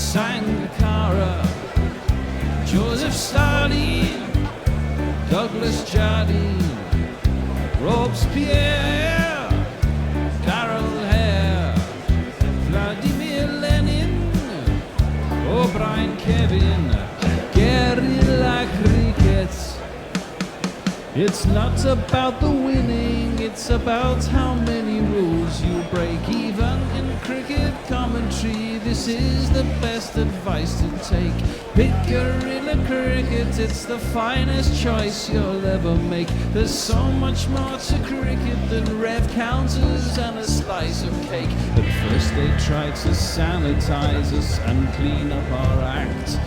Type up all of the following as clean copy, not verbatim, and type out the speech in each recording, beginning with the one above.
Sangakkara, Joseph Stalin, Douglas Jardine, Robespierre, Carol Hare, Vladimir Lenin, O'Brien Kevin, guerrilla cricket. It's not about the winning, it's about how many rules you break. Even in cricket commentary, this is the best advice to take. Pick guerrilla cricket, it's the finest choice you'll ever make. There's so much more to cricket than rev counters and a slice of cake. At first they tried to sanitize us and clean up our act.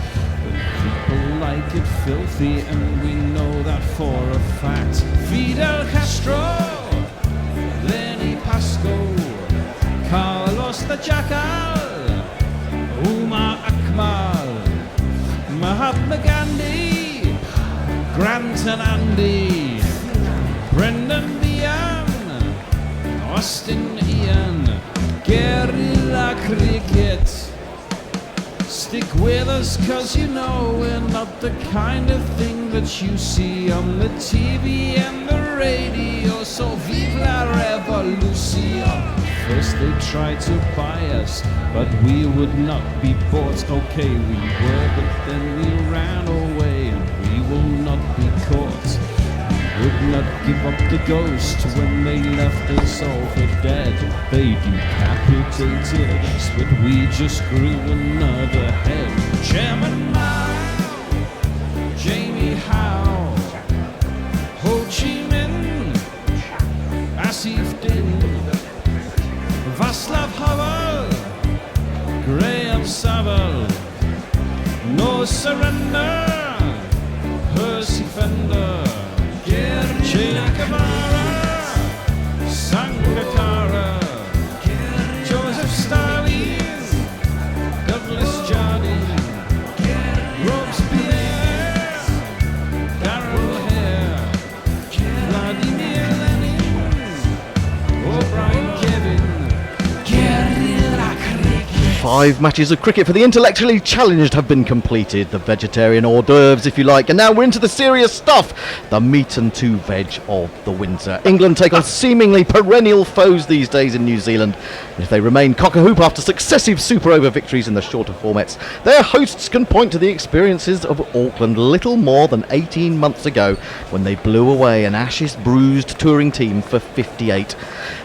People like it filthy, and we know that for a fact. Fidel Castro, Lenny Pasco, Carlos the Jackal, Umar Akmal, Mahatma Gandhi, Grant and Andy, Brendan Behan, Austin Ian, guerrilla cricket. Stick with us, cause you know we're not the kind of thing that you see on the TV and the radio. So vive la revolution. First they tried to buy us, but we would not be bought. Okay, we were, but then we ran away, and we will not be caught. Would not give up the ghost when they left us all for dead. They decapitated us, but we just grew another head. Chairman Mao, Jamie Howe, Ho Chi Minh, Asif Din, Václav Havel, Graham Saville, No Surrender, Percy Fender, Che Guevara, Sangakkara, Joseph Stalin, Douglas Jardine, Robespierre, Carol Hare, Vladimir Lenin, O'Brien Kevin, guerrilla cricket. 5 matches of cricket for the intellectually challenged have been completed. The vegetarian hors d'oeuvres, if you like. And now we're into the serious stuff. The meat and 2 veg of the winter. England take on seemingly perennial foes these days in New Zealand. And if they remain cock-a-hoop after successive super over victories in the shorter formats, their hosts can point to the experiences of Auckland little more than 18 months ago when they blew away an Ashes-bruised touring team for 58.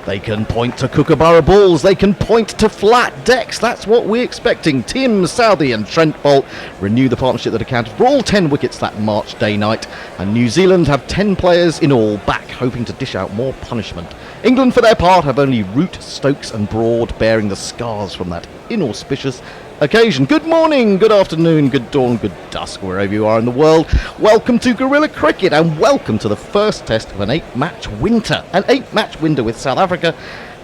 They can point to Kookaburra balls. They can point to flat decks. That's what we're expecting. Tim Southey and Trent Boult renew the partnership that accounted for all 10 wickets that March day night. And New Zealand have 10 players in all back, hoping to dish out more punishment. England, for their part, have only Root, Stokes and Broad bearing the scars from that inauspicious occasion. Good morning, good afternoon, good dawn, good dusk, wherever you are in the world. Welcome to Guerrilla Cricket, and welcome to the first test of an 8-match winter. An 8-match winter with South Africa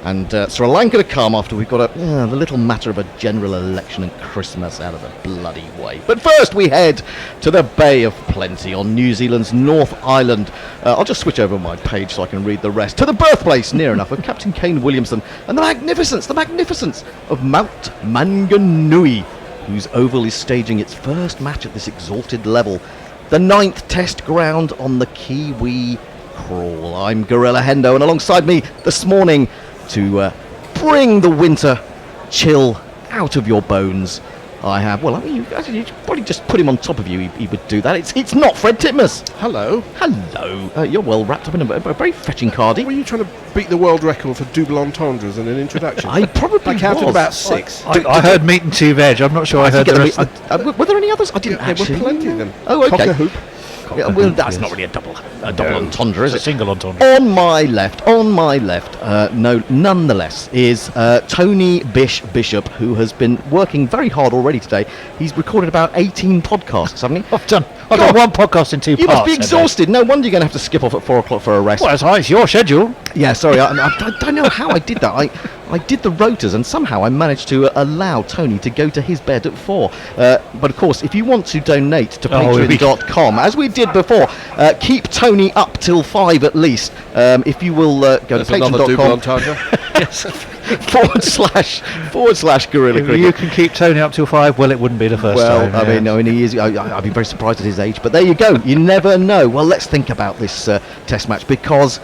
and Sri Lanka to come after we've got the little matter of a general election and Christmas out of the bloody way. But first we head to the Bay of Plenty on New Zealand's North Island. I'll just switch over my page so I can read the rest. To the birthplace, near enough, of Captain Kane Williamson and the magnificence of Mount Maunganui, whose oval is staging its first match at this exalted level. The 9th test ground on the Kiwi Crawl. I'm Gorilla Hendo, and alongside me this morning to bring the winter chill out of your bones, I have, well, I mean, you probably just put him on top of you, he would do that. It's not Fred Titmus. Hello. Hello. You're well wrapped up in a very fetching cardie. Were you trying to beat the world record for double entendres in an introduction? I probably counted was. about 6. I heard meat and 2 veg. I'm not sure I heard the rest. Were there any others? I didn't actually. There were plenty of them. Oh, okay. Cock-a-hoop. Yeah, well, that's not really a double entendre, is it? It's a single entendre. On my left, nonetheless, is Tony Bishop, who has been working very hard already today. He's recorded about 18 podcasts, hasn't he? I've done one podcast in 2 parts. You must be exhausted. No wonder you're going to have to skip off at 4 o'clock for a rest. Well, it's your schedule. Yeah, sorry, I don't know how I did that. I did the rotors, and somehow I managed to allow Tony to go to his bed at 4. But of course, if you want to donate to patreon.com, as we did before, keep Tony up till 5 at least. If you will go to patreon.com. Yes. // Guerrilla If Cricket. you can keep Tony up till 5, well, it wouldn't be the first time. Well, I mean, he is. I'd be very surprised at his age, but there you go. You never know. Well, let's think about this Test match, because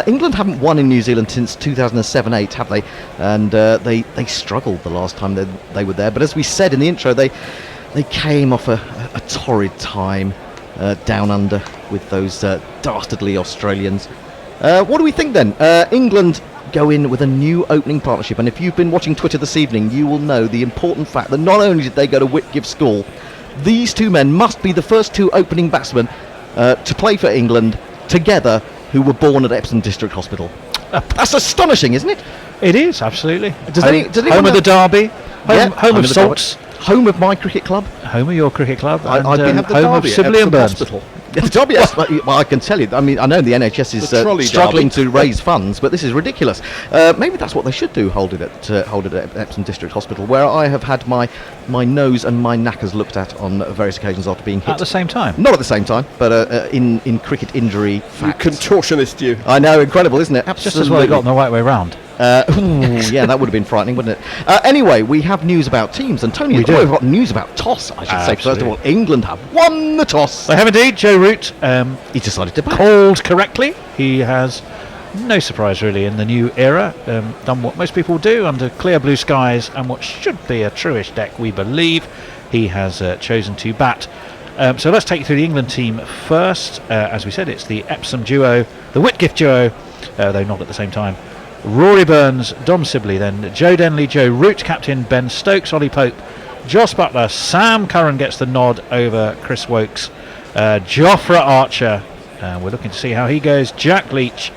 England haven't won in New Zealand since 2007-8, have they? And they struggled the last time they were there. But as we said in the intro, they came off a torrid time down under with those dastardly Australians. What do we think then? England go in with a new opening partnership, and if you've been watching Twitter this evening, you will know the important fact that not only did they go to Whitgift School, these two men must be the first two opening batsmen to play for England together who were born at Epsom District Hospital. That's astonishing, isn't it? It is, absolutely. Does anyone home of the know- Derby, home of Salts, home of my cricket club. home of your cricket club, and I'd be have the home of Derby at Sibley and Epsom Burns. Hospital. The Derby, yes, well, I can tell you. I mean, I know the NHS is The trolley struggling derby. to raise funds, but this is ridiculous. Maybe that's what they should do. Hold it at Epsom District Hospital, where I have had my nose and my knackers looked at on various occasions after being hit. At the same time. Not at the same time, but in cricket injury You facts. contortionist, you. I know, incredible, isn't it? Absolutely. Just as well they got them the right way round. Yeah, that would have been frightening, wouldn't it? Anyway, we have news about teams, and Tony, We do. we've got news about toss, I should say. First of Absolutely. all, England have won the toss. They have indeed. Joe Root He decided to bat. called correctly. He has no surprise really in the new era. Done what most people do under clear blue skies and what should be a truish deck, we believe. He has chosen to bat. So let's take you through the England team first. As we said, it's the Epsom duo, the Whitgift duo, though not at the same time. Rory Burns, Dom Sibley, then Joe Denley, Joe Root, captain, Ben Stokes, Ollie Pope, Joss Butler, Sam Curran gets the nod over Chris Wokes, Jofra Archer, we're looking to see how he goes, Jack Leach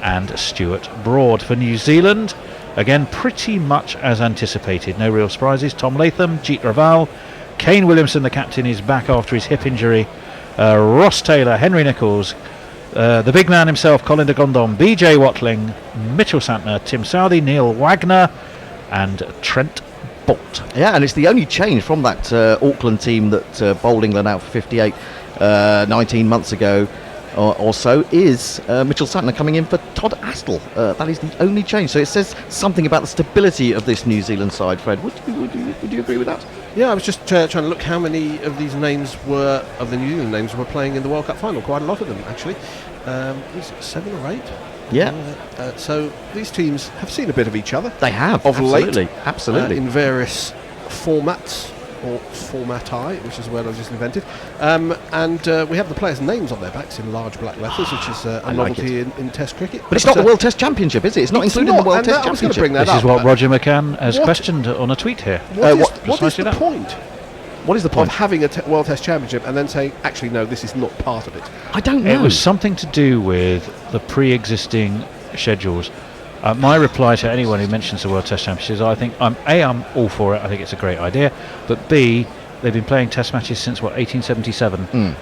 and Stuart Broad. For New Zealand, again pretty much as anticipated, no real surprises. Tom Latham, Jeet Raval, Kane Williamson, the captain, is back after his hip injury, Ross Taylor, Henry Nichols, the big man himself, Colin de Gondom, BJ Watling, Mitchell Santner, Tim Southey, Neil Wagner and Trent Bolt. Yeah, and it's the only change from that Auckland team that bowled England out for 58 19 months ago or so is Mitchell Santner coming in for Todd Astle. That is the only change. So it says something about the stability of this New Zealand side, Fred. Would you agree with that? Yeah, I was just trying to look how many of these names of the New Zealand names were playing in the World Cup final. Quite a lot of them, actually. Was it 7 or 8? Yeah. So these teams have seen a bit of each other. They have, Of absolutely. late. Absolutely. In various formats, or formati, which is a word I just invented. And we have the players' names on their backs in large black letters, which is a I like novelty in Test cricket. But it's not the World Test Championship, is it? It's not included in the World Test I was going Championship. to bring that This up. is what Roger McCann has What- questioned on a tweet here. What is precisely the that. point What is the of point? having a World Test Championship and then saying, actually, no, this is not part of it? I don't know. It was something to do with the pre-existing schedules. My reply to anyone who mentions the World Test Championship is I think I'm all for it. I think it's a great idea. But B, they've been playing Test matches since 1877,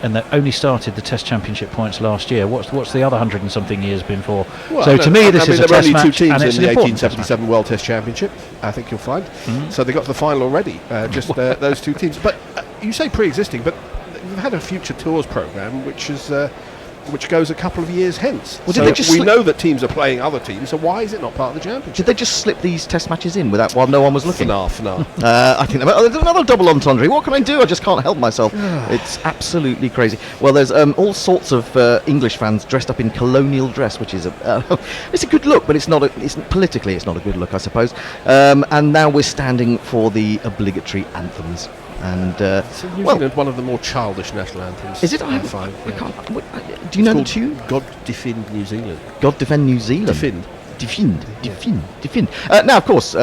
and they only started the Test Championship points last year. What's the other 100 and something years been for? Well, So to me, this is a there were Test only match, two teams and it's in an the important Test match. 1877 World Test Championship, I think you'll find. So they got to the final already, just those two teams. But you say pre-existing, but we've had a Future Tours programme which goes a couple of years hence. Well, did so they just we slip- know that teams are playing other teams, so why is it not part of the championship? Did they just slip these Test matches in while no one was looking? No. I think there's another double entendre. What can I do? I just can't help myself. It's absolutely crazy. Well, there's all sorts of English fans dressed up in colonial dress, which is it's a good look, but it's politically it's not a good look, I suppose. And now we're standing for the obligatory anthems. And So New Zealand, one of the more childish national anthems. is it? I find. I Yeah. can't. Do you know the It's tune? called God Defend New Zealand. God defend New Zealand. Defend. Now, of course,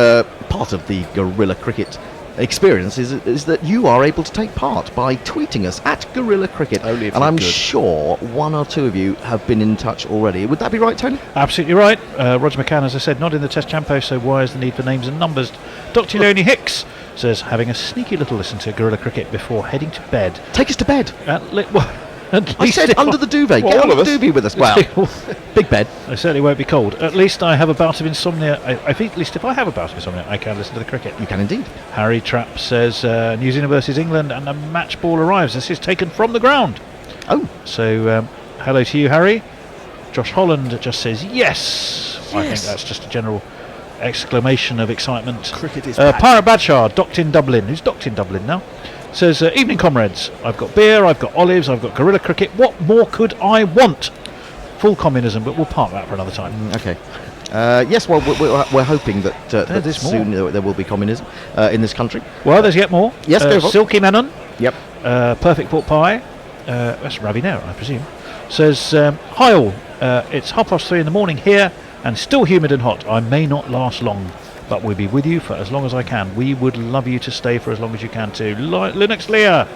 part of the guerrilla cricket experience is that you are able to take part by tweeting us at Guerrilla Cricket. Only if and you're I'm good. sure one or two of you have been in touch already. Would that be right, Tony? Absolutely right. Roger McCann, as I said, not in the Test Champo, so why is the need for names and numbers? Dr. Leonie Hicks says, having a sneaky little listen to Guerrilla Cricket before heading to bed. Take us to bed. At I said under the duvet. Well, Get all under of the us. duvet with us. Wow. Big bed. I certainly won't be cold. At least I have a bout of insomnia. I think at least if I have a bout of insomnia, I can listen to the cricket. You can indeed. Harry Trapp says New Zealand versus England and a match ball arrives. This is taken from the ground. Oh, So hello to you, Harry. Josh Holland just says yes. I think Yes. that's just a general exclamation of excitement. Cricket is back. Pirate Badshah, docked in Dublin. Who's docked in Dublin now? Says, evening comrades, I've got beer, I've got olives, I've got guerrilla cricket. What more could I want? Full communism, but we'll park that for another time. Okay. Yes, well, we're hoping that soon there will be communism in this country. Well, there's yet more. Yes, go for it. Silky Menon. Yep. Perfect pork pie. That's Ravinera, I presume. Says, hi all, it's 3:30 in the morning here and still humid and hot. I may not last long, but we'll be with you for as long as I can. We would love you to stay for as long as you can too. Linux Leah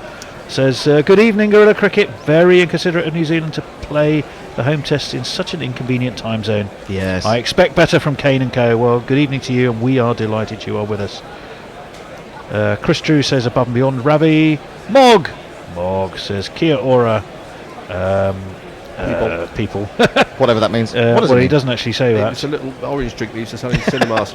says, good evening, Guerrilla Cricket. Very inconsiderate of New Zealand to play the home tests in such an inconvenient time zone. Yes. I expect better from Kane and Co. Well, good evening to you, and we are delighted you are with us. Chris Drew says, above and beyond. Ravi. Mog says, Kia ora. People. Whatever that means. What does it well, he mean? doesn't actually say that. It's a little orange drink they used to sell in cinemas.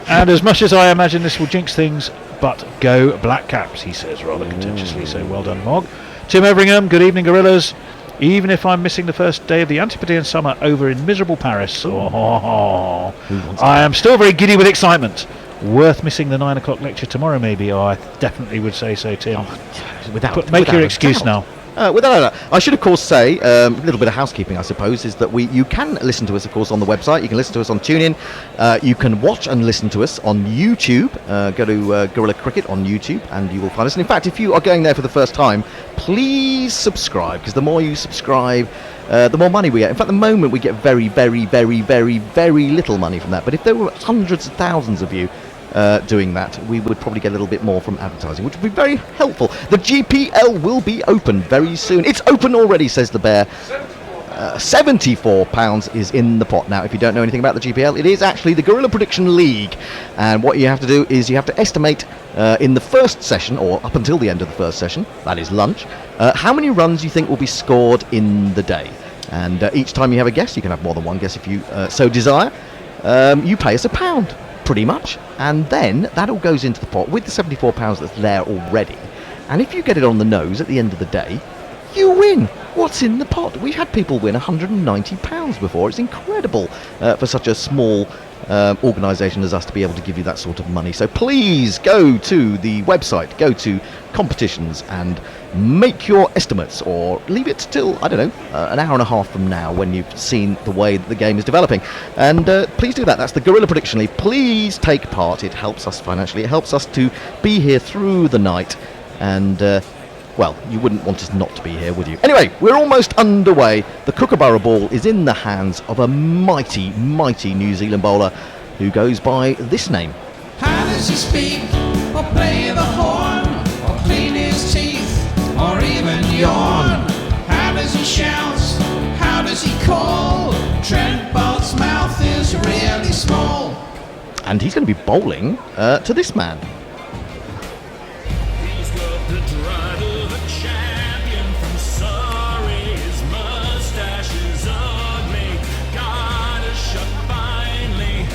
And as much as I imagine this will jinx things, but go Black Caps, he says rather contentiously. So well done, Mog. Tim Everingham, good evening, Gorillas. Even if I'm missing the first day of the Antipodean summer over in miserable Paris, I am still very giddy with excitement. Worth missing the 9 o'clock lecture tomorrow, maybe. I definitely would say so, Tim. Make your excuse now. Without I should of course say a little bit of housekeeping, I suppose, is that you can listen to us, of course, on the website. You can listen to us on TuneIn. You can watch and listen to us on YouTube. Go to Guerrilla Cricket on YouTube and you will find us. And in fact, if you are going there for the first time, please subscribe, because the more you subscribe, the more money we get. In fact, at the moment we get very, very, very, very, very little money from that. But if there were hundreds of thousands of you doing that, we would probably get a little bit more from advertising, which would be very helpful. The GPL will be open very soon. It's open already, says the Bear. £74 is in the pot. Now, if you don't know anything about the GPL, it is actually the Guerrilla Prediction League, and what you have to do is you have to estimate in the first session, or up until the end of the first session, that is lunch, how many runs you think will be scored in the day. And each time you have a guess, you can have more than one guess if you so desire, you pay us £1, pretty much, and then that all goes into the pot with the £74 that's there already. And if you get it on the nose at the end of the day, you win. What's in the pot? We've had people win £190 before. It's incredible for such a small organisation as us to be able to give you that sort of money. So please go to the website, go to competitions and make your estimates, or leave it till, I don't know, an hour and a half from now when you've seen the way that the game is developing. And please do that. That's the Guerrilla Prediction League. Please take part. It helps us financially. It helps us to be here through the night. And well, you wouldn't want us not to be here, would you? Anyway, we're almost underway. The Kookaburra ball is in the hands of a mighty, mighty New Zealand bowler who goes by this name. How does he speak, or play the horn, or clean his teeth, or even yawn? How does he shout, how does he call? Trent Bolt's mouth is really small. And he's going to be bowling to this man. He's got the drive of a champion from Surrey. His mustache is ugly, got a shot finely.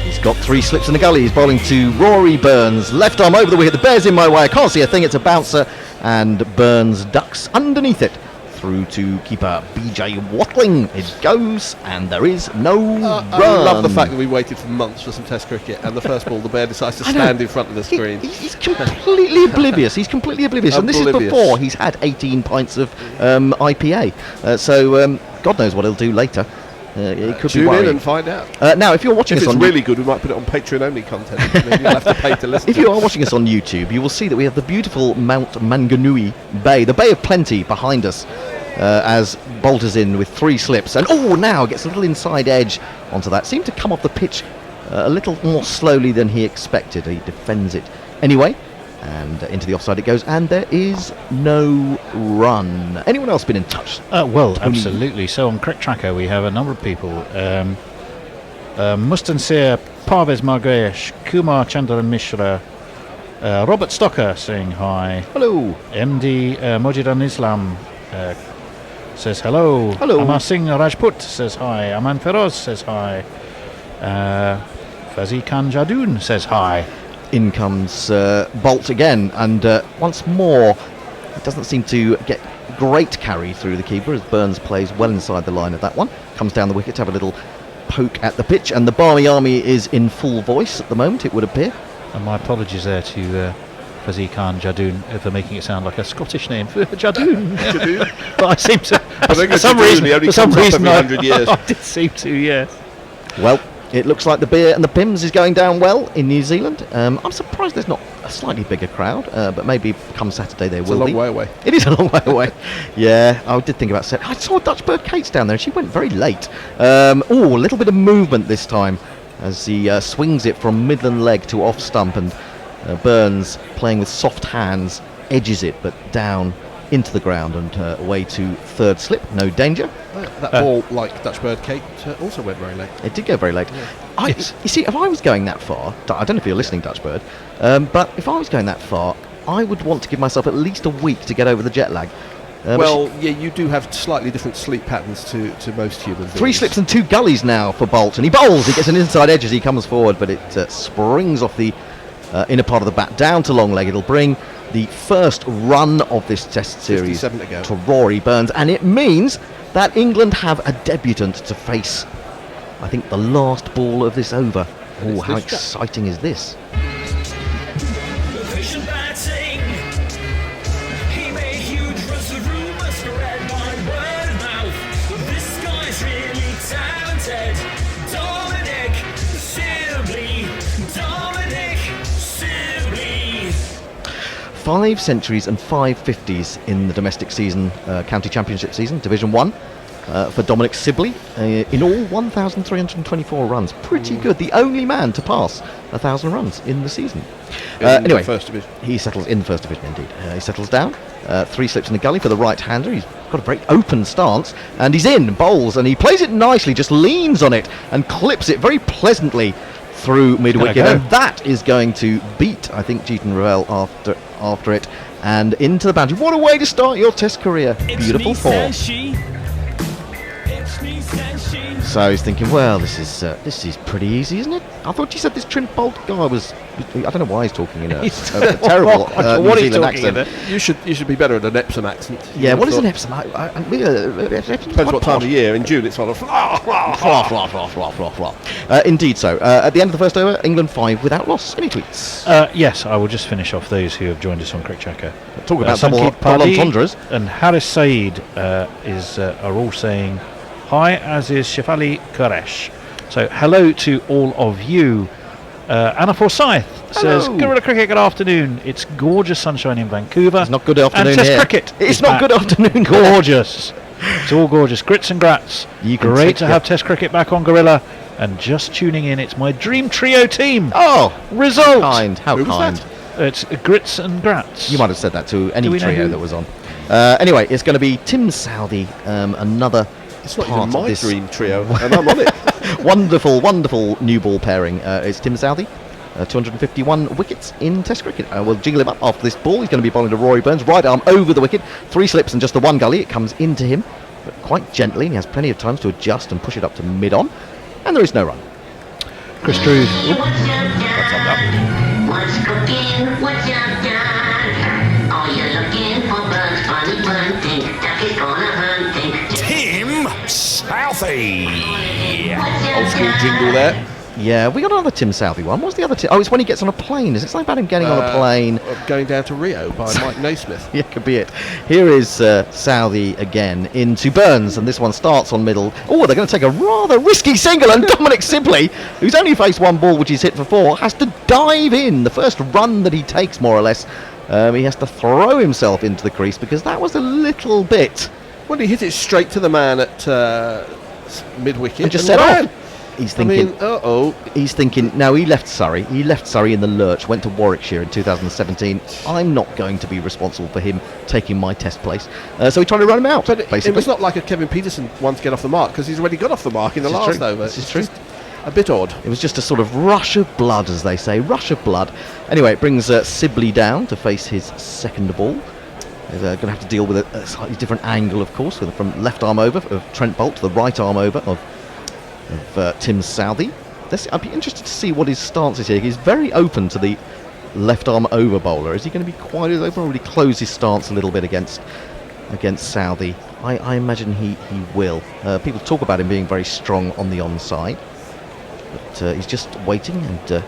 He's got 3 slips in the gully. He's bowling to Rory Burns. Left arm over the wicket. The Bear's in my way. I can't see a thing. It's a bouncer. And Burns ducks underneath it. Through to keeper BJ Watling. It goes, and there is no run. I love the fact that we waited for months for some Test cricket, and the first ball, the Bear decides to stand in front of the screen. He's completely oblivious. He's completely oblivious. And this is before he's had 18 pints of IPA. So God knows what he'll do later. It could be Tune in worrying. and find out. Now, if you're watching If us it's on really good, we might put it on Patreon-only content. Maybe you'll have to pay to listen. If you are watching us on YouTube, you will see that we have the beautiful Mount Maunganui Bay, the Bay of Plenty behind us, as bolters in with 3 slips. And now gets a little inside edge onto that. Seemed to come off the pitch a little more slowly than he expected. He defends it anyway, and into the offside it goes, and there is no run. Anyone else been in touch? Well, Tony? absolutely. So on Crick Tracker we have a number of people. Mustansir Parvez Margesh, Kumar Chandran Mishra, Robert Stocker saying hi. Hello. MD Mojidan Islam says hello. Hello. Amar Singh Rajput says hi. Aman Feroz says hi. Fazi Khan Jadoon says hi. In comes Bolt again, and once more it doesn't seem to get great carry through the keeper as Burns plays well inside the line of that one. Comes down the wicket to have a little poke at the pitch, and the Barmy Army is in full voice at the moment, it would appear. And my apologies there to Fazee Khan Jadoon for making it sound like a Scottish name for Jadoon. But I seem to, for some reason, 100 years. I did seem to, yes. Well, it looks like the beer and the Pims is going down well in New Zealand. I'm surprised there's not a slightly bigger crowd, but maybe come Saturday there will be. It's a long way away. It is a long way away. Yeah, I did think about I saw Dutch Bird Kate's down there, and she went very late. A little bit of movement this time as he swings it from Midland leg to off stump, and Burns, playing with soft hands, edges it, but down into the ground and away to third slip. No danger. That ball, like Dutch Bird Kate, also went very late. It did go very late. Yeah. You see, if I was going that far, I don't know if you're listening, Dutch Bird, but if I was going that far, I would want to give myself at least a week to get over the jet lag. You do have slightly different sleep patterns to most human beings. 3 slips and 2 gullies now for Bolt, and he bowls. He gets an inside edge as he comes forward, but it springs off the inner part of the bat down to long leg. It'll bring the first run of this Test series 57 to go. to Rory Burns, and it means that England have a debutant to face. I think the last ball of this over. Oh, how exciting is this? Efficient batting. He made huge runs, the rumours spread by word of mouth. This guy's really talented. Dominic Sibley. 5 centuries and 5 50s in the domestic season, county championship season, Division 1. For Dominic Sibley, in all 1,324 runs. Pretty good. The only man to pass 1,000 runs in the season. Anyway, First Division. he settles in the First Division indeed. He settles down. 3 slips in the gully for the right-hander. He's got a very open stance, and he's in, bowls, and he plays it nicely, just leans on it and clips it very pleasantly through mid-wicket, and that is going to beat, I think, Jeetan Ravel after it, and into the boundary. What a way to start your Test career. Beautiful four. So he's thinking, well, this is pretty easy, isn't it? I thought you said this Trent Bolt guy was. I don't know why he's talking in a terrible New Zealand accent. You should be better at an Epsom accent. Yeah, what is an Epsom? Depends what time of year. In June, it's sort of. Indeed, so at the end of the first over, England 5 without loss. Any tweets? Yes, I will just finish off those who have joined us on Crick Checker. Talk about Sankit double Pali entendres. and Haris Saeed are all saying hi, as is Shefali Quresh. So hello to all of you. Anna Forsyth says, Gorilla Cricket, good afternoon. It's gorgeous sunshine in Vancouver. It's not good afternoon and Test here. cricket. It's not good afternoon. Gorgeous. It's all gorgeous. Grits and grats. Great to have Test cricket back on Gorilla. And just tuning in, it's my dream trio team. Oh, result. How kind. It's Grits and Grats. You might have said that to any trio that was on. Anyway, it's going to be Tim Southey, another. It's not part even my of this dream trio, and I'm on it. wonderful new ball pairing. It's Tim Southey, 251 wickets in Test cricket. We'll jiggle him up after this ball. He's going to be bowling to Rory Burns, right arm over the wicket, 3 slips and just the 1 gully. It comes into him, but quite gently, and he has plenty of time to adjust and push it up to mid-on, and there is no run. Chris Drew. What's cooking? What's up, John? Are you looking for birds? Funny bunting. Duck is gonna hunting. Tim Southey. Old school jingle there. Yeah, we got another Tim Southey one. What's the other Tim? Oh, it's when he gets on a plane. Is it something about him getting on a plane? Going down to Rio by Mike Naismith. Yeah, could be it. Here is Southey again into Burns, and this one starts on middle. Oh, they're going to take a rather risky single, and Dominic Sibley, who's only faced 1 ball, which he's hit for 4, has to dive in. The first run that he takes, more or less, he has to throw himself into the crease, because that was a little bit. Well, he hit it straight to the man at mid-wicket. And just set ran. off. He's thinking, He's thinking, no, he left Surrey. He left Surrey in the lurch, went to Warwickshire in 2017. I'm not going to be responsible for him taking my Test place. So he tried to run him out, But basically. it was not like a Kevin Peterson one to get off the mark, because he's already got off the mark in the last over. This is true. Just a bit odd. It was just a sort of rush of blood, as they say, rush of blood. Anyway, it brings Sibley down to face his second ball. He's going to have to deal with a slightly different angle, of course, from left arm over of Trent Bolt to the right arm over of Tim Southey. I'd be interested to see what his stance is here. He's very open to the left arm over bowler. Is he going to be quite as open, or will he close his stance a little bit against Southey? I imagine he will. People talk about him being very strong on the onside, but he's just waiting, and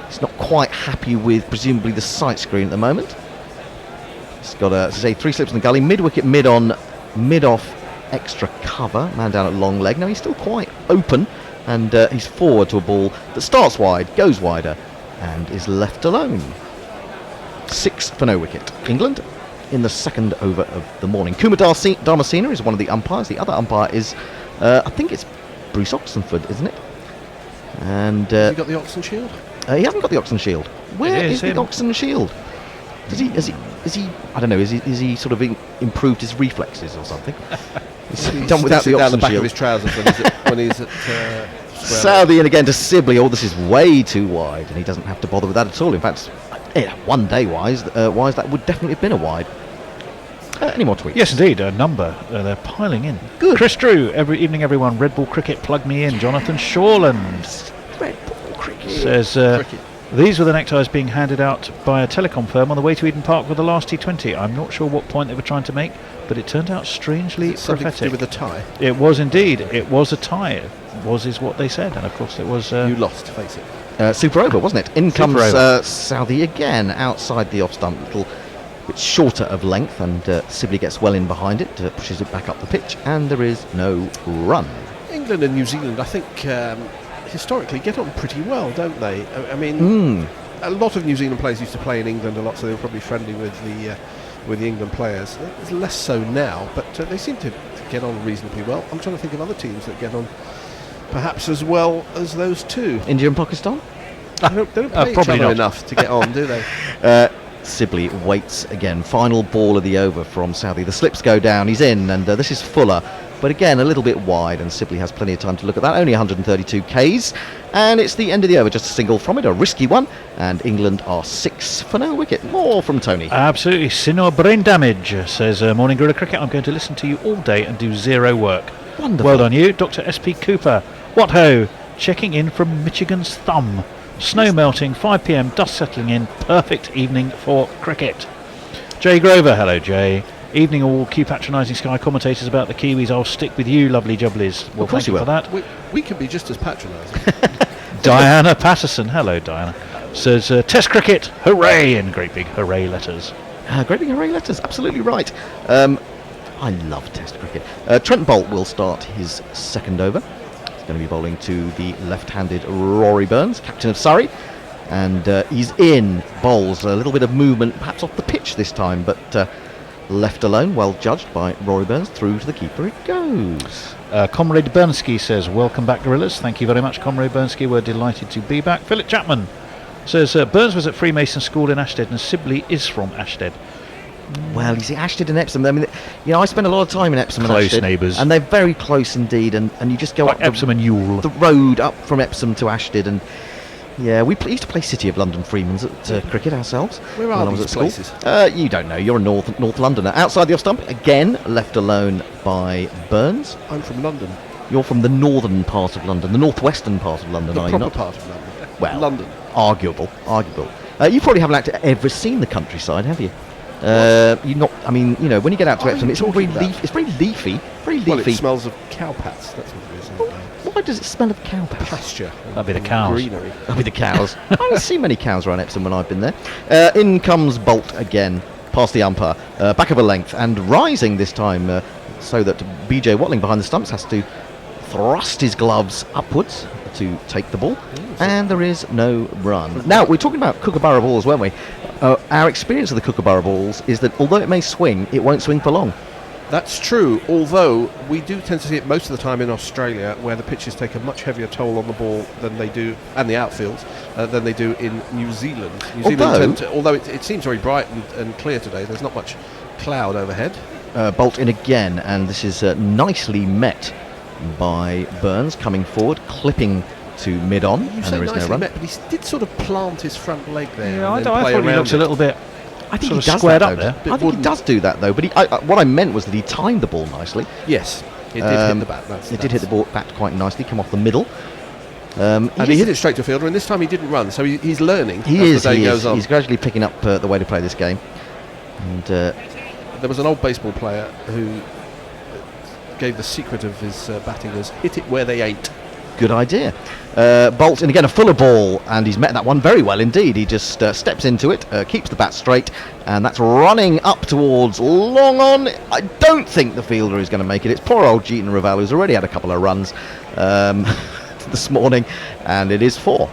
he's not quite happy with presumably the sight screen at the moment. He's got as I say, 3 slips in the gully, mid-wicket, mid-on, mid-off, extra cover, man down at long leg. Now he's still quite open, and he's forward to a ball that starts wide, goes wider, and is left alone. 6 for no wicket. England in the second over of the morning. Kumar Dharmasena is one of the umpires. The other umpire is, I think it's Bruce Oxenford, isn't it? And Has he got the Oxen Shield? he hasn't got the Oxen Shield. Where It is is the him. Oxen Shield? Is he? I don't know. Is he sort of improved his reflexes or something? He's done without the down the Oxen back Shield. of his trousers when he's at square Southey, and again to Sibley. Oh, this is way too wide, and he doesn't have to bother with that at all. In fact, one day wise, that would definitely have been a wide. Any more tweets? Yes, indeed, a number. They're piling in. Good. Chris Drew, every evening, everyone. Red Bull Cricket, plug me in. Jonathan Shawland Red Bull cricket. says, cricket. these were the neckties being handed out by a telecom firm on the way to Eden Park with the last T20. I'm not sure what point they were trying to make, but it turned out strangely Something to do prophetic. with the tie. It was indeed. It was a tie. It was is what they said, and of course it was. You lost, face it. Super over, wasn't it? In Super comes over. Southey again outside the off stump, little bit shorter of length, and Sibley gets well in behind it, pushes it back up the pitch, and there is no run. England and New Zealand, I think, historically get on pretty well, don't they? I mean, a lot of New Zealand players used to play in England a lot, so they were probably friendly with the England players. It's less so now, but they seem to get on reasonably well. I'm trying to think of other teams that get on perhaps as well as those two. India and Pakistan? They don't play each probably other not. enough to get on, do they? Sibley waits again. Final ball of the over from Southey. The slips go down. He's in, and this is Fuller. But again, a little bit wide, and Sibley has plenty of time to look at that. Only 132 Ks, and it's the end of the over. Just a single from it, a risky one, and England are 6 for no wicket. More from Tony. Absolutely. Sinor brain damage, says, morning Gorilla Cricket. I'm going to listen to you all day and do zero work. Wonderful. Well done you, Dr. S.P. Cooper. What ho? Checking in from Michigan's thumb. Snow melting, 5 p.m, dust settling in. Perfect evening for cricket. Jay Grover, hello Jay. Evening all Q patronising Sky commentators about the Kiwis. I'll stick with you, lovely jubblies. Well, Of course thank you you for will. that. We can be just as patronising. Diana Patterson, hello Diana. Says, Test cricket, hooray, in great big hooray letters. Great big array letters, absolutely right. I love Test cricket. Trent Bolt will start his second over. He's going to be bowling to the left-handed Rory Burns, captain of Surrey. And he's in, bowls, a little bit of movement, perhaps off the pitch this time, but left alone, well judged by Rory Burns. Through to the keeper it goes. Comrade Bernsky says, welcome back Gorillas. Thank you very much, Comrade Bernsky. We're delighted to be back. Philip Chapman says, Burns was at Freemason School in Ashtead and Sibley is from Ashtead. Well, you see, Ashtead and Epsom, I mean, you know, I spend a lot of time in Epsom Close and Ashtead. neighbours. And they're very close indeed, and you just go Like up Epsom and Ewell. the road up from Epsom to Ashtead, and yeah, we used to play City of London Freemans at cricket ourselves. Where when are I was these at school. places? You don't know, you're a North Londoner. Outside the off stump, again, left alone by Burns. I'm from London, You're from the northern part of London, the northwestern part of London, the are you proper not? part of London. Well, London. Arguable. You probably haven't actually ever seen the countryside, have you? You not. I mean, you know, when you get out to What are Epsom, you it's all very talking about? leafy. It's very leafy. Very Well, leafy. it smells of cow pats. That's what it is. isn't it? Why does it smell of cow patch? Pasture. That'd be the and cows. Greenery. That'll be the cows. I haven't seen many cows around Epsom when I've been there. In comes Bolt again, past the umpire, back of a length, and rising this time, so that BJ Watling behind the stumps has to thrust his gloves upwards to take the ball, and there is no run. Now, we're talking about Kookaburra balls, weren't we? Our experience of the Kookaburra balls is that although it may swing, it won't swing for long. That's true, although we do tend to see it most of the time in Australia, where the pitches take a much heavier toll on the ball than they do, and the outfields, than they do in New Zealand. Although it seems very bright and clear today, there's not much cloud overhead. Bolt in again, and this is nicely met by Burns coming forward, clipping to mid-on, You and say there is no nicely run. met, but he did sort of plant his front leg there. Yeah, I and then thought play he around looked a it. little bit I think sort he of does squared that, up though. there. I think he wooden. does do that, though. But what I meant was that he timed the ball nicely. Yes, it did hit the bat. It did hit the ball bat quite nicely, come off the middle. And he hit it straight to fielder, and this time he didn't run, so he's learning as the day goes on. He's gradually picking up the way to play this game. And There was an old baseball player who gave the secret of his batting as hit it where they ain't. Good idea. Bolt, and again a fuller ball, and he's met that one very well indeed. He just steps into it, keeps the bat straight, and that's running up towards long on. I don't think the fielder is going to make it. It's poor old Jeetan Raval, who's already had a couple of runs this morning, and it is 4.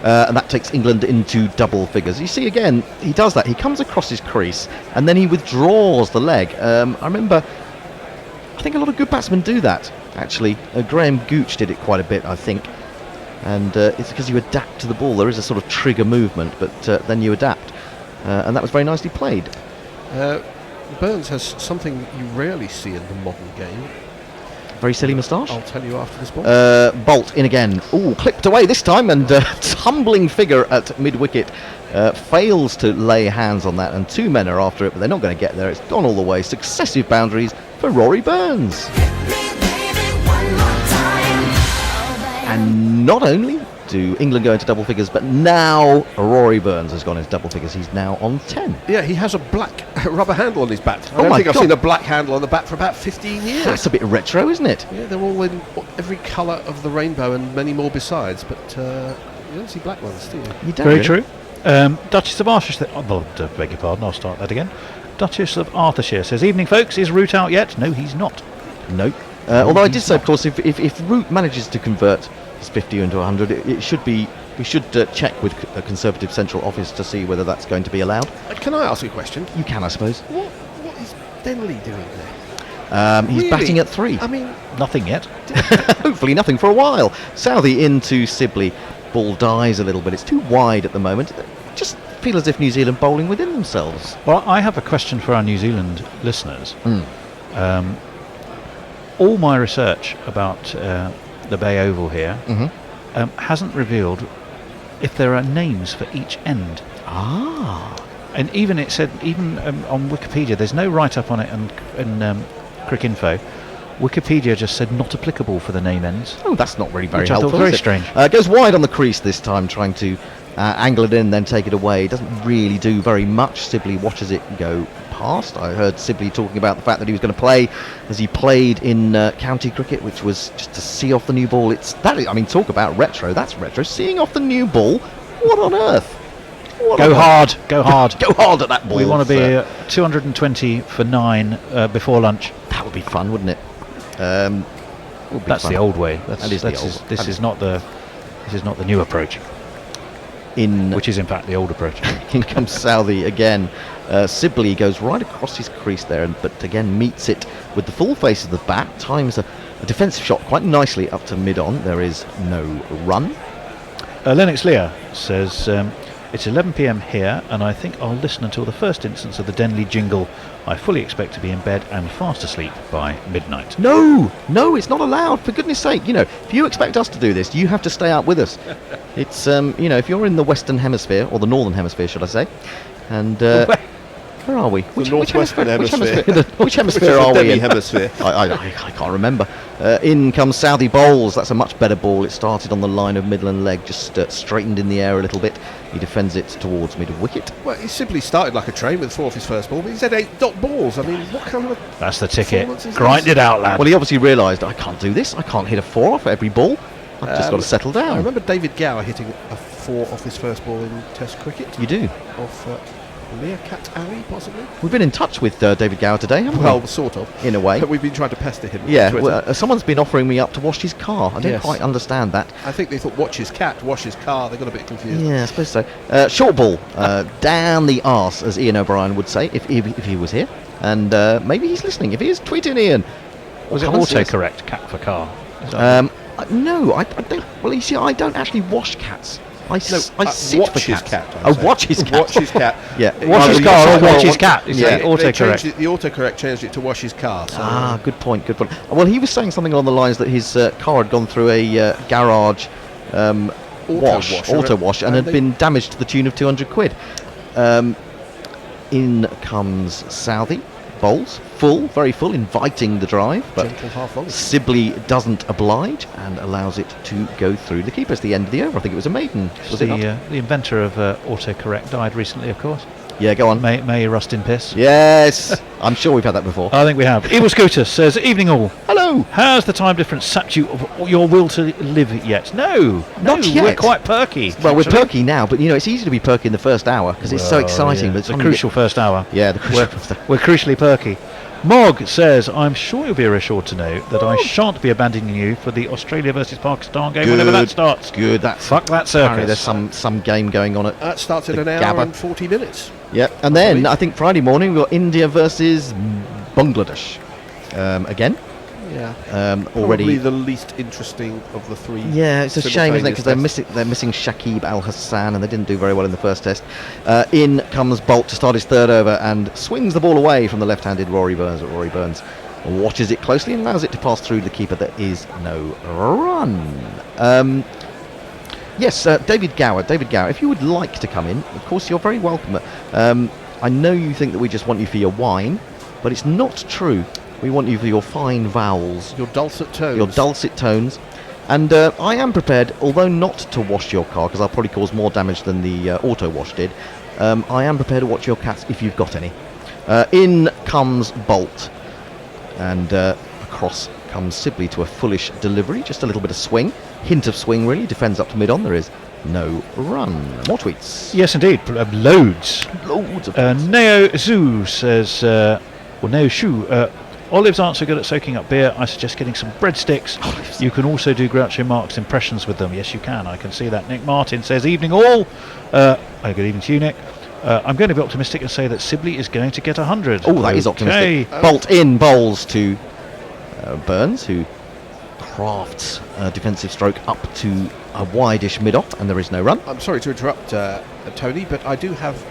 And that takes England into double figures. You see, again, he does that. He comes across his crease and then he withdraws the leg. I remember, I think a lot of good batsmen do that, actually. Graham Gooch did it quite a bit, I think. And it's because you adapt to the ball. There is a sort of trigger movement, but then you adapt. And that was very nicely played. Burns has something you rarely see in the modern game. Very silly moustache. I'll tell you after this ball. Bolt in again. Ooh, clipped away this time, and tumbling figure at mid-wicket. Fails to lay hands on that, and 2 men are after it, but they're not going to get there. It's gone all the way. Successive boundaries for Rory Burns. And not only do England go into double figures, but now Rory Burns has gone into double figures. He's now on 10. Yeah, he has a black rubber handle on his bat. I Oh don't my think I've God. seen a black handle on the bat for about 15 years. That's a bit retro, isn't it? Yeah, they're all in every colour of the rainbow and many more besides, but you don't see black ones, do you? You don't Very really. true. Duchess of Arthurshire. Beg your pardon, I'll start that again. Duchess of Arthurshire says, "Evening, folks. Is Root out yet?" No, he's not. No. Although I did say, of course, if Root manages to convert his 50 into 100, it should be. We should check with a Conservative Central Office to see whether that's going to be allowed. Can I ask you a question? You can, I suppose. What is Denley doing there? He's Really? batting at 3. I mean, Nothing yet. Hopefully nothing for a while. Southey into Sibley. Ball dies a little bit. It's too wide at the moment. Just feel as if New Zealand bowling within themselves. Well, I have a question for our New Zealand listeners. All my research about the Bay Oval here hasn't revealed if there are names for each end. And even it said, on Wikipedia, there's no write-up on it in Cricinfo. Wikipedia just said not applicable for the name ends. Oh, that's not really very Which I thought helpful. very is it? strange. Goes wide on the crease this time, trying to angle it in, then take it away. Doesn't really do very much. Sibley watches it go past. I heard Sibley talking about the fact that he was going to play as he played in county cricket, which was just to see off the new ball. Talk about retro. That's retro. Seeing off the new ball. What on earth? Go hard, go hard. Go hard at that ball. We want to be 220 for 9 before lunch. That would be fun, wouldn't it? That's the old way. That is the old. This is not the new approach, which is in fact the old approach. In comes Southey again. Sibley goes right across his crease there, but again meets it with the full face of the bat. Times a defensive shot quite nicely up to mid-on. There is no run. Lennox Lear says, it's 11 p.m. here, and I think I'll listen until the first instance of the Denley jingle. I fully expect to be in bed and fast asleep by midnight. No, it's not allowed. For goodness sake, if you expect us to do this, you have to stay up with us. It's, if you're in the Western Hemisphere, or the Northern Hemisphere, should I say, and where are we? Which Northwestern Hemisphere. Which hemisphere are we in? Hemisphere. I can't remember. In comes Southey bowls. That's a much better ball. It started on the line of Midland leg, just straightened in the air a little bit. He defends it towards mid-wicket. Well, he simply started like a train with 4 off his first ball, but he's had 8 dot balls. I mean, what kind of That's the ticket. performance is Grind this? it out, lad. Well, he obviously realised, I can't do this. I can't hit a 4 off every ball. I've just got to settle I down. remember David Gower hitting a 4 off his first ball in Test cricket. You do. Off Learcat Alley, possibly? We've been in touch with David Gower today, haven't we? Well, sort of. In a way. But we've been trying to pester him. Yeah, on Twitter. well, someone's been offering me up to wash his car. I don't Yes. quite understand that. I think they thought watch his cat, wash his car. They got a bit confused. Yeah, I suppose so. Short ball, down the arse, as Ian O'Brien would say, if he was here. And maybe he's listening. If he is, tweet in Ian. Was it Come and see us. autocorrect, cat for car? Is that No, I don't. Well, you see, I don't actually wash cats. I sit watch for his cats. cat, Oh, watch his cat. Watch his cat. Yeah. Watch his you car or decide- watch his cat? It's Yeah. like autocorrect. The autocorrect changed it to wash his car. So Good point. Well, he was saying something along the lines that his car had gone through a garage auto wash, and had been damaged to the tune of £200. In comes Southey. bowls. Full, very full, inviting the drive. But Gentle half volley. Sibley doesn't oblige and allows it to go through the keeper. It's the end of the over. I think it was a maiden. Was it not? The inventor of autocorrect died recently, of course. Yeah, go on. May he rust in piss. Yes, I'm sure we've had that before. I think we have. Evil Scooter says, evening all. Hello. Has the time difference sapped you of your will to live yet? No, Not yet. We're quite perky. Well, we're actually. perky now, but it's easy to be perky in the first hour because it's so Well, exciting. yeah. But it's The when you crucial first hour. Yeah, the crucial first hour. We're crucially perky. Mog says, I'm sure you'll be reassured to know that I shan't be abandoning you for the Australia versus Pakistan game whenever that starts. Good. That's Fuck that apparently circus. there's some game going on at. That starts in The an hour Gabba. and 40 minutes. Yeah, and then I think Friday morning we've got India versus Bangladesh. Again, Yeah. already. Probably the least interesting of the three. Yeah, it's a shame, isn't it? Because simultaneous they're missing Shakib Al Hassan, and they didn't do very well in the first test. In comes Bolt to start his third over and swings the ball away from the left-handed Rory Burns. But Rory Burns watches it closely and allows it to pass through the keeper. There is no run. Yes, David Gower. David Gower, if you would like to come in, of course you're very welcome. I know you think that we just want you for your wine, but it's not true. We want you for your fine vowels, Your dulcet tones. your dulcet tones. And I am prepared, although not to wash your car, because I'll probably cause more damage than the auto wash did. I am prepared to watch your cats if you've got any. In comes Bolt, and across comes Sibley to a fullish delivery, just a little bit of swing, hint of swing really, defends up to mid-on, there is no run. More tweets. Yes, indeed. Loads. Loads of tweets. Neo Zoo says, Neo Shu, Olive's aren't so good at soaking up beer. I suggest getting some breadsticks. Olives. You can also do Groucho Marx impressions with them. Yes, you can. I can see that. Nick Martin says, evening all. Good evening to you, Nick. I'm going to be optimistic and say that Sibley is going to get 100. Oh, that is optimistic. Okay. Bolt in bowls to Burns, who crafts a defensive stroke up to a wide-ish mid-off, and there is no run. I'm sorry to interrupt, Tony, but I do have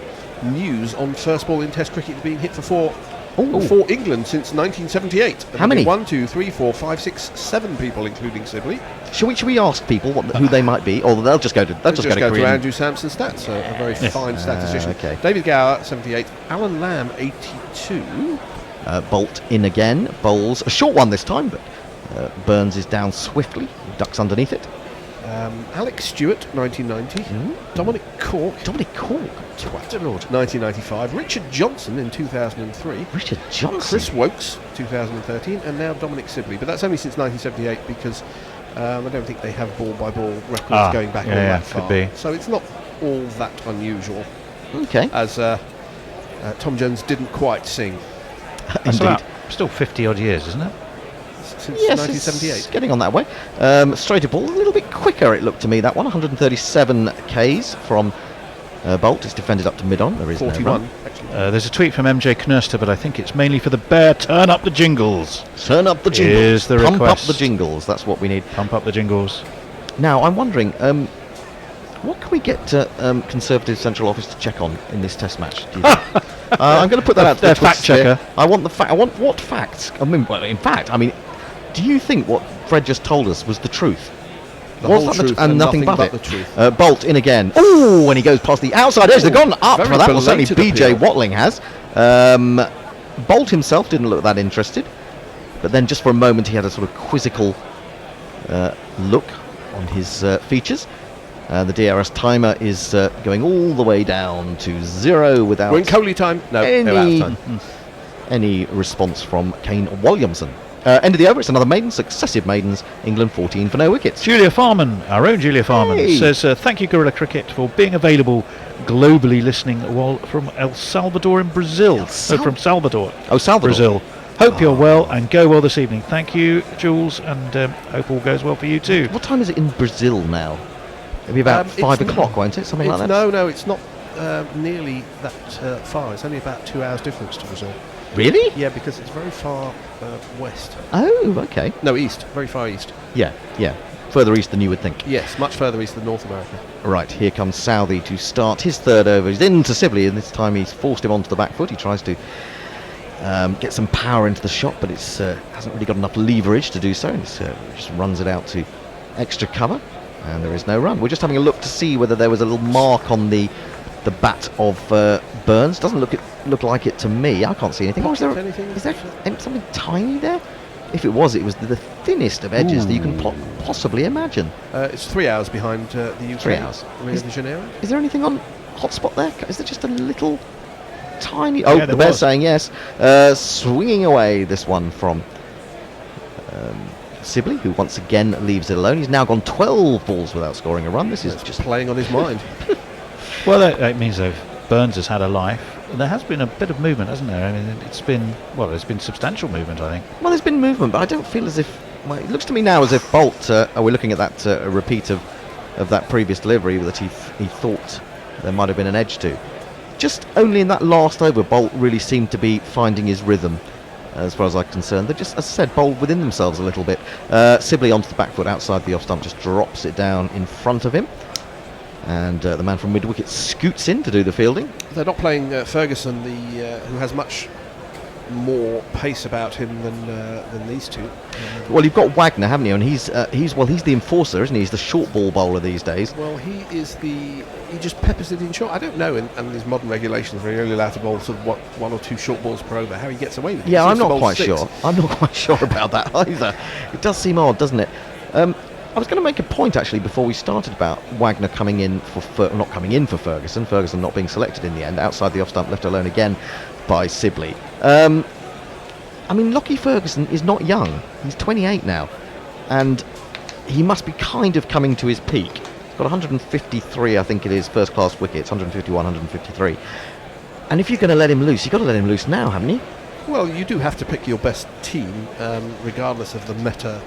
news on first ball in Test cricket being hit for four Ooh. for England since 1978. How many? 1, 2, 3, 4, 5, 6, 7 people, including Sibley. Should we ask people who they might be, or they'll just go to Just go to Korean? Andrew Sampson stats, a very fine statistician. okay. David Gower, 78. Alan Lamb, 82. Bolt in again, bowls a short one this time, but Burns is down swiftly, ducks underneath it. Alex Stewart, 1990. Dominic Cork, Dominic Cork, twat lord. 1995. Richard Johnson in 2003. Richard Johnson. Chris Wokes, 2013, and now Dominic Sibley. But that's only since 1978 because I don't think they have ball-by-ball records going back all that far. could be. So it's not all that unusual, Okay, as Tom Jones didn't quite sing That's indeed. about still 50 odd years, isn't it? since Yes, 1978. it's getting on that way. Straighter ball, a little bit quicker it looked to me, that one. 137 Ks from Bolt. It's defended up to mid-on. There is 41, no run. actually. There's a tweet from MJ Knerster, but I think it's mainly for the bear. Turn up the jingles. Turn up the jingles. Is the Pump request. up the jingles. That's what we need. Pump up the jingles. Now, I'm wondering, what can we get Conservative Central Office to check on in this Test match? Do you think? I'm going to put that out to Their the fact Twits here. checker. I want the fact. I want what facts? I mean, well, in fact, do you think what Fred just told us was the truth? The Was whole that truth and nothing but it? the truth. Bolt in again. Ooh, when he goes past the outside edge, they've gone up very for that. Well, certainly belated BJ appeal. Watling has. Bolt himself didn't look that interested, but then just for a moment he had a sort of quizzical look on his features. The DRS timer is going all the way down to 0 without We're in Coley time. No, out any, of time. any response from Kane Williamson. End of the over, it's another maiden, successive maidens, England 14 for no wickets. Julia Farman, our own Julia Farman, Hey. says, thank you, Gorilla Cricket, for being available globally listening while from El Salvador in Brazil. From Salvador. Oh, Salvador. Brazil. Hope you're well and go well this evening. Thank you, Jules, and hope all goes well for you too. What time is it in Brazil now? It'll be about 5 it's o'clock, won't it? Something like that? No, it's not nearly that far. It's only about 2 hours difference to Brazil. Really? Yeah, because it's very far west. Oh, okay. No, east. Very far east. Yeah. Further east than you would think. Yes, much further east than North America. Right, here comes Southey to start his third over. He's into Sibley, and this time he's forced him onto the back foot. He tries to get some power into the shot, but it's hasn't really got enough leverage to do so. And it's, just runs it out to extra cover, and there is no run. We're just having a look to see whether there was a little mark on the the bat of Burns. Doesn't look like it to me. I can't see anything. Or is there something tiny there? If it was the thinnest of edges that you can possibly imagine. It's 3 hours behind the UK. 3 hours. Rio de Janeiro. Is there anything on hotspot there? Is there just a little tiny... Yeah, Oh, there the bear's was. saying yes. Swinging away this one from Sibley, who once again leaves it alone. He's now gone 12 balls without scoring a run. This is Just playing on his mind. Well, that means Burns has had a life. There has been a bit of movement, hasn't there? I mean, there's been substantial movement, I think. Well, there's been movement, but I don't feel as if... Well, it looks to me now as if Bolt... we're looking at that repeat of that previous delivery that he thought there might have been an edge to. Just only in that last over, Bolt really seemed to be finding his rhythm, as far as I'm concerned. They're just, as I said, bowled within themselves a little bit. Sibley onto the back foot outside the off stump, just drops it down in front of him. And the man from mid-wicket scoots in to do the fielding. They're not playing Ferguson, who has much more pace about him than these two. Well, you've got Wagner, haven't you? And he's the enforcer, isn't he? He's the short ball bowler these days. Well, he just peppers it in short. I don't know, in these modern regulations, where you're only allowed to bowl sort of one or two short balls per over, how he gets away with it. Yeah, He I'm seems to not bowl quite 6. sure. I'm not quite sure about that either. It does seem odd, doesn't it? I was going to make a point actually before we started about Wagner coming in not coming in for Ferguson. Ferguson not being selected in the end, outside the off stump, left alone again by Sibley. I mean, Lockie Ferguson is not young. He's 28 now, and he must be kind of coming to his peak. He's got 153, I think it is, first class wickets, 151, 153. And if you're going to let him loose, you've got to let him loose now, haven't you? Well, you do have to pick your best team, regardless of the meta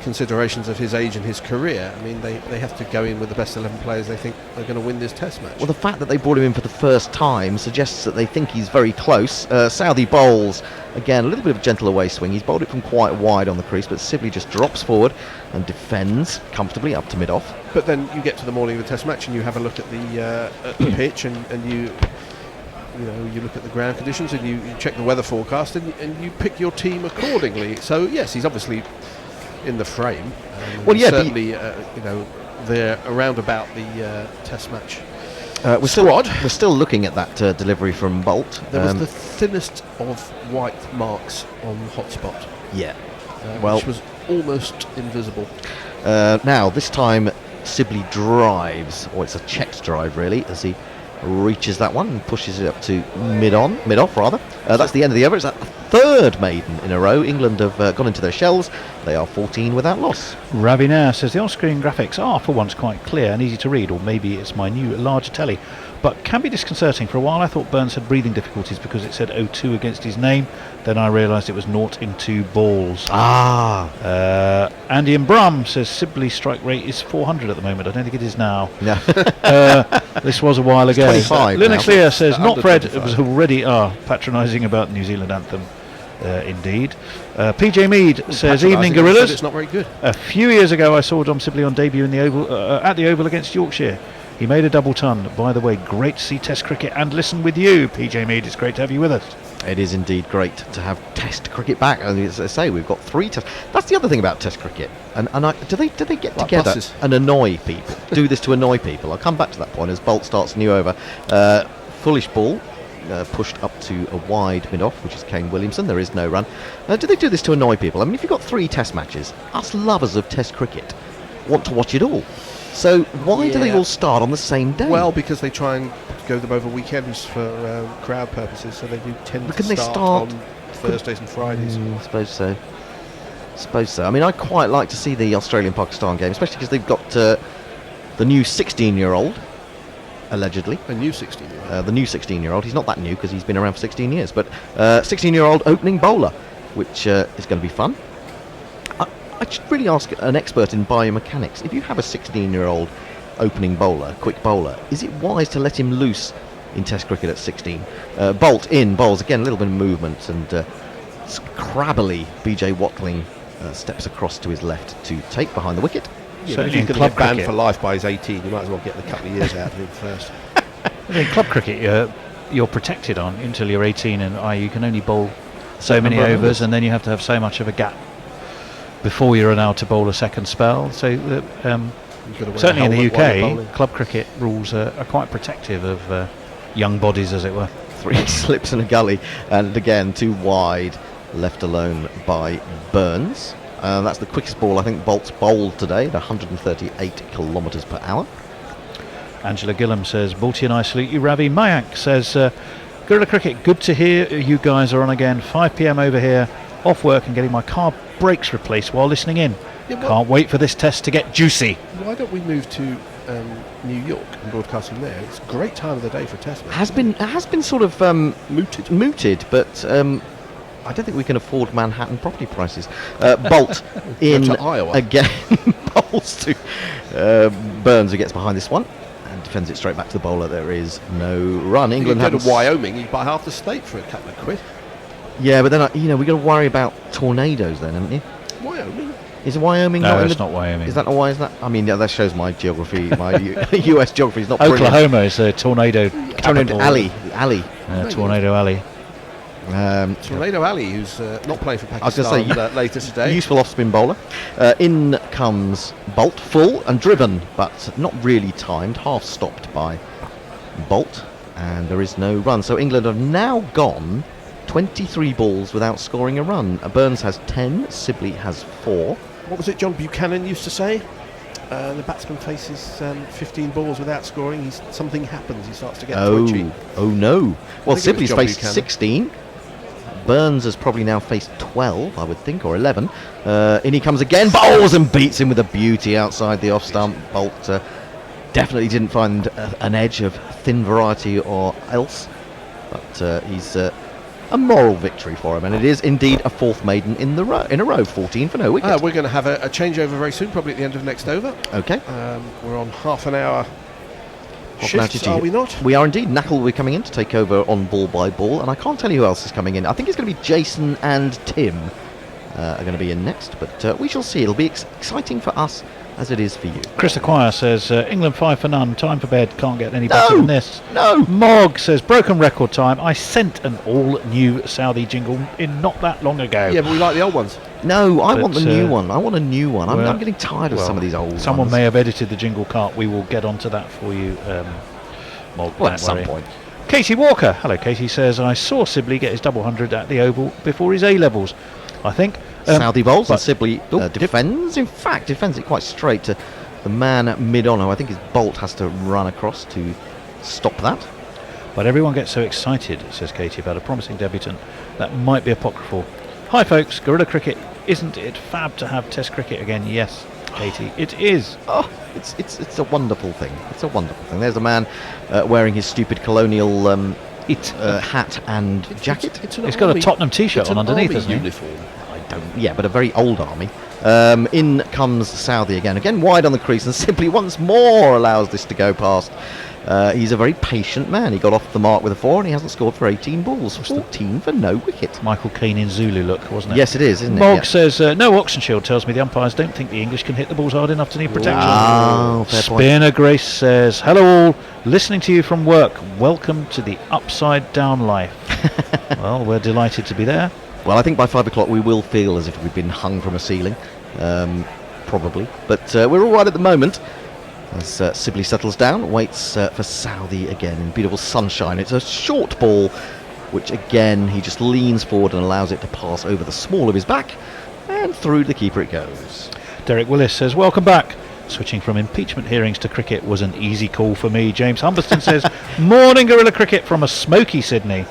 considerations of his age and his career. I mean, they have to go in with the best 11 players they think are going to win this test match. Well, the fact that they brought him in for the first time suggests that they think he's very close. Southey bowls, again, a little bit of a gentle away swing. He's bowled it from quite wide on the crease, but Sibley just drops forward and defends comfortably up to mid-off. But then you get to the morning of the test match and you have a look at the pitch and you look at the ground conditions and you check the weather forecast and you pick your team accordingly. So, yes, he's obviously in the frame. Well, yeah, certainly, they're around about the test match. We're still looking at that delivery from Bolt. There was the thinnest of white marks on hotspot. Yeah. Which was almost invisible. Now, this time, Sibley drives, or it's a checked drive really, as he reaches that one and pushes it up to mid-off rather. That's the end of the over. It's that third maiden in a row. England have gone into their shells. They are 14 without loss. Ravi Nair says the on-screen graphics are for once quite clear and easy to read, or maybe it's my new larger telly, but can be disconcerting. For a while I thought Burns had breathing difficulties because it said 0-2 against his name. Then I realised it was 0 in 2 balls. Andy and Brum says Sibley's strike rate is 400 at the moment. I don't think it is now. Yeah. This was a while ago. 25 Linux now. Lear says not Under Fred 25. was already patronising about the New Zealand anthem. Indeed. PJ Mead says, evening gorillas. It's not very good. A few years ago I saw Dom Sibley on debut in the Oval at the Oval against Yorkshire. He made a double ton. By the way, great to see Test cricket and listen with you, PJ Mead. It's great to have you with us. It is indeed great to have Test cricket back. And as I say, we've got 3 tests. That's the other thing about Test cricket. Do they get Like together buses. and annoy people? Do this to annoy people? I'll come back to that point as Bolt starts a new over. Foolish ball. Pushed up to a wide mid-off, which is Kane Williamson. There is no run. Do they do this to annoy people? I mean, if you've got 3 test matches, us lovers of test cricket want to watch it all. So why do they all start on the same day? Well, because they try and go them over weekends for crowd purposes, so they do tend But to can they start start- on Thursdays and Fridays. I suppose so. I mean, I quite like to see the Australian-Pakistan game, especially because they've got the new 16-year-old, allegedly. A new 16-year-old. The new 16-year-old. He's not that new because he's been around for 16 years, but 16-year-old opening bowler, which is going to be fun. I should really ask an expert in biomechanics. If you have a 16-year-old opening bowler, quick bowler, is it wise to let him loose in Test cricket at 16? Bolt in, bowls again, a little bit of movement, and crabbily BJ Watling steps across to his left to take behind the wicket. Yeah, So but if he's in going to club get banned cricket- for life by his 18, you might as well get a couple of years out of him first. In club cricket, you're protected on until you're 18, and you can only bowl so many number of overs, and then you have to have so much of a gap before you're allowed to bowl a second spell. So You've got to wear Certainly a in the helmet while you're UK, bowling. club cricket rules are quite protective of young bodies, as it were. 3 slips in a gully, and again too wide, left alone by Burns. That's the quickest ball I think Bolt's bowled today at 138 kilometres per hour. Angela Gillam says, Balti and I salute you, Ravi. Mayank says, Guerrilla Cricket, good to hear you guys are on again. 5 p.m. over here, off work and getting my car brakes replaced while listening in. Yeah, well- Can't wait for this test to get juicy. Why don't we move to New York and broadcasting there? It's a great time of the day for a test match. Has been sort of mooted, but I don't think we can afford Manhattan property prices. Bolt in to Iowa. again, bowls to Burns, who gets behind this one and defends it straight back to the bowler. There is no run. You England go to haven't Wyoming, you buy half the state for a couple of quid. Yeah, but then we've got to worry about tornadoes then, haven't you? Wyoming? Is Wyoming No, not in it's the, not Wyoming. Is that not why? Is that? I mean, yeah, that shows my geography. My US geography is not brilliant. Oklahoma is a tornado Tornado capital. Alley. Tornado Alley. Tornado Alley, who's not playing for was gonna Pakistan say, later today. Useful off-spin bowler. In comes Bolt, full and driven, but not really timed. Half stopped by Bolt, and there is no run. So England have now gone 23 balls without scoring a run. Burns has 10. Sibley has 4. What was it John Buchanan used to say? The batsman faces 15 balls without scoring. Something happens. He starts to get twitchy. Oh no. Well, I think it was Sibley's John faced Buchanan. 16. Burns has probably now faced 12, I would think, or 11. In he comes again, bowls and beats him with a beauty outside the off-stump. Bolt definitely didn't find an edge of thin variety or else, but he's a moral victory for him, and it is indeed a 4th maiden in a row, 14 for no wicket. We're going to have a changeover very soon, probably at the end of next over. Okay. We're on half an hour Half an hour shifts, to are we not? We are indeed. Knackle will be coming in to take over on ball by ball, and I can't tell you who else is coming in. I think it's going to be Jason and Tim are going to be in next, but we shall see. It'll be exciting for us as it is for you. Chris Acquire says, England 5 for none, time for bed, can't get any better than this. No! Mog says, broken record time, I sent an all-new Saudi jingle in not that long ago. Yeah, but we like the old ones. No, I But, want the new one. I want a new one. well, I'm getting tired of some of these old Someone ones. may have edited the jingle cart, we will get onto that for you, Mog. Well, don't at some worry. point. Katie Walker, hello Katie, says, I saw Sibley get his double 100 at the Oval before his A-levels, I think. Saudi bowls and but- Sibley defends. In fact, defends it quite straight to the man at mid-on, who I think his Bolt has to run across to stop that. But everyone gets so excited, says Katie, about a promising debutant that might be apocryphal. Hi folks, Guerrilla Cricket, isn't it fab to have Test cricket again? Yes, Katie, it is. Oh, it's a wonderful thing. It's a wonderful thing. There's a man wearing his stupid colonial hat and jacket. He's got a Tottenham t-shirt on underneath, hasn't hasn't he? Uniform. Yeah, but a very old army. In comes Saudi again wide on the crease, and simply once more allows this to go past. He's a very patient man. He got off the mark with a 4, and he hasn't scored for 18 balls. 14 for no wicket. Michael Caine in Zulu look, wasn't it? Yes, it is, isn't it? Mog Yeah. says, no oxen shield tells me the umpires don't think the English can hit the balls hard enough to need protection. Oh, fair point. Spinner Grace says, hello all, listening to you from work. Welcome to the upside down life. Well, we're delighted to be there. Well, I think by 5 o'clock we will feel as if we've been hung from a ceiling. Probably. But we're all right at the moment. As Sibley settles down, waits for Saudi again in beautiful sunshine. It's a short ball, which again he just leans forward and allows it to pass over the small of his back, and through the keeper it goes. Derek Willis says, welcome back. Switching from impeachment hearings to cricket was an easy call for me. James Humberston says, morning Guerrilla Cricket from a smoky Sydney.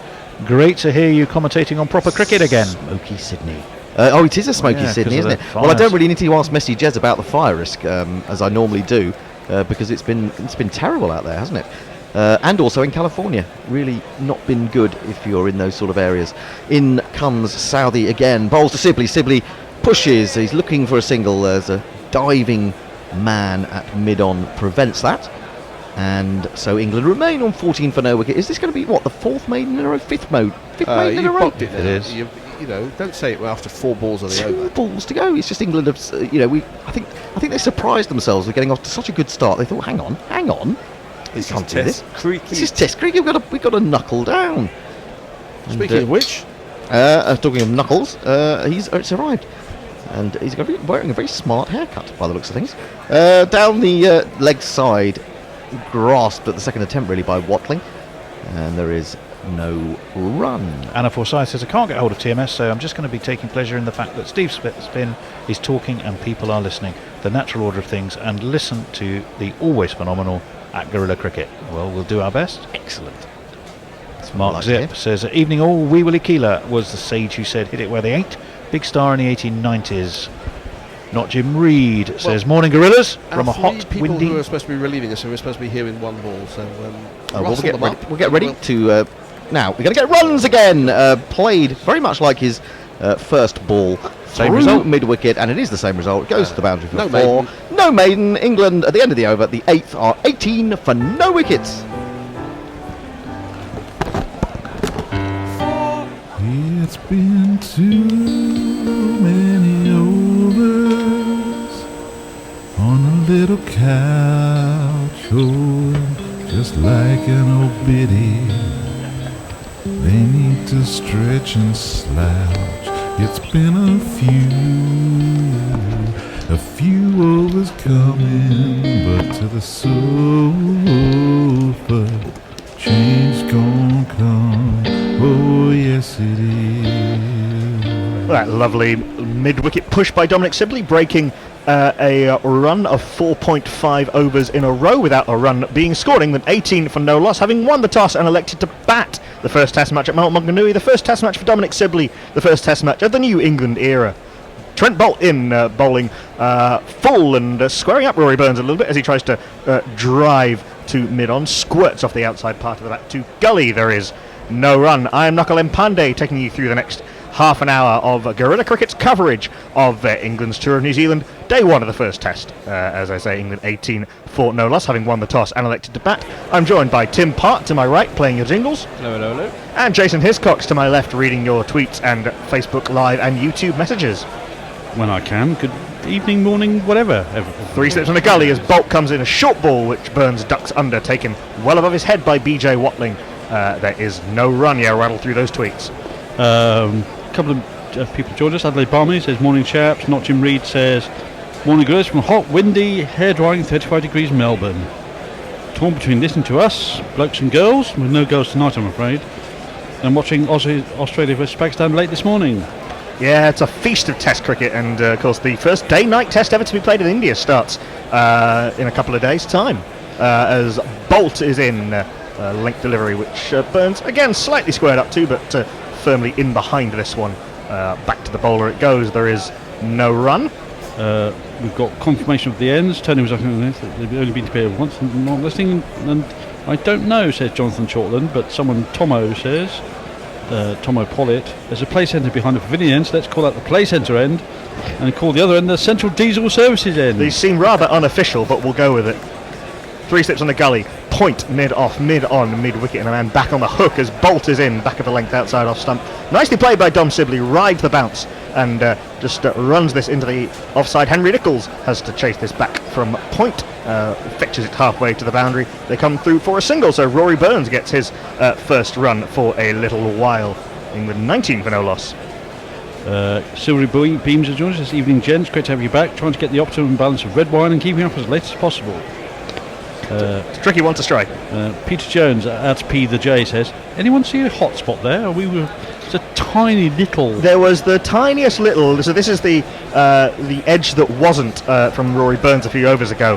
Great to hear you commentating on proper cricket again. Smoky Sydney. Oh, it is a smoky yeah, Sydney, 'cause of isn't the it? Well, I don't fires. really need to ask Messi Jez about the fire risk, as I normally do, because it's been terrible out there, hasn't it? And also in California, really not been good if you're in those sort of areas. In comes Saudi again, bowls to Sibley. Sibley pushes. He's looking for a single. There's a diving man at mid-on, prevents that. And so England remain on 14 for no wicket. Is this going to be, what, the 4th maiden in a row? 5th maiden in You a row? booked it. It is. You know, don't say it after 4 balls of the 2 over. balls to go. It's just England have, I think they surprised themselves with getting off to such a good start. They thought, hang on, we can't do this. This is Test cricket. We've got to knuckle down. Speaking of which, talking of knuckles, it's arrived. And he's wearing a very smart haircut by the looks of things. Down the leg side, grasped at the second attempt really by Watling. And there is no run. Anna Forsyth says, I can't get hold of TMS, so I'm just going to be taking pleasure in the fact that Steve Spin is talking and people are listening. The natural order of things, and listen to the always phenomenal at Gorilla Cricket. Well, we'll do our best. Excellent. Mark Like Zip it. says, evening all, Wee Willie Keeler was the sage who said hit it where they ain't. Big star in the 1890s. Not Jim Reed says, morning Gorillas from a hot, people windy... who are supposed to be relieving us, who are supposed to be here in one ball, so We'll get ready to... now, we're going to get runs again. Played very much like his first ball. Same through result. mid-wicket, and it is the same result. It goes to the boundary for no 4. maiden. No maiden. England, at the end of the over, the 8th, are 18 for no wickets. It's been too many overs on a little couch, oh, just like an old biddy. They need to stretch and slouch. It's been a few overs coming, but to the sofa, change gon' come. Oh yes it is. That lovely mid-wicket push by Dominic Sibley, breaking a run of 4.5 overs in a row without a run being scored. England 18 for no loss, having won the toss and elected to bat the first Test match at Maunganui, the first Test match for Dominic Sibley, the first Test match of the new England era. Trent Bolt in bowling full and squaring up Rory Burns a little bit as he tries to drive to mid-on, squirts off the outside part of the bat to gully. There is no run. I am Knuckle Mpande, taking you through the next half an hour of Gorilla Cricket's coverage of England's tour of New Zealand, day one of the first Test. As I say, England 18 for no loss, having won the toss and elected to bat. I'm joined by Tim Part to my right, playing your jingles. Hello. And Jason Hiscox to my left, reading your tweets and Facebook Live and YouTube messages. When I can. Good evening, morning, whatever. 3 steps on the gully as Bolt comes in, a short ball which Burns ducks under, taken well above his head by BJ Watling. There is no run. Yeah, rattle through those tweets. A couple of people joined us. Adelaide Barmy says, morning chaps. Not Jim Reed says, morning girls from hot, windy, hair drying, 35 degrees Melbourne. Torn between listening to us, blokes and girls, with no girls tonight I'm afraid, and watching Australia versus Pakistan late this morning. Yeah, it's a feast of Test cricket, and of course the first day-night Test ever to be played in India starts in a couple of days' time, as Bolt is in length delivery, which Burns again slightly squared up to, but firmly in behind this one. Back to the bowler it goes. There is no run. We've got confirmation of the ends. Tony was looking at this. They've only been to play once and not listening, and I don't know, says Jonathan Shortland, but someone, Tomo, says, Tomo Pollitt, there's a play centre behind the pavilion end, so let's call that the play centre end, and call the other end the Central Diesel Services end. These seem rather unofficial, but we'll go with it. 3 steps on the gully, point mid-off, mid-on, mid-wicket, and a man back on the hook as Bolt is in, back of the length outside off stump. Nicely played by Dom Sibley, rides the bounce and just runs this into the offside. Henry Nichols has to chase this back from point, fetches it halfway to the boundary. They come through for a single, so Rory Burns gets his first run for a little while. England 19 for no loss. Silvery Beams has joined us this evening, gents. Great to have you back. Trying to get the optimum balance of red wine and keeping up as late as possible. It's a tricky one to strike. Peter Jones at P the J says, anyone see a hot spot there? It's a tiny little. There was the tiniest little. So this is the edge that wasn't from Rory Burns a few overs ago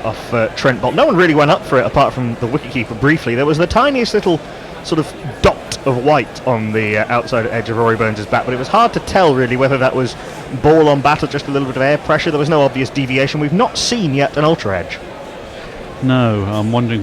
off Trent Bolt. No one really went up for it apart from the wicketkeeper briefly. There was the tiniest little sort of dot of white on the outside edge of Rory Burns' bat, but it was hard to tell really whether that was ball on bat or just a little bit of air pressure. There was no obvious deviation. We've not seen yet an ultra edge. No, I'm wondering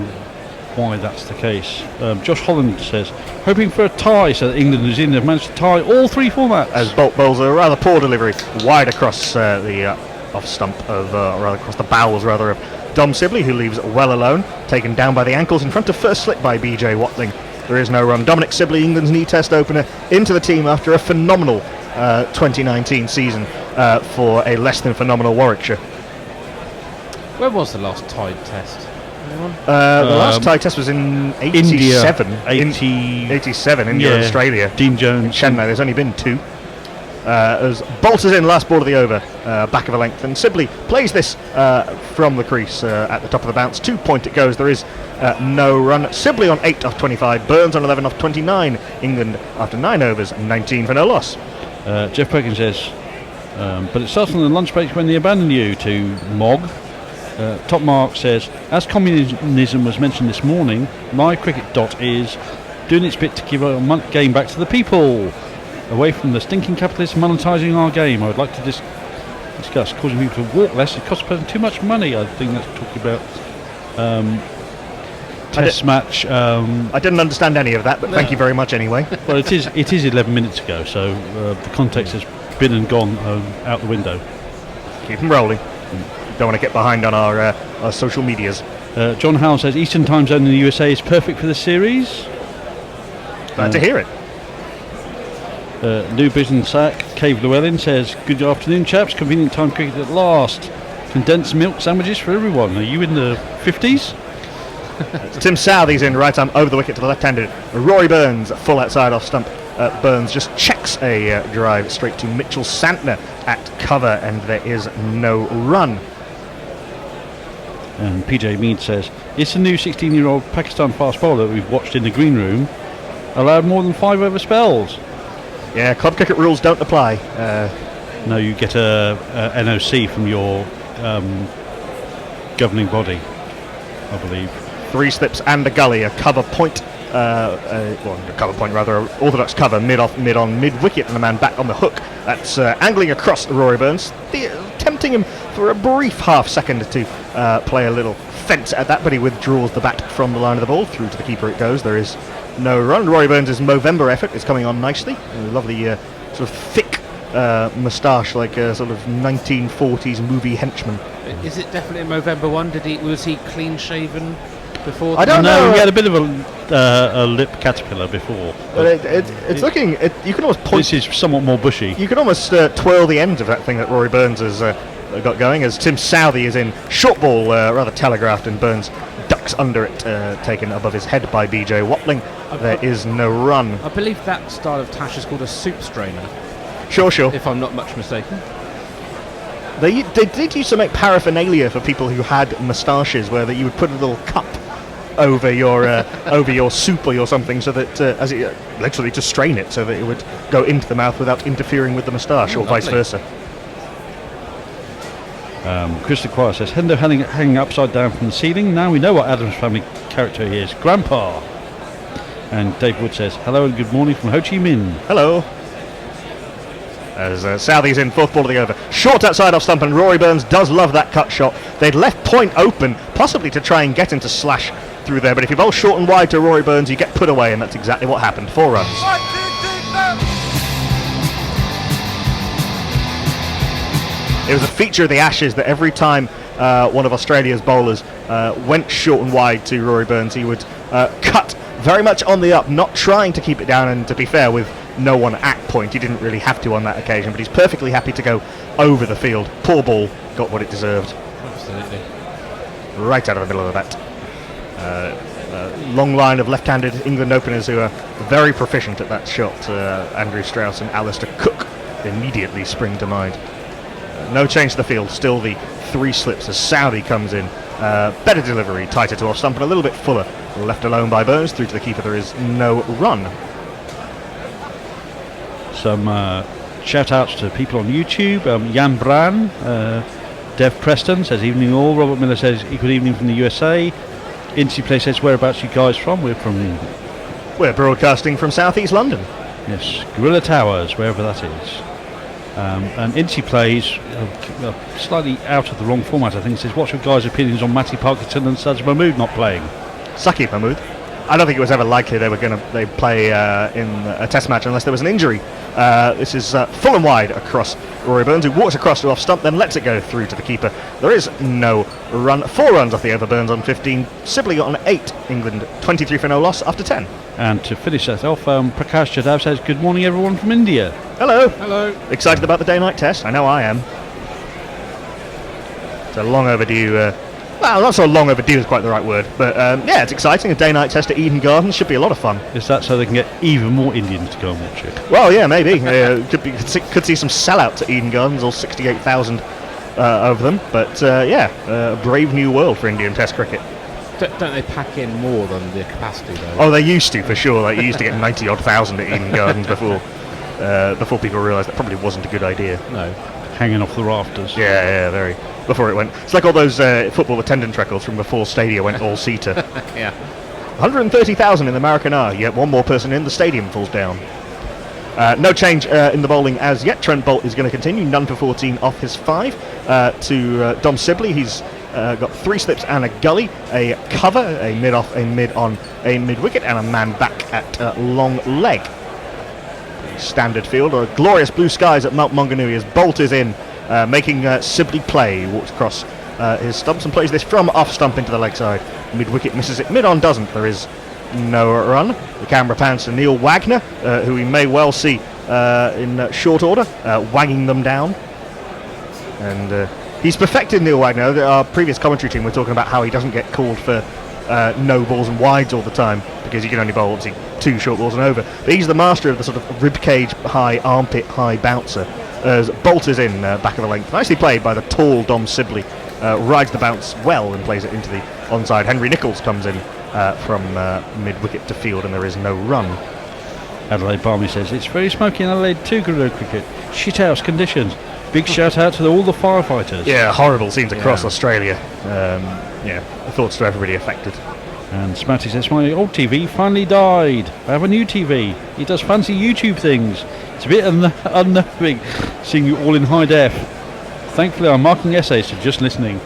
why that's the case. Josh Holland says, hoping for a tie so that England and New Zealand have managed to tie all three formats. As Bolt bowls a rather poor delivery wide across the off stump of, rather across the bowels rather, of Dom Sibley, who leaves well alone, taken down by the ankles in front of first slip by BJ Watling. There is no run. Dominic Sibley, England's new Test opener, into the team after a phenomenal 2019 season for a less than phenomenal Warwickshire. When was the last tied Test? The last tie Test was in 87. India, 87, India and Australia. Dean Jones. Chennai, there's only been 2. as bolters in last ball of the over, back of a length, and Sibley plays this from the crease at the top of the bounce. 2 point it goes. There is no run. Sibley on 8 off 25, Burns on 11 off 29. England after 9 overs, 19 for no loss. Jeff Perkins says, but it starts on the lunch break when they abandon you to Mog. Top Mark says, as communism was mentioned this morning, Live Cricket Dot is doing its bit to give our game back to the people, away from the stinking capitalists monetising our game. I would like to discuss causing people to walk less. It costs a person too much money. I think that's talking about test match. I didn't understand any of that, but thank you very much anyway. Well, it is 11 minutes ago, so the context has been and gone out the window. Keep them rolling. Don't want to get behind on our social medias. John Howell says Eastern Time Zone in the USA is perfect for the series. Glad to hear it. New Business Sack, Cave Llewellyn says, good afternoon chaps, convenient time cricket at last. Condensed milk sandwiches for everyone. Are you in the 50s? Tim Southey's in right arm over the wicket to the left-handed. Rory Burns full outside off stump. Burns just checks a drive straight to Mitchell Santner at cover, and there is no run. And PJ Mead says, it's the new 16-year-old Pakistan fast bowler that we've watched in the green room allowed more than 5 over spells. Yeah, club cricket rules don't apply. No, you get a NOC from your governing body, I believe. 3 slips and a gully, a cover point. A cover point rather, orthodox cover mid-wicket, and a man back on the hook. That's angling across Rory Burns, tempting him for a brief half second to play a little fence at that, but he withdraws the bat from the line of the ball. Through to the keeper it goes. There is no run. Rory Burns' Movember effort is coming on nicely. A lovely sort of thick moustache, like a sort of 1940s movie henchman. Is it definitely a Movember one? Was he clean shaven before? I don't know. He had a bit of a lip caterpillar before. But it's looking. You can almost point. This is somewhat more bushy. You can almost twirl the end of that thing that Rory Burns has got going, as Tim Southey is in short ball, rather telegraphed, and Burns ducks under it, taken above his head by BJ Watling. There is no run. I believe that style of tash is called a soup strainer, Sure. if I'm not much mistaken. They did used to make paraphernalia for people who had moustaches, where that you would put a little cup over your soup or your something, so that as it literally to strain it, so that it would go into the mouth without interfering with the moustache, or vice versa. Chris Quire says, Hendo hanging upside down from the ceiling. Now we know what Adam's family character he is, Grandpa. And Dave Wood says, hello and good morning from Ho Chi Minh. Hello. As Southey's in, 4th ball of the over. Short outside off stump, and Rory Burns does love that cut shot. They'd left point open, possibly to try and get him to slash through there, but if you bowl short and wide to Rory Burns, you get put away, and that's exactly what happened. 4 runs. It was a feature of the Ashes that every time one of Australia's bowlers went short and wide to Rory Burns, he would cut very much on the up, not trying to keep it down, and to be fair, with no one at point, he didn't really have to on that occasion, but he's perfectly happy to go over the field. Poor ball got what it deserved. Absolutely. Right out of the middle of the bat. Long line of left-handed England openers who are very proficient at that shot. Andrew Strauss and Alistair Cook immediately spring to mind. No change to the field, still the 3 slips as Saudi comes in. Better delivery, tighter to off stump, and a little bit fuller. Left alone by Burns. Through to the keeper, there is no run. Some shout outs to people on YouTube. Jan Bran, Dev Preston says evening all. Robert Miller says good evening from the USA. Incy Play says whereabouts you guys from? We're broadcasting from southeast London. Yes, Gorilla Towers, wherever that is. And Incy Plays slightly out of the wrong format, I think. Says what's your guys' opinions on Matty Parkinson and Saj Mahmood not playing? Saqib Mahmood. I don't think it was ever likely they'd play in a test match unless there was an injury. This is full and wide across Rory Burns, who walks across to off stump, then lets it go through to the keeper. There is no run. 4 runs off the over. Burns on 15. Sibley on 8. England 23 for no loss after 10. And to finish that off, Prakash Jadhav says good morning everyone from India. Hello. Hello. Excited about the day-night test? I know I am. It's a long overdue Well, not so long overdue is quite the right word, but yeah, it's exciting. A day-night test at Eden Gardens should be a lot of fun. Is that so they can get even more Indians to go and watch it? Well, yeah, maybe. Could see some sellouts at Eden Gardens, all 68,000 of them. But yeah, a brave new world for Indian Test cricket. Don't they pack in more than the capacity though? Oh, they used to, for sure. Like, you used to get 90-odd thousand at Eden Gardens before people realised that probably wasn't a good idea. No. Hanging off the rafters. Yeah, very. Before it went. It's like all those football attendance records from before Stadia went all-seater. Yeah. 130,000 in the Maunganui, yet one more person in the stadium falls down. No change in the bowling as yet. Trent Boult is going to continue, none for 14 off his 5 to Dom Sibley. He's got 3 slips and a gully, a cover, a mid-off, a mid-on, a mid-wicket, and a man back at long leg. Standard field, or glorious blue skies at Mount Maunganui as Boult is in, making Sibley play. He walks across his stumps and plays this from off stump into the leg side. Mid-wicket misses it, mid-on doesn't. There is no run. The camera pans to Neil Wagner, who we may well see in short order, wagging them down. And he's perfected Neil Wagner. Our previous commentary team were talking about how he doesn't get called for no balls and wides all the time because he can only bowl obviously 2 short balls and over. But he's the master of the sort of ribcage high, armpit high bouncer. As Boult is in back of the length. Nicely played by the tall Dom Sibley. Rides the bounce well and plays it into the onside. Henry Nichols comes in from mid-wicket to field and there is no run. Adelaide Barmy says, it's very smoky in Adelaide too, Gorilla Cricket. Shithouse conditions. Big shout out to all the firefighters. Yeah, horrible scenes across Australia. Yeah, thoughts to everybody affected. And Smatty says, my old TV finally died. I have a new TV. It does fancy YouTube things. It's a bit unnerving seeing you all in high def. Thankfully I'm marking essays to just listening.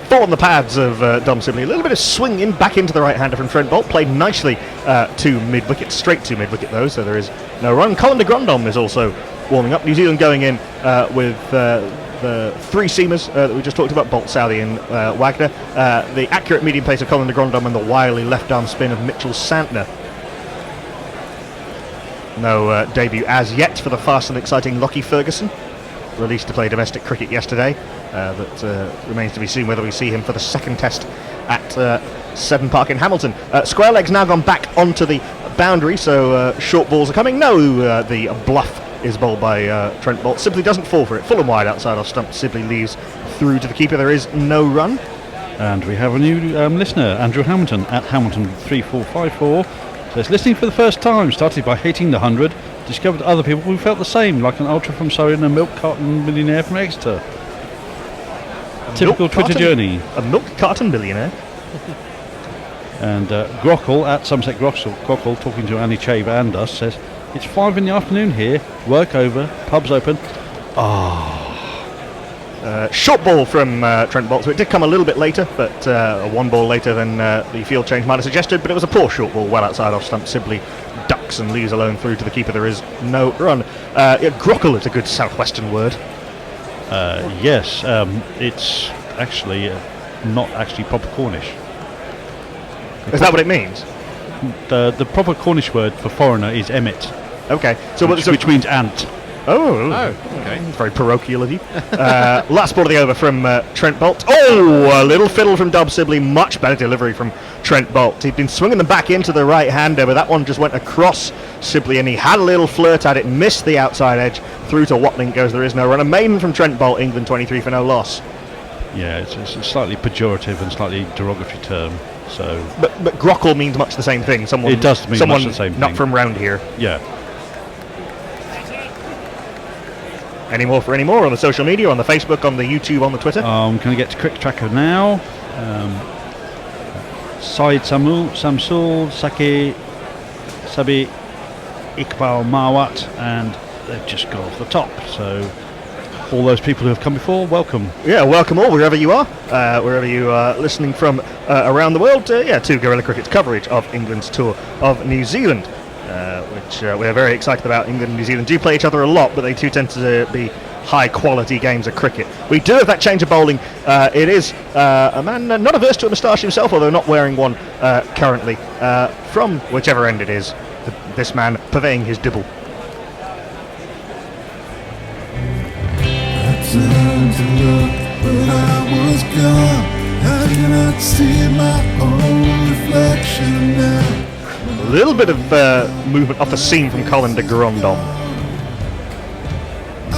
4 on the pads of Dom Sibley. A little bit of swing in back into the right-hander from Trent Boult. Played nicely to mid-wicket, straight to mid-wicket though, so there is no run. Colin de Grandhomme is also warming up. New Zealand going in with the 3 seamers that we just talked about, Boult, Southey and Wagner. The accurate medium pace of Colin de Grandhomme and the wily left-arm spin of Mitchell Santner. No debut as yet for the fast and exciting Lockie Ferguson. Released to play domestic cricket yesterday. That remains to be seen whether we see him for the second test at Seddon Park in Hamilton. Square leg's now gone back onto the boundary, so short balls are coming. No, the bluff is bowled by Trent Boult. Sibley doesn't fall for it. Full and wide outside off stump. Sibley leaves through to the keeper. There is no run. And we have a new listener, Andrew Hamilton, at Hamilton3454. Says, listening for the first time, started by hating the 100, discovered other people who felt the same, like an ultra from Surrey and a milk carton millionaire from Exeter. Typical Twitter journey. A milk carton millionaire. And Grockle, at Somerset Grockle, talking to Annie Chave and us, says, it's 5 in the afternoon here, work over, pubs open. Short ball from Trent Boult, so it did come a little bit later, but a 1 ball later than the field change might have suggested, but it was a poor short ball, well outside off stump. Sibley ducks and leaves alone through to the keeper. There is no run. Grockle is a good southwestern word. Yes, it's actually not actually proper Cornish. Is that what it means? The proper Cornish word for foreigner is emmet. Okay, so which means ant. Oh, okay. It's very parochial of you. Last ball of the over from Trent Boult. Oh, a little fiddle from Dom Sibley. Much better delivery from Trent Boult. He'd been swinging them back into the right-hander, but that one just went across Sibley, and he had a little flirt at it, missed the outside edge. Through to Watling goes. There is no run. A maiden from Trent Boult. England 23 for no loss. Yeah, it's a slightly pejorative and slightly derogatory term. So, but Grockle means much the same thing. It does mean much the same thing. Not from round here. Yeah. Any more on the social media, on the Facebook, on the YouTube, on the Twitter? Can I get to Cricket Tracker now? Said Samsul, Saki, Sabi, Iqbal Mawat, and they've just got off the top. So all those people who have come before, welcome. Yeah, welcome all, wherever you are, wherever you are listening from around the world. To Guerrilla Cricket's coverage of England's tour of New Zealand. Which we're very excited about. England and New Zealand do play each other a lot, but they too tend to be high quality games of cricket. We do have that change of bowling. It is a man not averse to a moustache himself, although not wearing one currently, from whichever end it is, this man purveying his dibble. Turn to look but I was gone. I cannot see my own reflection now. A little bit of movement off the seam from Colin de Grandhomme. I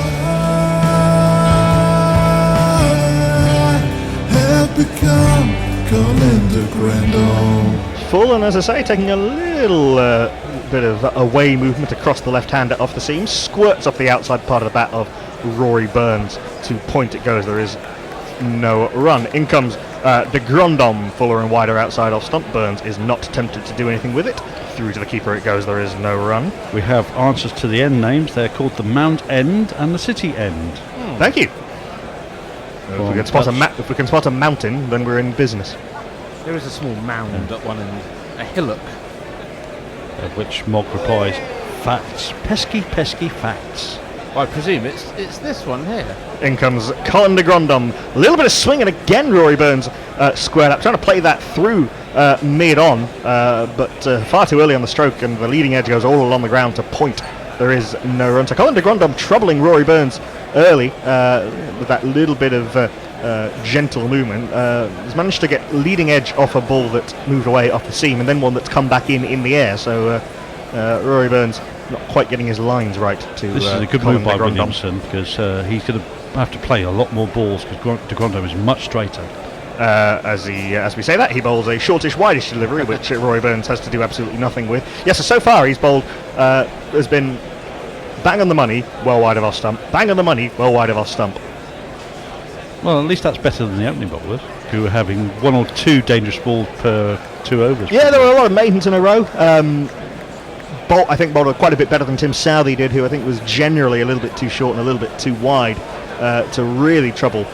have become Colin de Grandhomme. Full, and as I say, taking a little bit of away movement across the left hand off the seam, squirts off the outside part of the bat of Rory Burns. To point it goes, there is no run. In comes de Grandhomme, fuller and wider outside off stump. Burns is not tempted to do anything with it. Through to the keeper it goes, there is no run. We have answers to the end names. They're called the Mount End and the City End. Thank you. If we can spot a mountain, then we're in business. There is a small mound at one end, a hillock. Of which Mog replies, facts, pesky, pesky facts. I presume it's this one here. In comes Colin de Grandhomme. A little bit of swing, and again Rory Burns squared up, trying to play that through mid-on, but far too early on the stroke, and the leading edge goes all along the ground to point. There is no run. So Colin de Grandhomme troubling Rory Burns early with that little bit of gentle movement. He's managed to get leading edge off a ball that moved away off the seam, and then one that's come back in the air. So Rory Burns not quite getting his lines right. This is a good Colin move by de Grandhomme. Williamson, because he's going to have to play a lot more balls, because de Grandhomme is much straighter. As we say that, he bowls a shortish, wideish delivery, which Rory Burns has to do absolutely nothing with. Yes, so far he's bowled has been bang on the money, well wide of off stump. Bang on the money, well wide of off stump. Well, at least that's better than the opening bowlers, who are having one or two dangerous balls per 2 overs. Yeah, there were a lot of maidens in a row. Bolt, I think, bowled quite a bit better than Tim Southey did, who I think was generally a little bit too short and a little bit too wide to really trouble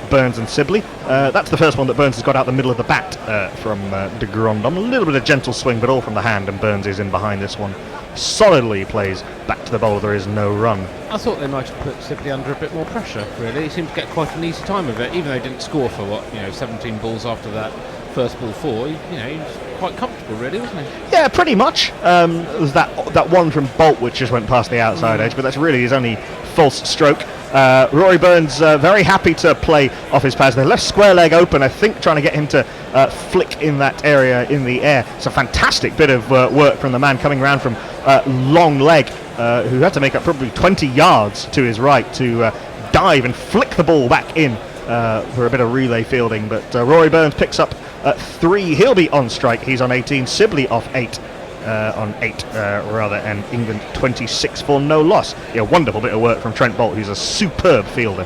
Burns and Sibley. That's the first one that Burns has got out the middle of the bat from de Grandhomme. A little bit of gentle swing, but all from the hand, and Burns is in behind this one. Solidly plays back to the bowler, there is no run. I thought they might have put Sibley under a bit more pressure, really. He seemed to get quite an easy time of it, even though he didn't score for 17 balls after that first ball 4. He was quite comfortable, really, wasn't he? Yeah, pretty much. There's that one from Bolt which just went past the outside edge, but that's really his only false stroke. Rory Burns very happy to play off his pads. They left square leg open, I think, trying to get him to flick in that area in the air. It's a fantastic bit of work from the man coming around from long leg, who had to make up probably 20 yards to his right to dive and flick the ball back in for a bit of relay fielding. But Rory Burns picks up 3. He'll be on strike. He's on 18. Sibley off 8. On 8 rather, and England 26 for no loss. Yeah, wonderful bit of work from Trent Bolt, who's a superb fielder.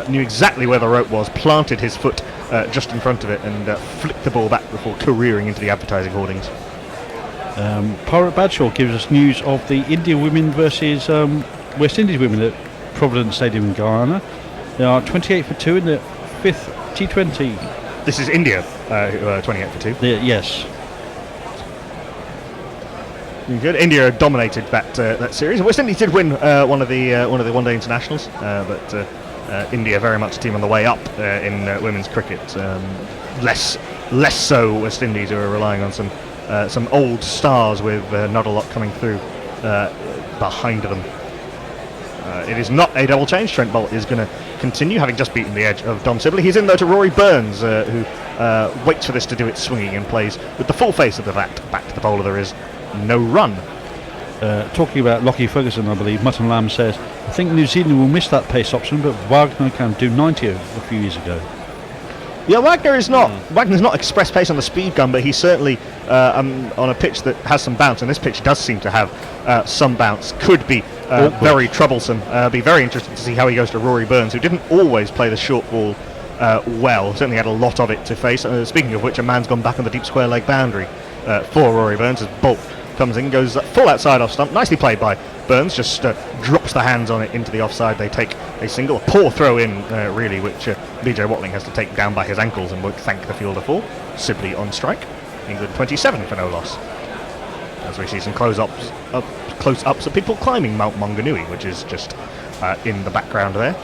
Knew exactly where the rope was, planted his foot just in front of it, and flicked the ball back before careering into the advertising hoardings. Pirate Bradshaw gives us news of the India women versus West Indies women at Providence Stadium in Guyana. They are 28 for 2 in the 5th T20. This is India, who are 28 for 2. Yes. Good. India dominated that series. West Indies did win one of the one-day internationals, but India very much a team on the way up in women's cricket. Less so West Indies, who are relying on some old stars with not a lot coming through behind them. It is not a double change. Trent Bolt is going to continue, having just beaten the edge of Dom Sibley. He's in though to Rory Burns, who waits for this to do its swinging and plays with the full face of the bat. Back to the bowler, there is no run. Talking about Lockie Ferguson, I believe, Mutton Lamb says, I think New Zealand will miss that pace option, but Wagner can do 90 a few years ago. Yeah, Wagner's not express pace on the speed gun, but he's certainly on a pitch that has some bounce, and this pitch does seem to have some bounce. Could be very troublesome. Be very interesting to see how he goes to Rory Burns, who didn't always play the short ball well. Certainly had a lot of it to face. Speaking of which, a man's gone back on the deep square leg boundary for Rory Burns as Bolt comes in, goes full outside off stump. Nicely played by Burns, just drops the hands on it into the offside. They take a single, a poor throw in, really, which BJ Watling has to take down by his ankles and won't thank the fielder for. Sibley on strike. England 27 for no loss. As we see some close-ups of people climbing Mount Maunganui, which is just in the background there.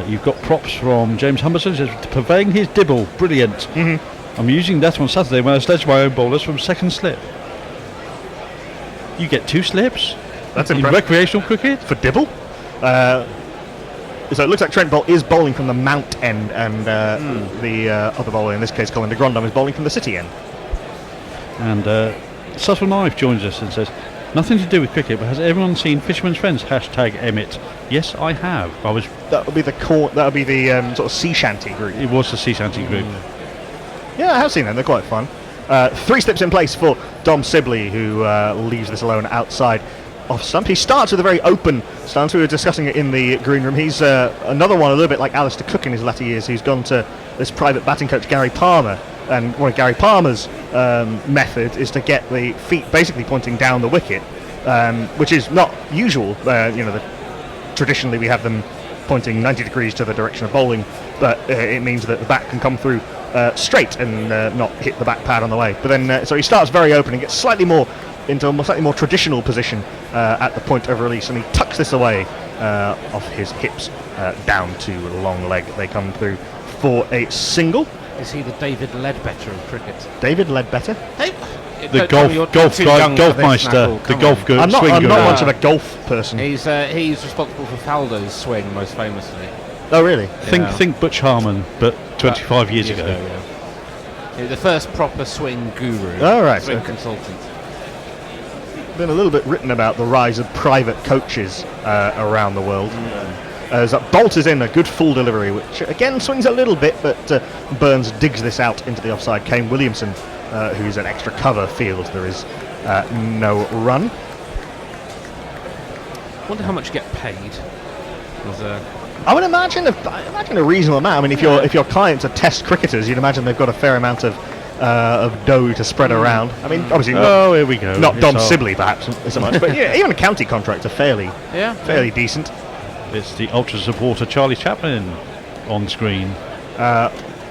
You've got props from James Humberson, says, purveying his dibble, brilliant. Mm-hmm. I'm using that on Saturday when I sledge my own bowlers from second slip. You get 2 slips? That's in impressive. recreational cricket? For dibble? So it looks like Trent Bolt is bowling from the Mount end, and the other bowler, in this case Colin de Grandhomme, is bowling from the City end. And Subtle Knife joins us and says, nothing to do with cricket, but has everyone seen Fisherman's Friends? #Emmett. Yes, I have. That would be the sort of sea shanty group. It was the sea shanty group. Yeah, I have seen them. They're quite fun. 3 slips in place for Dom Sibley, who leaves this alone outside off stump. He starts with a very open stance. We were discussing it in the green room. He's another one, a little bit like Alistair Cook in his latter years, who's gone to this private batting coach, Gary Palmer. And one of Gary Palmer's method is to get the feet basically pointing down the wicket, which is not usual. Traditionally we have them pointing 90 degrees to the direction of bowling, but it means that the bat can come through straight and not hit the back pad on the way. But then, so he starts very open and gets slightly more into a slightly more traditional position at the point of release, and he tucks this away off his hips down to long leg. They come through for a single. Is he the David Ledbetter of cricket? David Ledbetter? Hey, The golf meister, the golf guru. I'm not much of a golf person. He's responsible for Faldo's swing, most famously. Oh, really? Think Butch Harmon, but 25 years ago. Yeah, the first proper swing guru. Oh, right. Swing consultant. Been a little bit written about the rise of private coaches around the world. As Bolt is in a good full delivery, which again swings a little bit, but Burns digs this out into the offside. Kane Williamson, who's an extra cover field. There is no run. Wonder how much you get paid. I would imagine a reasonable amount. I mean, if your clients are Test cricketers, you'd imagine they've got a fair amount of dough to spread around. I mean, obviously, here we go. Not Dom Sibley perhaps so much, but yeah, even a county contracts are fairly decent. It's the ultra supporter Charlie Chaplin on screen.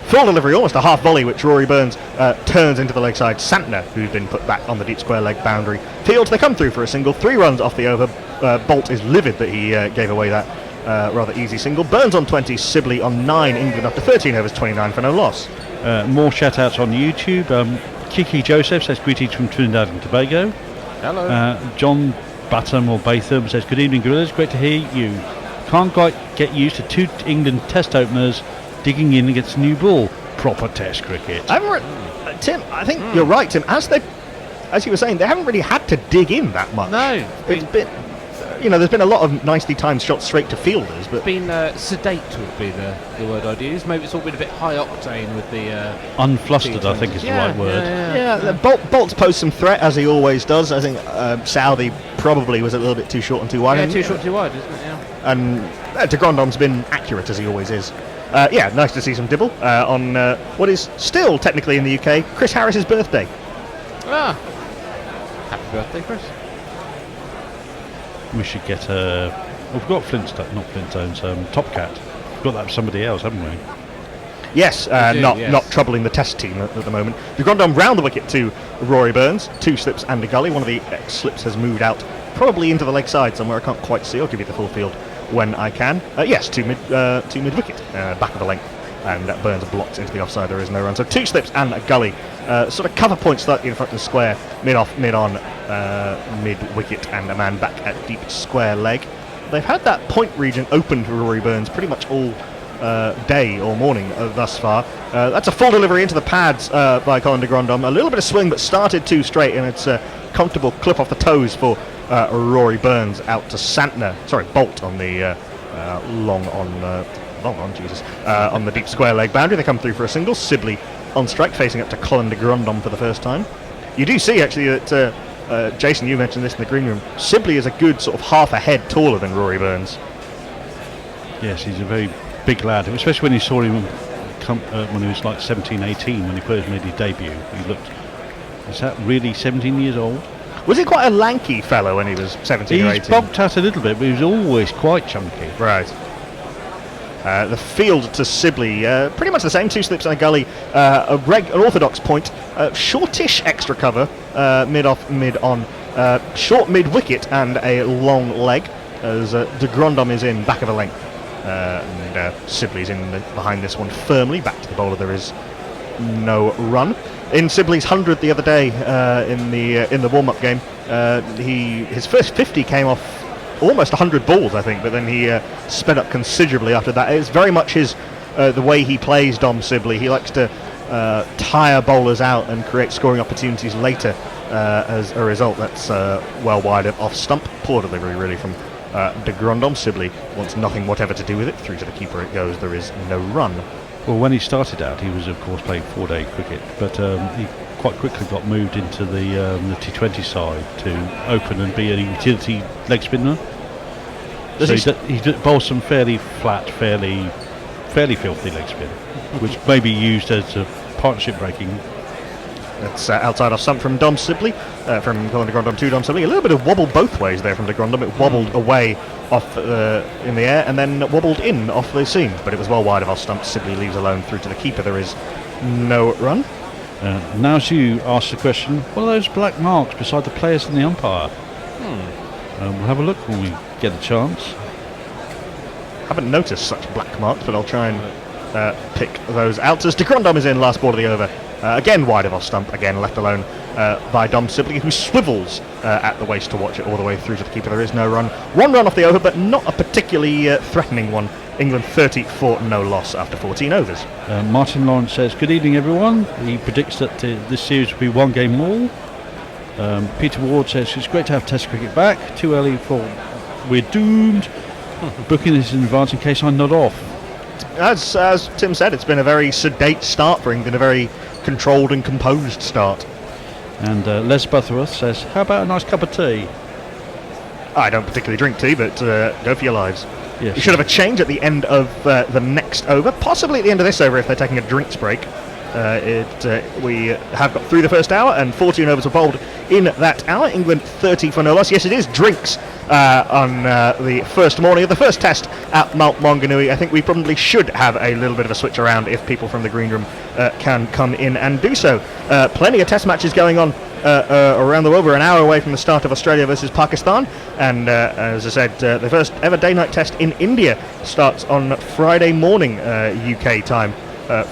Full delivery, almost a half volley, which Rory Burns turns into the leg side. Santner, who's been put back on the deep square leg boundary. Fields, they come through for a single. 3 runs off the over. Bolt is livid that he gave away that rather easy single. Burns on 20, Sibley on 9. England after 13 overs, 29 for no loss. More shout-outs on YouTube. Kiki Joseph says greetings from Trinidad and Tobago. Hello. John Batham or Batham says good evening, Gorillas. Great to hear you. Can't quite get used to 2 England Test openers digging in against new ball. Proper Test cricket. Tim, I think you're right, Tim. As you were saying, they haven't really had to dig in that much. No, it's been, there's been a lot of nicely timed shots straight to fielders, but been sedate would be the word I'd use. Maybe it's all been a bit high octane with the unflustered. I think is the right word. Yeah. Bolt's posed some threat as he always does. I think Southey probably was a little bit too short and too wide. Yeah, too short, too wide, isn't it? Yeah. And de Grandhomme's been accurate as he always is. Nice to see some dibble on what is still technically in the UK Chris Harris's birthday. Happy birthday, Chris. We should get we've got Flintstones, Top Cat. We've got that for somebody else, haven't we? Yes, not troubling the Test team at the moment. De Grandhomme round the wicket to Rory Burns. 2 slips and a gully. One of the slips has moved out, probably into the leg side somewhere. I can't quite see. I'll give you the full field when I can. Yes, 2 mid wicket, back of the length, and Burns blocks into the offside. There is no run. So 2 slips and a gully. Sort of cover point slightly in front of the square, mid on, mid wicket, and a man back at deep square leg. They've had that point region open for Rory Burns pretty much all day or morning thus far. That's a full delivery into the pads by Colin de Grandhomme. A little bit of swing, but started too straight, and it's a comfortable clip off the toes for Rory Burns out to Bolt on the on the deep square leg boundary. They come through for a single. Sibley on strike, facing up to Colin de Grandhomme for the first time. You do see actually that Jason, you mentioned this in the green room, Sibley is a good sort of half a head taller than Rory Burns. Yes, he's a very big lad, especially when you saw him when he was like 17, 18, when he first made his debut. He looked, is that really 17 years old? Was he quite a lanky fellow when he was 17 or 18? He's bulked out a little bit, but he was always quite chunky. Right. The field to Sibley, pretty much the same, 2 slips and a gully, an orthodox point, shortish extra cover, mid on, short mid wicket and a long leg, as de Grandhomme is in back of a length, and Sibley's in behind this one firmly. Back to the bowler, there is no run. In Sibley's 100 the other day in the warm-up game, his first 50 came off almost 100 balls, I think, but then he sped up considerably after that. It's very much the way he plays, Dom Sibley. He likes to tire bowlers out and create scoring opportunities later. As a result, that's well wide of off stump. Poor delivery, really, from de Grandhomme. Sibley wants nothing whatever to do with it. Through to the keeper it goes. There is no run. Well, when he started out, he was, of course, playing 4-day cricket, but he quite quickly got moved into the T20 side to open and be a utility leg spinner. So he bowls some fairly flat, fairly filthy leg spin, which may be used as a partnership breaking. That's outside off stump from Dom Sibley, from Colin de Grandhomme to Dom Sibley. A little bit of wobble both ways there from de Grandhomme. It wobbled away off in the air and then wobbled in off the seam, but it was well wide of off stump. Sibley leaves alone through to the keeper. There is no run. Now as you ask the question, what are those black marks beside the players and the umpire? We'll have a look when we get a chance. Haven't noticed such black marks, but I'll try and pick those out. As de Grandhomme is in, last ball of the over. Again wide of off stump, again left alone by Dom Sibley, who swivels at the waist to watch it all the way through to the keeper. There is no run. One run off the over, but not a particularly threatening one. England 30 for no loss after 14 overs. Martin Lawrence says, good evening everyone. He predicts that this series will be one game all. Peter Ward says, it's great to have Test cricket back. Too early for we're doomed. Booking this in advance in case I nod off. As Tim said, it's been a very sedate start for England, a very controlled and composed start. And Les Butterworth says, how about a nice cup of tea? I don't particularly drink tea, but go for your lives. Yes. You should have a change at the end of the next over, possibly at the end of this over if they're taking a drinks break. We have got through the first hour and 14 overs were bowled in that hour. England 30 for no loss. Yes, it is drinks on the first morning of the first test at Mount Maunganui. I think we probably should have a little bit of a switch around if people from the green room can come in and do so. Plenty of test matches going on around the world. We're an hour away from the start of Australia versus Pakistan, and as I said, the first ever day-night test in India starts on Friday morning UK time.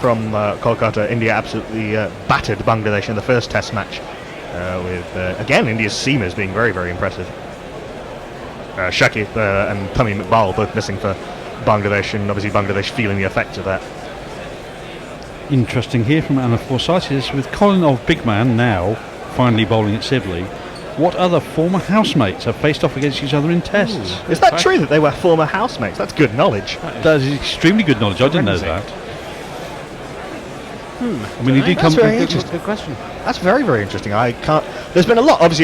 From Kolkata. India absolutely battered Bangladesh in the first test match with again India's seamers being very, very impressive. Shakib and Tamim Iqbal both missing for Bangladesh, and obviously Bangladesh feeling the effects of that. Interesting here from Anna Forsyth is, with Colin of Big Man now finally bowling at Sibley, what other former housemates have faced off against each other in tests? Is that true that they were former housemates? That's good knowledge. That is extremely good knowledge. I didn't know that. I mean, That's very interesting. Good question. That's very, very interesting. I can't. There's been a lot of.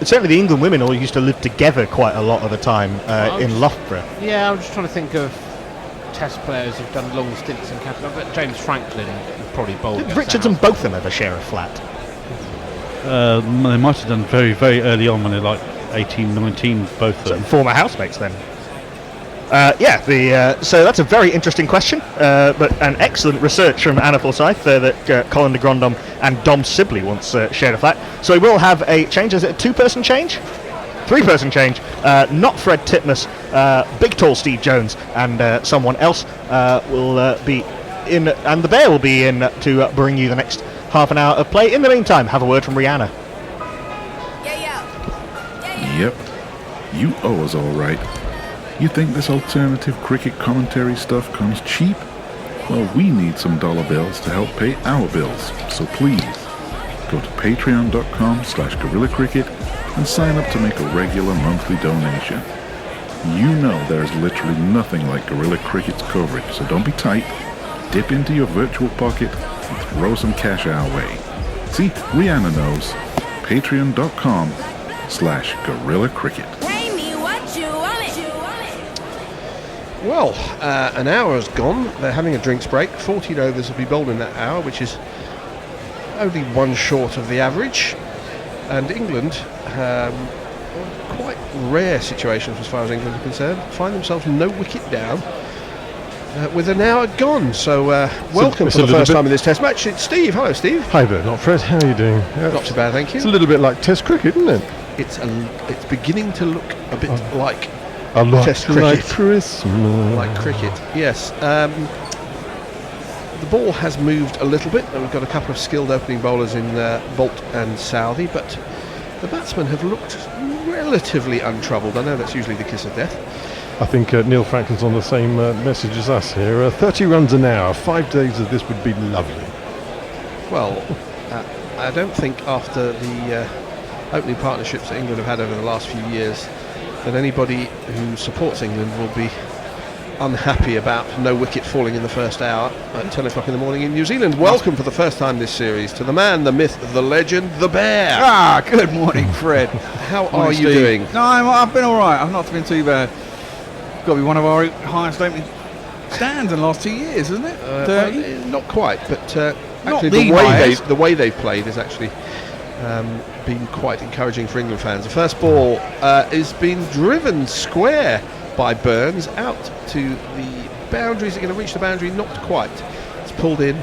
Certainly, the England women all used to live together quite a lot of the time in Loughborough. Yeah, I'm just trying to think of test players who've done long stints in Canada. I bet James Franklin probably bowled. Did Richards and both of them ever share a flat? They might have done very, very early on when they're like 18, 19, both of them. Former housemates then. So that's a very interesting question, but an excellent research from Anna Forsyth that Colin de Grandhomme and Dom Sibley once shared a flat. So we will have a change. Is it a two-person change? Three-person change. Not Fred Titmus, big tall Steve Jones, and someone else will be in, and the Bear will be in to bring you the next half an hour of play. In the meantime, have a word from Rihanna. Yep, you owe us all right. You think this alternative cricket commentary stuff comes cheap? Well, we need some dollar bills to help pay our bills, so please go to patreon.com/GorillaCricket and sign up to make a regular monthly donation. You know there's literally nothing like Gorilla Cricket's coverage, so don't be tight. Dip into your virtual pocket and throw some cash our way. See, Rihanna knows. Patreon.com/GorillaCricket. Well, an hour has gone. They're having a drinks break. 14 overs will be bowled in that hour, which is only one short of the average. And England, quite rare situations as far as England are concerned, find themselves no wicket down with an hour gone. So welcome for the first time in this test match. It's Steve. Hello, Steve. Hi, Bert. Not Fred. How are you doing? Not too bad, thank you. It's a little bit like Test cricket, isn't it? It's beginning to look a bit like A lot Test cricket. like Christmas. Like cricket, yes. The ball has moved a little bit, and we've got a couple of skilled opening bowlers in Bolt and Southey, but the batsmen have looked relatively untroubled. I know that's usually the kiss of death. I think Neil Franklin's on the same message as us here. 30 runs an hour, 5 days of this would be lovely. Well, I don't think after the opening partnerships that England have had over the last few years that anybody who supports England will be unhappy about no wicket falling in the first hour at 10 o'clock in the morning in New Zealand. Welcome for the first time this series to the man, the myth, the legend, the bear. Good morning, Fred. How are you doing? No, I've been all right. I've not been too bad. Got to be one of our highest opening stands in the last 2 years, isn't it? 30? Not quite, but Not actually the the way they've played has actually been quite encouraging for England fans. The first ball is being driven square by Burns out to the boundary. Is it going to reach the boundary? Not quite. It's pulled in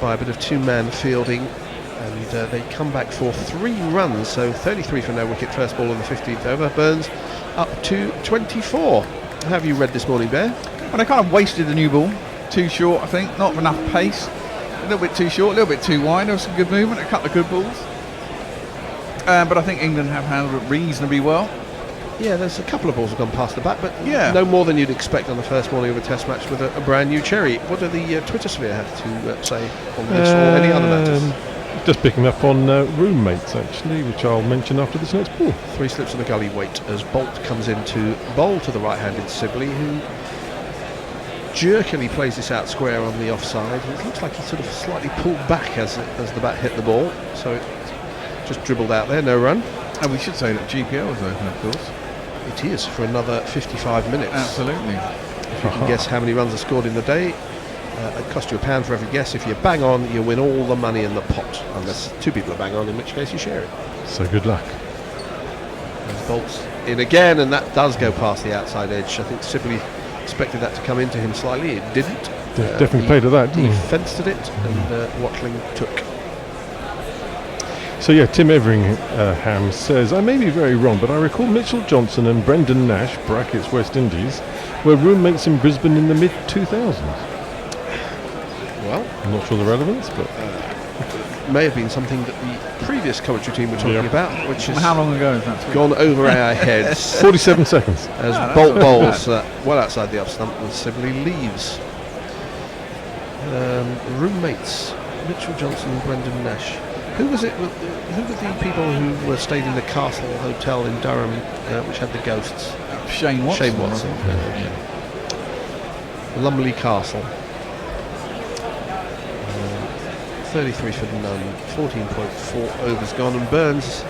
by a bit of two-man fielding, and they come back for 3 runs. So 33 for no wicket. First ball in the 15th over. Burns up to 24. How have you read this morning, Bear? Well, they kind of wasted the new ball. Too short, I think. Not enough pace. A little bit too short, a little bit too wide. There was some good movement, a couple of good balls. But I think England have handled it reasonably well. Yeah, there's a couple of balls have gone past the bat, but Yeah. no more than you'd expect on the first morning of a test match with a brand new cherry. What do the Twitter sphere have to say on this or any other matters? Just picking up on roommates, actually, which I'll mention after this next ball. 3 slips of the gully wait as Bolt comes in to bowl to the right-handed Sibley, who jerkily plays this out square on the offside. It looks like he sort of slightly pulled back as the bat hit the ball, so it just dribbled out there, no run. And we should say that GPL is open, of course. It is for another 55 minutes. Absolutely. If you can guess how many runs are scored in the day, it costs you £1 for every guess. If you bang on, you win all the money in the pot, unless 2 people are bang on, in which case you share it. So good luck. There's Bolt's in again, and that does go past the outside edge. I think Sibley expected that to come into him slightly. It didn't. Definitely played at that, He didn't he? fenced at it, and Watling took. So yeah, Tim Everingham says, I may be very wrong, but I recall Mitchell Johnson and Brendan Nash, brackets West Indies, were roommates in Brisbane in the mid-2000s. Well, I'm not sure the relevance, but may have been something that the previous commentary team were talking about, which is How long ago is that? gone over our heads 47 seconds. as that's Bolt not bowls well outside the off stump and Sibley leaves. Roommates, Mitchell Johnson and Brendan Nash. Who was it? Who were the people who stayed in the Castle Hotel in Durham, which had the ghosts? Shane Watson. Shane Watson. Lumley Castle. 33 for none, 14.4 overs gone, and Burns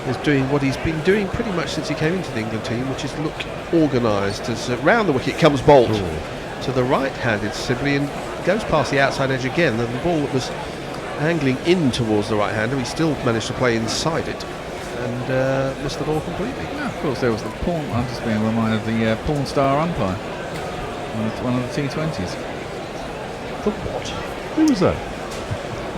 is doing what he's been doing pretty much since he came into the England team, which is look organised. As round the wicket comes Bolt to the right-handed Sibley and goes past the outside edge again. And the ball that was angling in towards the right-hander, he still managed to play inside it and missed the ball completely. Yeah, of course, there was the porn. I'm just being reminded of the porn star umpire. One of the T20s. The what? Who was that?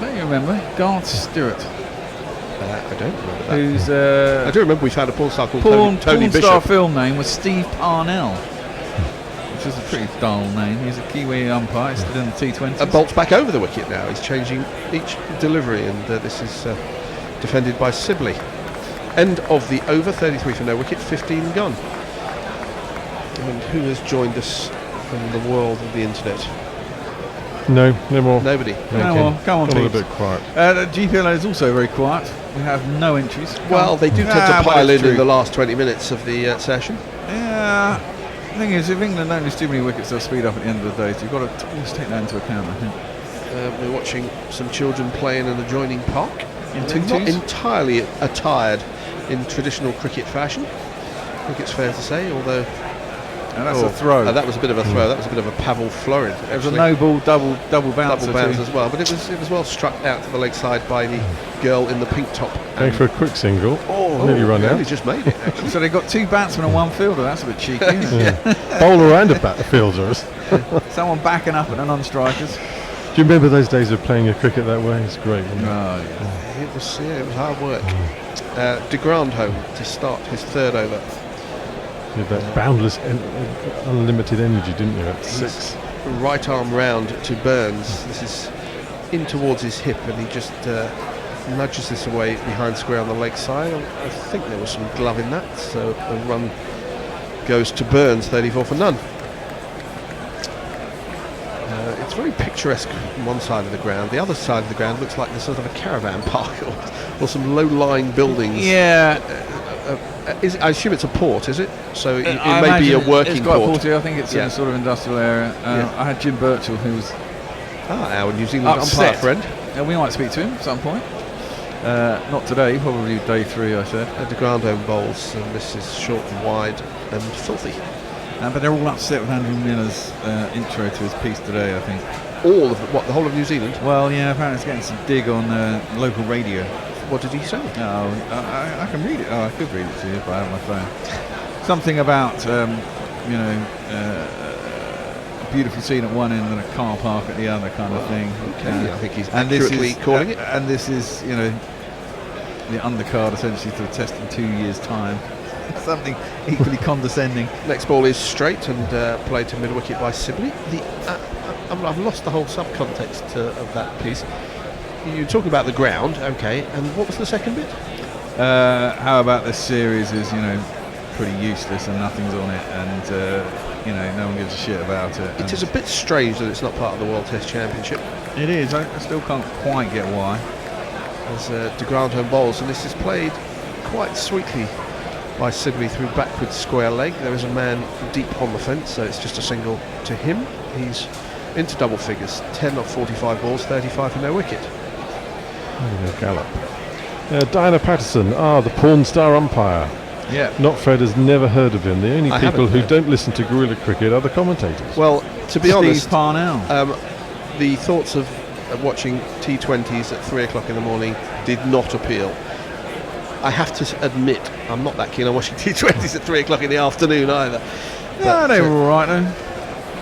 Don't you remember? Garth Stewart. I don't remember that. Who's I do remember we found a porn star called porn Tony star Bishop. film name was Steve Parnell, which is a pretty dull name. He's a Kiwi umpire. He's still in the T20s. Bolt's back over the wicket now. He's changing each delivery, and this is defended by Sibley. End of the over, 33 for no wicket, 15 gone. And who has joined us from the world of the internet? No more. Nobody. Come on, Got a please. bit quiet. The GPL is also very quiet. We have no entries. Well, they do tend to well, pile it's in true. the last 20 minutes of the session. Yeah. The thing is, if England don't lose too many wickets, they'll speed up at the end of the day. So you've got to always take that into account, I think. We're watching some children play in an adjoining park. In They're not tutus? entirely attired in traditional cricket fashion, I think it's fair to say, although... And that's a throw. That was a bit of a throw. That was a bit of a Pavel Florin. It was a no ball, double bounce. Double bounce as well, but it was well struck out to the leg side by the girl in the pink top. Going for a quick single. Nearly run He out. just made it, actually. So they got 2 batsmen and 1 fielder. That's a bit cheeky, isn't it? Bowler and a bat fielders. Someone backing up at the non-strikers. Do you remember those days of playing your cricket that way? It's great. Wasn't it? It was hard work. De Grandhomme to start his 3rd over. You had that boundless, unlimited energy, didn't you? At 6. Right arm round to Burns. This is in towards his hip, and he just nudges this away behind square on the leg side. I think there was some glove in that, so the run goes to Burns, 34 for none. It's very picturesque on one side of the ground. The other side of the ground looks like there's sort of a caravan park or some low-lying buildings. Yeah. I assume it's a port, is it? So it I may be a imagine working it's quite port. porty. I think it's in a sort of industrial area. I had Jim Birchall, who was our New Zealand umpire friend. We might speak to him at some point. Not today, probably day 3, I said. De Grando bowls, and this is short and wide and filthy. But they're all upset with Andrew Miller's intro to his piece today, I think. All of the whole of New Zealand? Well, yeah, apparently it's getting some dig on local radio. What did he say? Oh, I can read it. Oh, I could read it to you if I had my phone. Something about, a beautiful scene at one end and a car park at the other, kind of thing. Okay, I think he's accurately calling it. And this is, the undercard essentially to the test in 2 years' time. Something equally condescending. Next ball is straight and played to mid wicket by Sibley. I've lost the whole subcontext of that piece. You're talking about the ground, okay, and what was the second bit? How about this series is, pretty useless and nothing's on it, and no one gives a shit about it. It is a bit strange that it's not part of the World Test Championship. It is. I still can't quite get why. As De Grando bowls, and this is played quite sweetly by Sibley through backwards square leg. There is a man deep on the fence, so it's just a single to him. He's into double figures, 10 of 45 balls, 35 for no wicket. Gallop. Diana Patterson, the porn star umpire. Yeah. Not Fred has never heard of him. The only people who no. don't listen to Guerrilla Cricket are the commentators. Well, to be honest, Steve Parnell. The thoughts of watching T20s at 3 o'clock in the morning did not appeal. I have to admit, I'm not that keen on watching T20s at 3 o'clock in the afternoon either. Yeah, they were all right then.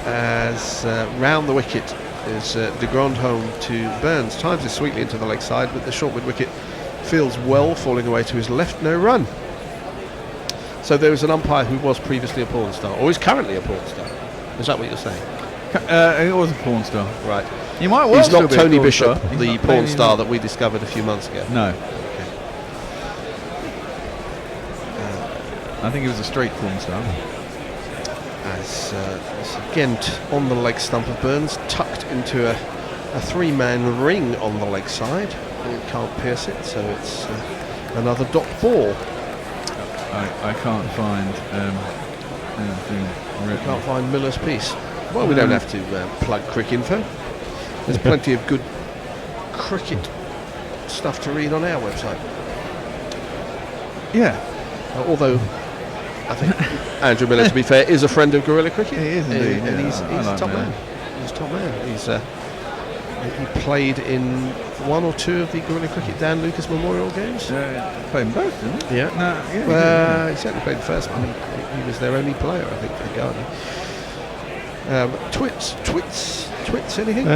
As round the wicket is De Grande home to Burns. Times is sweetly into the leg side, but the short mid wicket feels well, falling away to his left, no run. So there was an umpire who was previously a porn star, or is currently a porn star. Is that what you're saying? It was a porn star. Right. He might well He's still not be a Tony porn Bishop, star. the porn star that we discovered a few months ago. No. I think he was a straight porn star. As again on the leg stump of Burns, tucked into a three-man ring on the leg side. And can't pierce it, so it's another dot ball. I can't find anything written. Can't find Miller's piece. Well, we don't have to plug Cricinfo. There's plenty of good cricket stuff to read on our website. Yeah. Although I think Andrew Miller, to be fair, is a friend of Guerilla Cricket. He is indeed, and he's like top man. He's top man. He played in one or two of the Guerilla Cricket Dan Lucas Memorial games. Yeah, played in both, didn't he? Yeah. No, yeah, he certainly played the first one. He was their only player, I think, for Ghana. Twits, anything?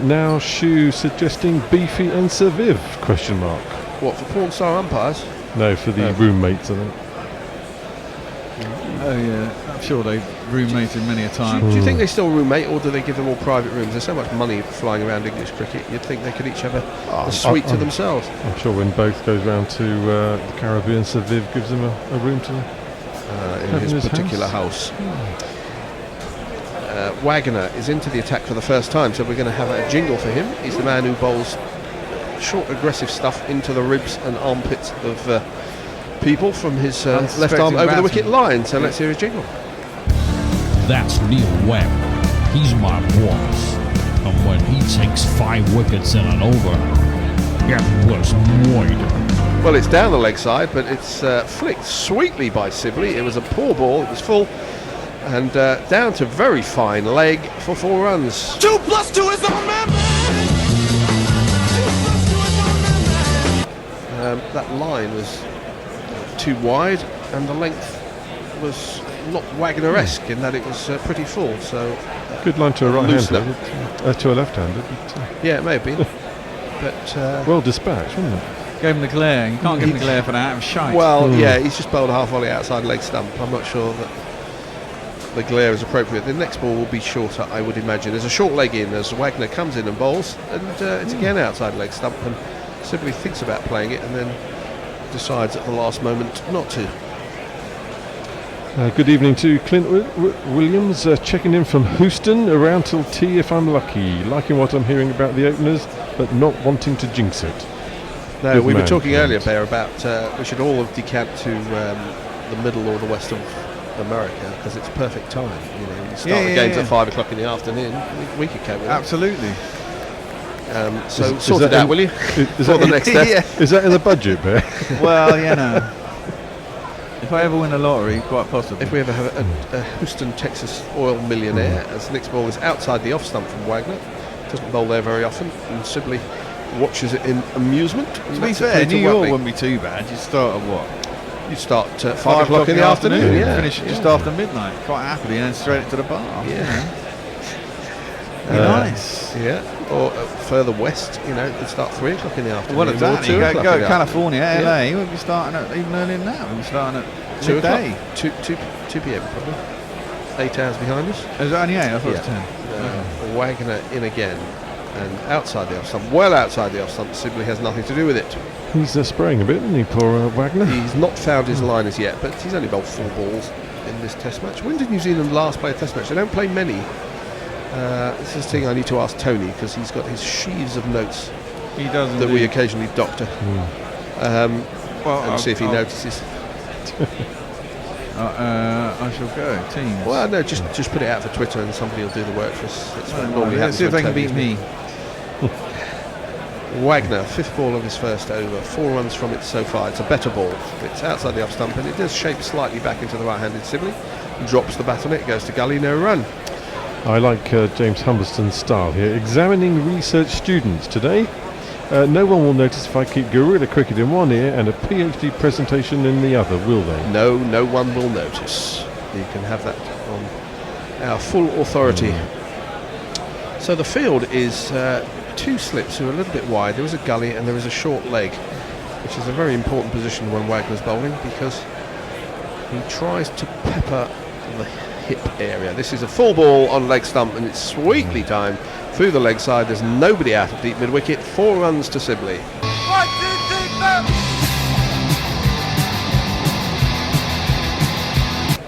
Now Shu suggesting Beefy and Serviv, question mark. What, for porn star umpires? No, for the roommates, I think. Oh yeah, I'm sure they've roommated many a time. Do you think they still roommate, or do they give them all private rooms? There's so much money flying around English cricket, you'd think they could each have a suite to themselves. I'm sure when both goes round to the Caribbean, Serviv gives them a room to in his particular house. Wagner is into the attack for the first time, so we're going to have a jingle for him. He's the man who bowls short, aggressive stuff into the ribs and armpits of people from his left arm over the wicket line. So let's hear his jingle. That's Neil Wagner. He's my boss. And when he takes 5 wickets in an over, it was moid. Well, it's down the leg side, but it's flicked sweetly by Sibley. It was a poor ball, it was full, and down to very fine leg for 4 runs. 2 + 2 is on man. That line was too wide, and the length was not Wagner-esque in that it was pretty full. So good line to a right-hander, to a left-hander. Yeah, it may have been. But well dispatched, wasn't it? Gave him the glare. You can't give him the glare for that. It was shite. Well, yeah, he's just bowled a half volley outside leg stump. I'm not sure that the glare is appropriate. The next ball will be shorter, I would imagine. There's a short leg in as Wagner comes in and bowls, and it's again outside leg stump. And Sibley thinks about playing it and then decides at the last moment not to. Good evening to Clint Williams, checking in from Houston, around till tea if I'm lucky. Liking what I'm hearing about the openers, but not wanting to jinx it. No, Good we were man, talking Clint. earlier, Bear, about we should all have decamped to the middle or the west of America because it's perfect time. You know, you start the games at 5 o'clock in the afternoon. We could cope with Absolutely. it. So Is sort that it out, in- will you? Is For that the next step. Is that in the budget, Bear? Well, you know. If I ever win a lottery, quite possibly. If we ever have a Houston, Texas oil millionaire, as Nick's ball is outside the off stump from Wagner, doesn't bowl there very often, and Sibley watches it in amusement. To be fair, New York wouldn't be too bad. You start at what? You start 5 o'clock in the afternoon. Yeah. Finish just after midnight, quite happily, and then straight to the bar. Yeah. Nice. Yeah. Or further west, you know, they start 3 o'clock in the afternoon. Well, or exactly. 2 You o'clock go in the California, afternoon. LA, Yeah. we'll be starting at even earlier than that. We'll be starting at 2 midday. o'clock. 2 p.m. probably. 8 hours behind us. Is that only 8? I thought it was Yeah. 10. Wagner in again, and outside the off stump, well outside the off stump. Sibley has nothing to do with it. He's spraying a bit, isn't he, poor Wagner? He's not found his line as yet, but he's only bowled 4 balls in this Test match. When did New Zealand last play a Test match? They don't play many. This is a thing I need to ask Tony because he's got his sheaves of notes He does that we indeed. occasionally doctor. And see if he notices. I shall go. Teams. Well, no, just put it out for Twitter and somebody will do the work for us. That's what normally Let's happens. see if they when can beat Tony's me. Wagner, 5th ball of his first over, 4 runs from it so far. It's a better ball. It's outside the off stump and it does shape slightly back into the right-handed Sibley. Drops the bat on it, goes to gully, no run. I like James Humberston's style here. Examining research students today. No one will notice if I keep guerrilla cricket in one ear and a PhD presentation in the other, will they? No, no one will notice. You can have that on our full authority. So the field is 2 slips who are a little bit wide. There is a gully and there is a short leg, which is a very important position when Wagner's bowling because he tries to pepper the hip area. This is a full ball on leg stump and it's sweetly timed through the leg side. There's nobody out of deep mid wicket. 4 runs to Sibley.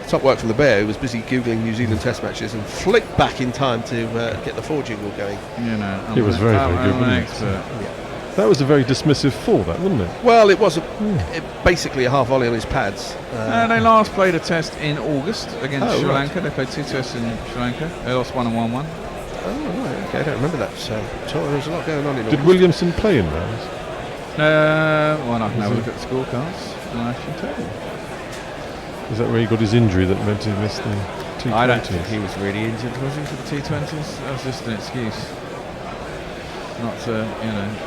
Top work from the Bear, who was busy googling New Zealand Test matches and flicked back in time to get the 4 jingle going. You know, It was very, very good, I'm an wasn't it? expert. That was a very dismissive 4, that, wasn't it? Well, it was basically a half volley on his pads. They last played a test in August against Oh, Sri right. Lanka. They played 2 tests in Sri Lanka. They lost 1 and 1-1. Oh, right, okay, I don't remember that. So there was a lot going on in Did August. Williamson play in those? Well, I can have a look at the scorecards and I can tell you. Is that where he got his injury that meant he missed the T20s? I don't think he was really injured, was he, for the T20s? That was just an excuse. Not to,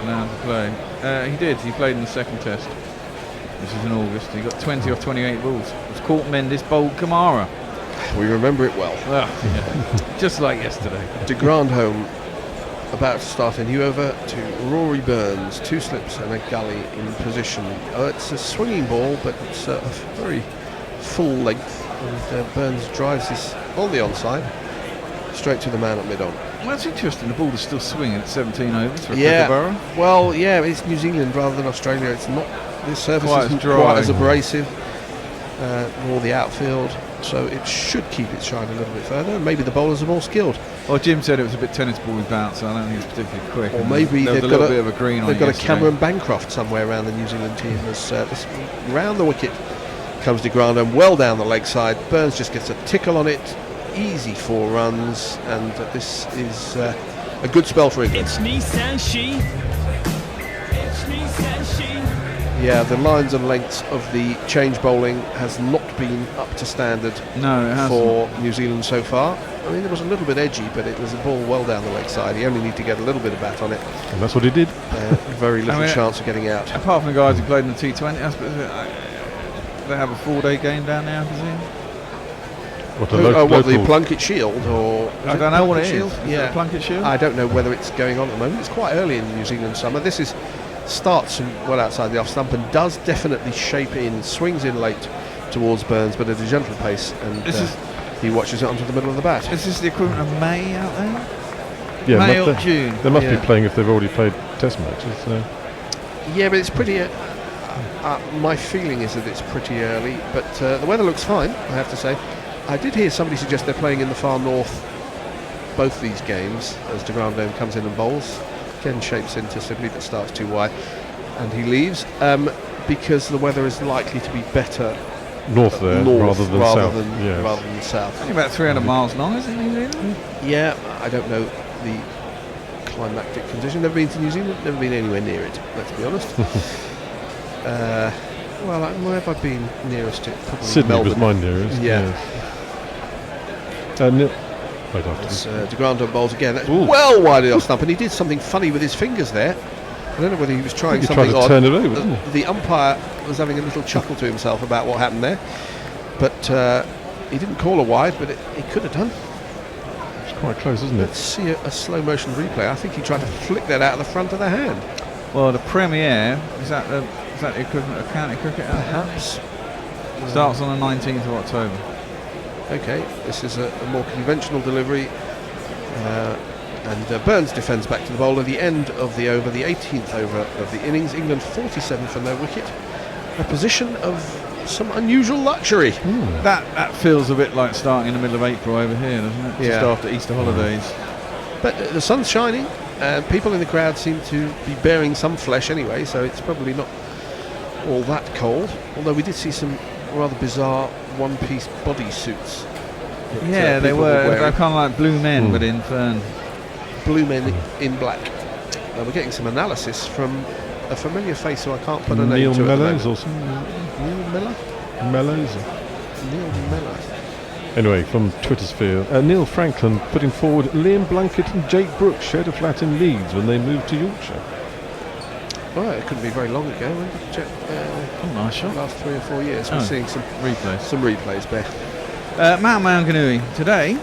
allowed to play. He did. He played in the second test, which is in August. He got 20 off 28 balls. It was Court Mendes bowled Kamara. We remember it well. Just like yesterday. De Grandhomme about to start a new over to Rory Burns. 2 slips and a gully in position. It's a swinging ball, but it's a very full length. And Burns drives this on the onside, straight to the man at mid-on. Well, it's interesting. The ball is still swinging at 17 overs for a Yeah, Kookaburra. well, yeah, it's New Zealand rather than Australia. It's not, this surface Quite as isn't dry. quite as abrasive, nor the outfield, so it should keep its shine a little bit further. Maybe the bowlers are more skilled. Well, Jim said it was a bit tennis ball bounce, so I don't think it's particularly quick. Or And maybe there was they've a got little a bit of a green on They've it got a yesterday. Cameron Bancroft somewhere around the New Zealand team. As this round the wicket comes De Grandhomme, well down the leg side. Burns just gets a tickle on it. Easy 4 runs, and this is a good spell for England. It's me, Sanshi. It's me, Sanshi. Yeah, the lines and lengths of the change bowling has not been up to standard No, it hasn't. for New Zealand so far. I mean, it was a little bit edgy, but it was a ball well down the leg side. He only needed to get a little bit of bat on it. And that's what he did. Very little I mean, chance of getting out. Apart from the guys who played in the T20, I suppose they have a 4-day game down there, I presume. What The Plunkett Shield, or I don't know what it is. Shield? Is it Yeah, the Plunkett Shield? I don't know whether it's going on at the moment. It's quite early in the New Zealand summer. This is starts from well outside the off stump and does definitely shape in, swings in late towards Burns, but at a gentle pace, and he watches it onto the middle of the bat. Is this the equivalent of May out there? Yeah, May but or June? They must Yeah. be playing if they've already played Test matches. So. Yeah, but it's pretty. My feeling is that it's pretty early, but the weather looks fine, I have to say. I did hear somebody suggest they're playing in the far north both these games as De Grandhomme comes in and bowls. Ken shapes into Sibley but starts too wide and he leaves because the weather is likely to be better north there rather than south. Rather than south. Only about 300 miles long, isn't it, New Zealand? Yeah, I don't know the climatic condition. Never been to New Zealand, never been anywhere near it, let's be honest. Well, where have I been nearest to it? Probably Sydney Melbourne. was mine nearest. Yeah. De Grandhomme bowls again. That's well wide off stump, and he did something funny with his fingers there. I don't know whether he was trying something odd. Turn it over, didn't he? The umpire was having a little chuckle to himself about what happened there, but he didn't call a wide, but he could have done. It's quite close, isn't it? Let's see a slow motion replay. I think he tried to flick that out of the front of the hand. Well, the Premier, is that the equivalent of county cricket? Perhaps. Starts on the 19th of October. Okay, this is a more conventional delivery. And Burns defends back to the bowler. The end of the over, the 18th over of the innings. England 47 for no wicket. A position of some unusual luxury. That feels a bit like starting in the middle of April over here, doesn't it? Yeah. Just after Easter holidays. But the sun's shining. People in the crowd seem to be bearing some flesh anyway, so it's probably not all that cold. Although we did see some rather bizarre one-piece bodysuits. Yeah, they were. They're kind of like blue men, but in fern. Blue men in black. We're getting some analysis from a familiar face who I can't put a name Neil to. Mellows or something. Neil Miller? Mellows. Neil Miller. Anyway, from Twitter sphere, Neil Franklin putting forward Liam Blunkett and Jake Brooks shared a flat in Leeds when they moved to Yorkshire. Well, it couldn't be very long ago. When did you check? Nice shot. Last 3 or 4 years. We're seeing some replays there. Mount Maunganui today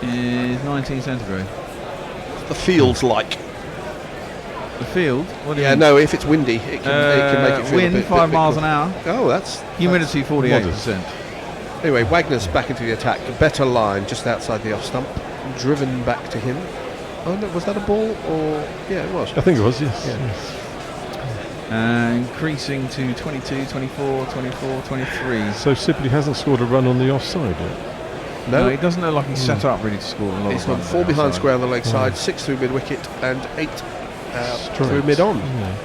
is 19 centigrade. The field's like. The field? What do you mean? No, if it's windy, it can make it feel wind a bit 5 miles an hour. Oh, that's humidity 48%. Anyway, Wagner's back into the attack. A better line just outside the off stump, driven back to him. Oh no, was that a ball or yeah, it was. I think it was, yes. Increasing to 22, 24, 24, 23. So Sibley hasn't scored a run on the offside yet. No, he doesn't look like he's set up really to score a lot. He's got 4 behind square on the leg side, 6 through mid wicket, and 8 through mid on.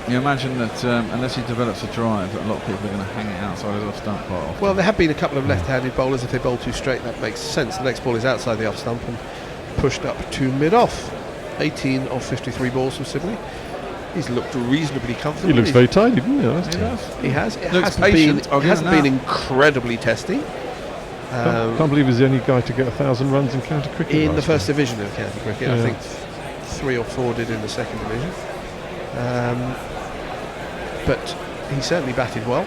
You imagine that unless he develops a drive, that a lot of people are going to hang it outside his off stump quite often. Well, there have been a couple of left-handed bowlers. If they bowl too straight, that makes sense. The next ball is outside the off stump and pushed up to mid off. 18 of 53 balls from Sibley. He's looked reasonably comfortable. He looks very tidy, doesn't he? He has. It Looks hasn't been incredibly testy. Can't believe he's the only guy to get 1,000 runs in county cricket. In the first division of county cricket, I think 3 or 4 did in the second division. But he certainly batted well.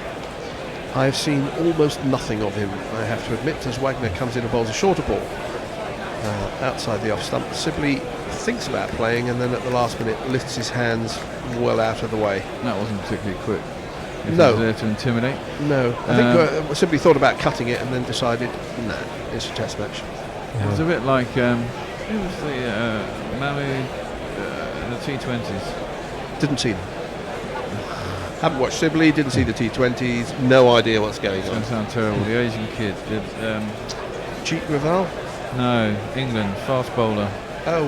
I've seen almost nothing of him, I have to admit, as Wagner comes in and bowls a shorter ball outside the off stump. Sibley thinks about playing and then at the last minute lifts his hands well out of the way. That wasn't particularly quick. No. There to intimidate. No, I think Sibley thought about cutting it and then decided, nah, it's a test match. It was a bit like who was the Maui, the T20s. Didn't see them. Haven't watched Sibley, didn't see the T20s, no idea what's going It's on. going to sound terrible. The Asian kid did. Cheat Raval? No, England, fast bowler. Oh,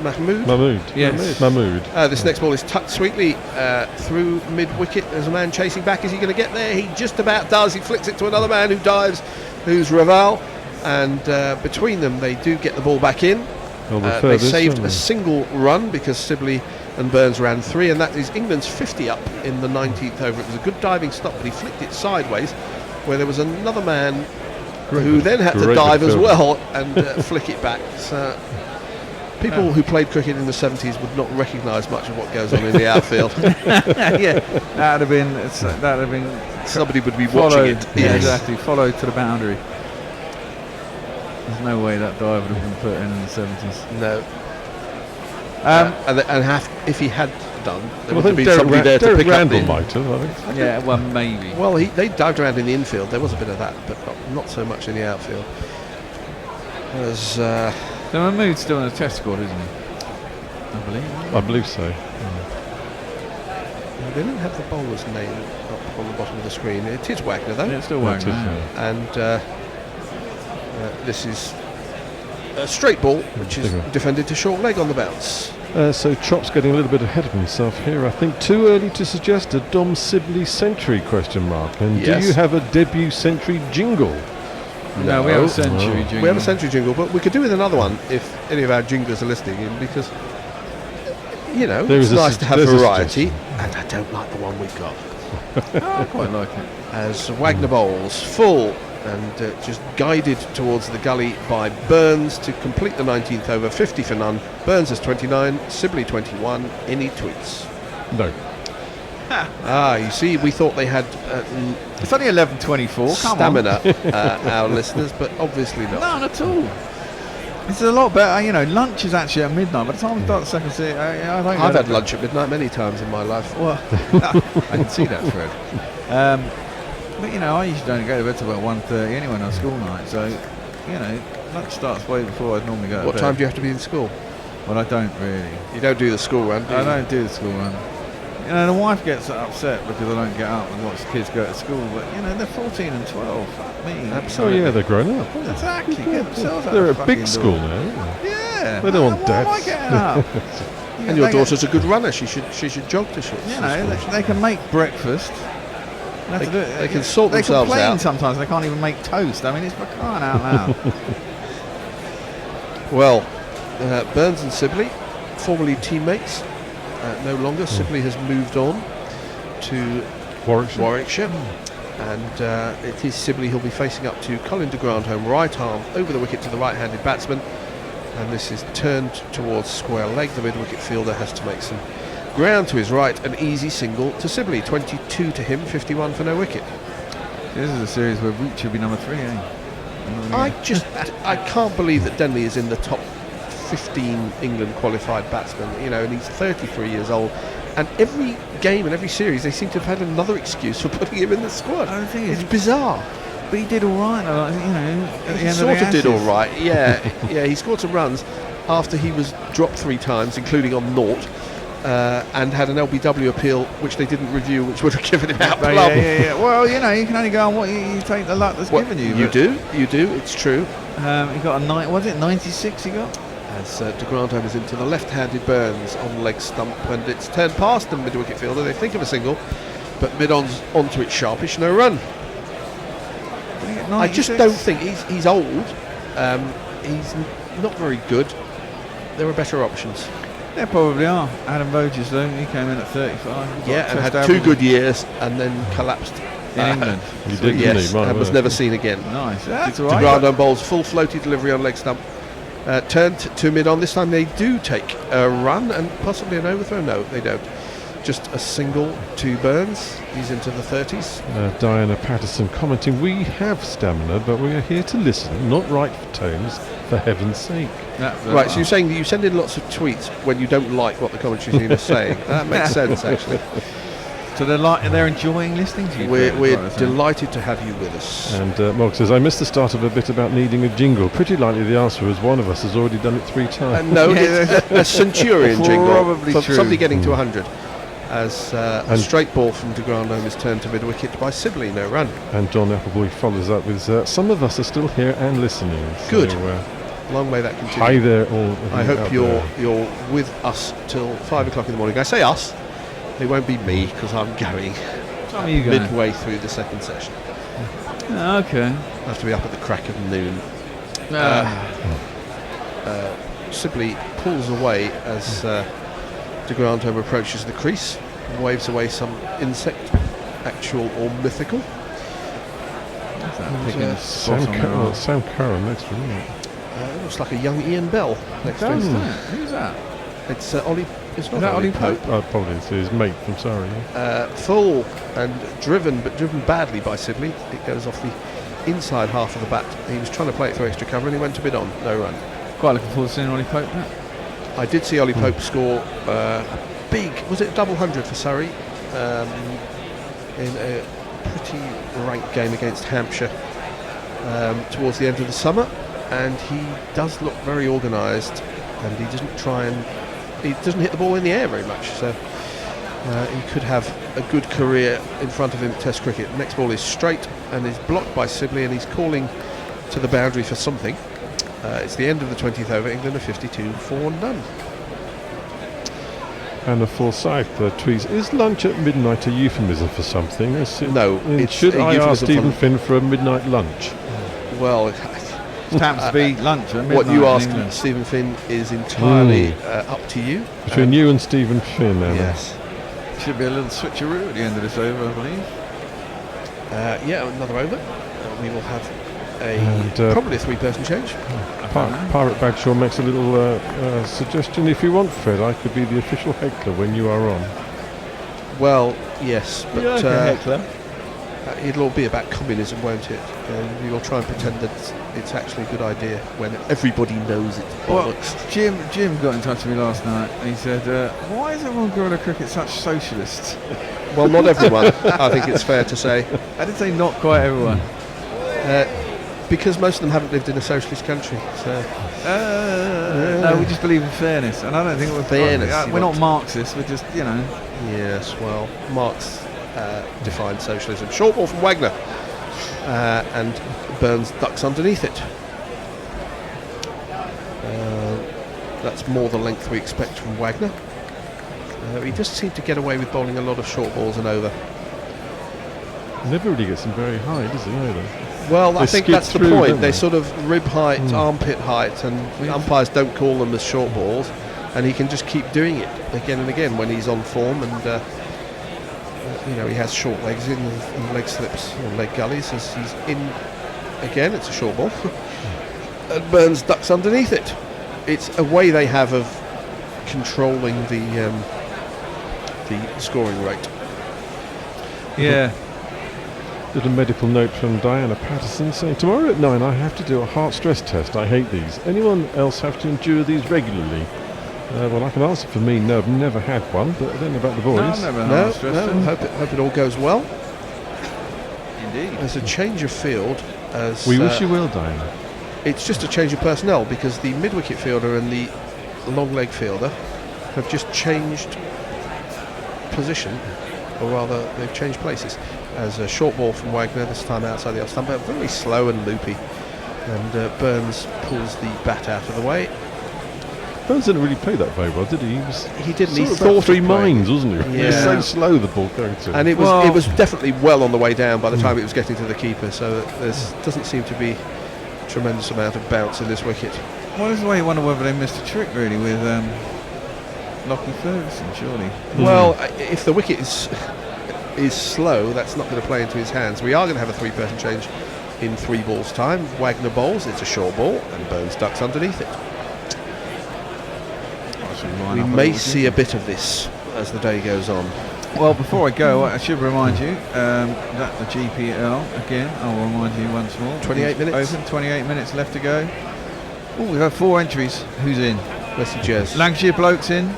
Mahmood? Mahmood. Yes. Mahmood. This next ball is tucked sweetly through mid-wicket. There's a man chasing back. Is he going to get there? He just about does. He flicks it to another man who dives, who's Raval. And between them, they do get the ball back in. They saved a single run because Sibley and Burns ran 3, and that is England's 50 up in the 19th over. It was a good diving stop, but he flicked it sideways, where there was another man who then had to dive as well and flick it back. So people who played cricket in the 70s would not recognise much of what goes on in the outfield. Yeah, that would have been somebody would be followed, watching it. Yeah, exactly, followed to the boundary. There's no way that dive would have been put in the 70s. No. If he had done, there would have been Derek somebody there to pick Randall up the... might have, I think. Yeah, well, maybe. Well, they dived around in the infield. There was a bit of that, but not so much in the outfield. So Mahmood's still in the test squad, isn't he? I believe. I believe so. They don't have the bowler's name up on the bottom of the screen. It is Wagner, though. Yeah, it's still Wagner. And this is a straight ball, which is defended to short leg on the bounce. So Chop's getting a little bit ahead of himself here. I think too early to suggest a Dom Sibley century ? And Yes. do you have a debut century jingle? No, we have a century jingle. We have a century jingle, but we could do with another one if any of our jinglers are listening in, because it's nice to have variety. And I don't like the one we've got. I quite like it. As Wagner bowls full and just guided towards the gully by Burns to complete the 19th over, 50 for none. Burns has 29, Sibley 21. Any tweets? No. You see, we thought they had It's only 11:24. stamina, our listeners, but obviously not. None at all. It's a lot better. Lunch is actually at midnight. By the time we start the second set, I've had lunch at midnight many times in my life. Well, I can see that, Fred. But I usually don't go to bed till about 1:30 anyway on school night. So, lunch starts way before I'd normally go to bed. What time do you have to be in school? Well, I don't really. You don't do the school run, do you? I don't do the school run. The wife gets upset because I don't get up and watch the kids go to school. But they're 14 and 12. Fuck me. Absolutely. Oh yeah, they're grown up. Exactly. Get themselves out They're of a big fucking school door. now. Yeah. They don't want Why am I dads. getting up? And your daughter's a good runner. She should jog to shorts. They can make breakfast. They can sort themselves They complain out. sometimes they can't even make toast. I mean, it's for crying out loud. Well, Burns and Sibley, formerly teammates, no longer. Sibley has moved on to Warwickshire. And it is Sibley who'll be facing up to Colin de Grandhomme, right arm over the wicket to the right-handed batsman. And this is turned towards square leg. The mid-wicket fielder has to make some ground to his right. An easy single to Sibley. 22 to him, 51 for no wicket. This is a series where Root should be number 3, eh? I can't believe that Denley is in the top 15 England qualified batsmen, and he's 33 years old. And every game and every series, they seem to have had another excuse for putting him in the squad. It's bizarre. But he did all right, at the end He of sort the of did Ashes. all right, yeah. He scored some runs after he was dropped 3 times, including on naught, and had an LBW appeal, which they didn't review, which would have given him out plumb. Yeah. Well, you can only go on what you take the luck that's given you. You do, it's true. He got a 96 he got? As de Grandhomme is into the left-handed Burns on leg stump, and it's turned past the mid-wicket fielder. They think of a single, but mid-on's onto it sharpish, no run. I just don't think he's old. He's not very good. There are better options. There probably are. Adam Voges, though, he came in at 35. Yeah, and had 2 good years, and then collapsed in England. He did, didn't he? And was never seen again. Nice. De Grandhomme bowls full floaty delivery on leg stump. Turned to mid-on. This time they do take a run and possibly an overthrow. No, they don't. Just a single to Burns. He's into the 30s. Diana Patterson commenting, we have stamina, but we are here to listen, not write for tones, for heaven's sake. Right, so you're saying that you send in lots of tweets when you don't like what the commentary team is saying. That makes sense, actually. So they're enjoying listening to you. We're delighted to have you with us. And Mog says, I missed the start of a bit about needing a jingle. Pretty likely the answer is one of us has already done it 3 times. No, it's a Centurion jingle. Probably for true. somebody getting to 100. As a straight ball from de Grandhomme is turned to mid-wicket by Sibley, no run. And John Appleboy follows up with, some of us are still here and listening. Good. So, long may that continue. Hi there, all. I hope you're with us till 5 o'clock in the morning. I say us. It won't be me because I'm going time are you going? midway through the second session. Okay. I have to be up at the crack of noon. Sibley pulls away as de Grandhomme approaches the crease and waves away some insect, actual or mythical. Sam Curran next to him. It looks like a young Ian Bell next to him. Who's that? It's Ollie. It's not that Ollie Ollie Pope. Oh, probably it's his mate from Surrey. Yeah. Full and driven, but driven badly by Sibley. It goes off the inside half of the bat. He was trying to play it through extra cover and he went to mid-on, no run. Quite looking forward to seeing Ollie Pope now. I did see Ollie Pope score big, was it a double 100 for Surrey in a pretty rank game against Hampshire towards the end of the summer, and he does look very organised, and he doesn't hit the ball in the air very much, so He could have a good career in front of him at Test cricket. Next ball is straight and is blocked by Sibley, and he's calling to the boundary for something. It's the end of the 20th over. England are 52 for none. And a Forsyth tweets, is lunch at midnight a euphemism for something? No, it's should a I euphemism ask Stephen for- Finn for a midnight lunch? Well, It happens to be lunch at what you midnight in ask England. Stephen Finn is entirely up to you. Between you and Stephen Finn, Anna. Yes. Should be a little switcheroo at the end of this over, I believe. Yeah, another over. We will have And, probably a three-person change. Pirate Bagshaw makes a little suggestion. If you want, Fred, I could be the official heckler when you are on. Well, yes, but like a heckler. it'll all be about communism, won't it? And we will try and pretend that it's actually a good idea when everybody knows it's Well, bollocks. Jim got in touch with me last night and he said, why is everyone guerrilla cricket such socialists? Well, not everyone, I think it's fair to say. I did say not quite everyone. Because most of them haven't lived in a socialist country. So No, we just believe in fairness, and I don't think we're Fairness, you we're not want. Marxists. We're just, yes, well, Marx defined socialism. Short ball from Wagner, and Burns ducks underneath it. That's more the length we expect from Wagner. He just seemed to get away with bowling a lot of short balls and over. Never really gets them very high, does he, either? Well, I They think skid that's the through, point. don't They they? sort of rib height, armpit height, and the umpires don't call them as short balls, and he can just keep doing it again and again when he's on form. And he has short legs in leg slips or leg gullies as he's in again. It's a short ball, and Burns ducks underneath it. It's a way they have of controlling the scoring rate. Yeah. Little medical note from Diana Patterson saying, tomorrow at 9 I have to do a heart stress test. I hate these. Anyone else have to endure these regularly? Well, I can answer for me, no, I've never had one, but I don't know about the boys. No, I've never had No, a stress test. hope it all goes well. Indeed. There's a change of field. As We wish you will, Diana. it's just a change of personnel because the mid-wicket fielder and the long leg fielder have just changed position, or rather they've changed places. As a short ball from Wagner, this time outside the off stump, very slow and loopy, and Burns pulls the bat out of the way. Burns didn't really play that very well, did he? He didn't. He Sort of thought about three of playing. minds, wasn't he? It was Yeah. so slow, the ball going to. And it was definitely well on the way down by the time it was getting to the keeper, so there doesn't seem to be a tremendous amount of bounce in this wicket. Well, this is why you wonder whether they missed a trick, really, with Lockie Ferguson, surely. Well, if the wicket is slow, that's not going to play into his hands. We are going to have a three-person change in 3 balls' time. Wagner bowls, it's a short ball, and Burns ducks underneath it. We may see a bit of this as the day goes on. Well, before I go, I should remind you that the GPL, again, I'll remind you once more. 28 is minutes. Open, 28 minutes left to go. Oh, we've had 4 entries. Who's in? Leslie Jez. Lancashire Bloke's in.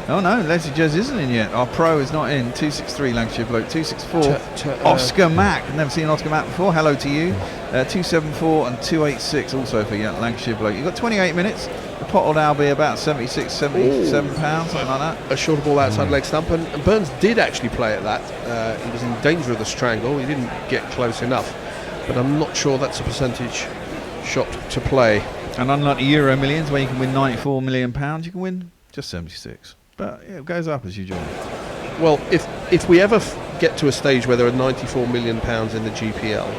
Oh no, Leslie Jez isn't in yet. Our pro is not in. 263 Lancashire Bloke. 264 Oscar Mack. Never seen Oscar Mack before. Hello to you. 274 and 286 also for Lancashire Bloke. You've got 28 minutes. The pot will now be about 76, 77 pounds, something like that. A shorter ball outside leg stump, and Burns did actually play at that. He was in danger of the strangle. He didn't get close enough, but I'm not sure that's a percentage shot to play. And unlike the Euro Millions, where you can win £94 million, you can win just 76. But yeah, it goes up as you join. Well, if we ever get to a stage where there are £94 million in the GPL,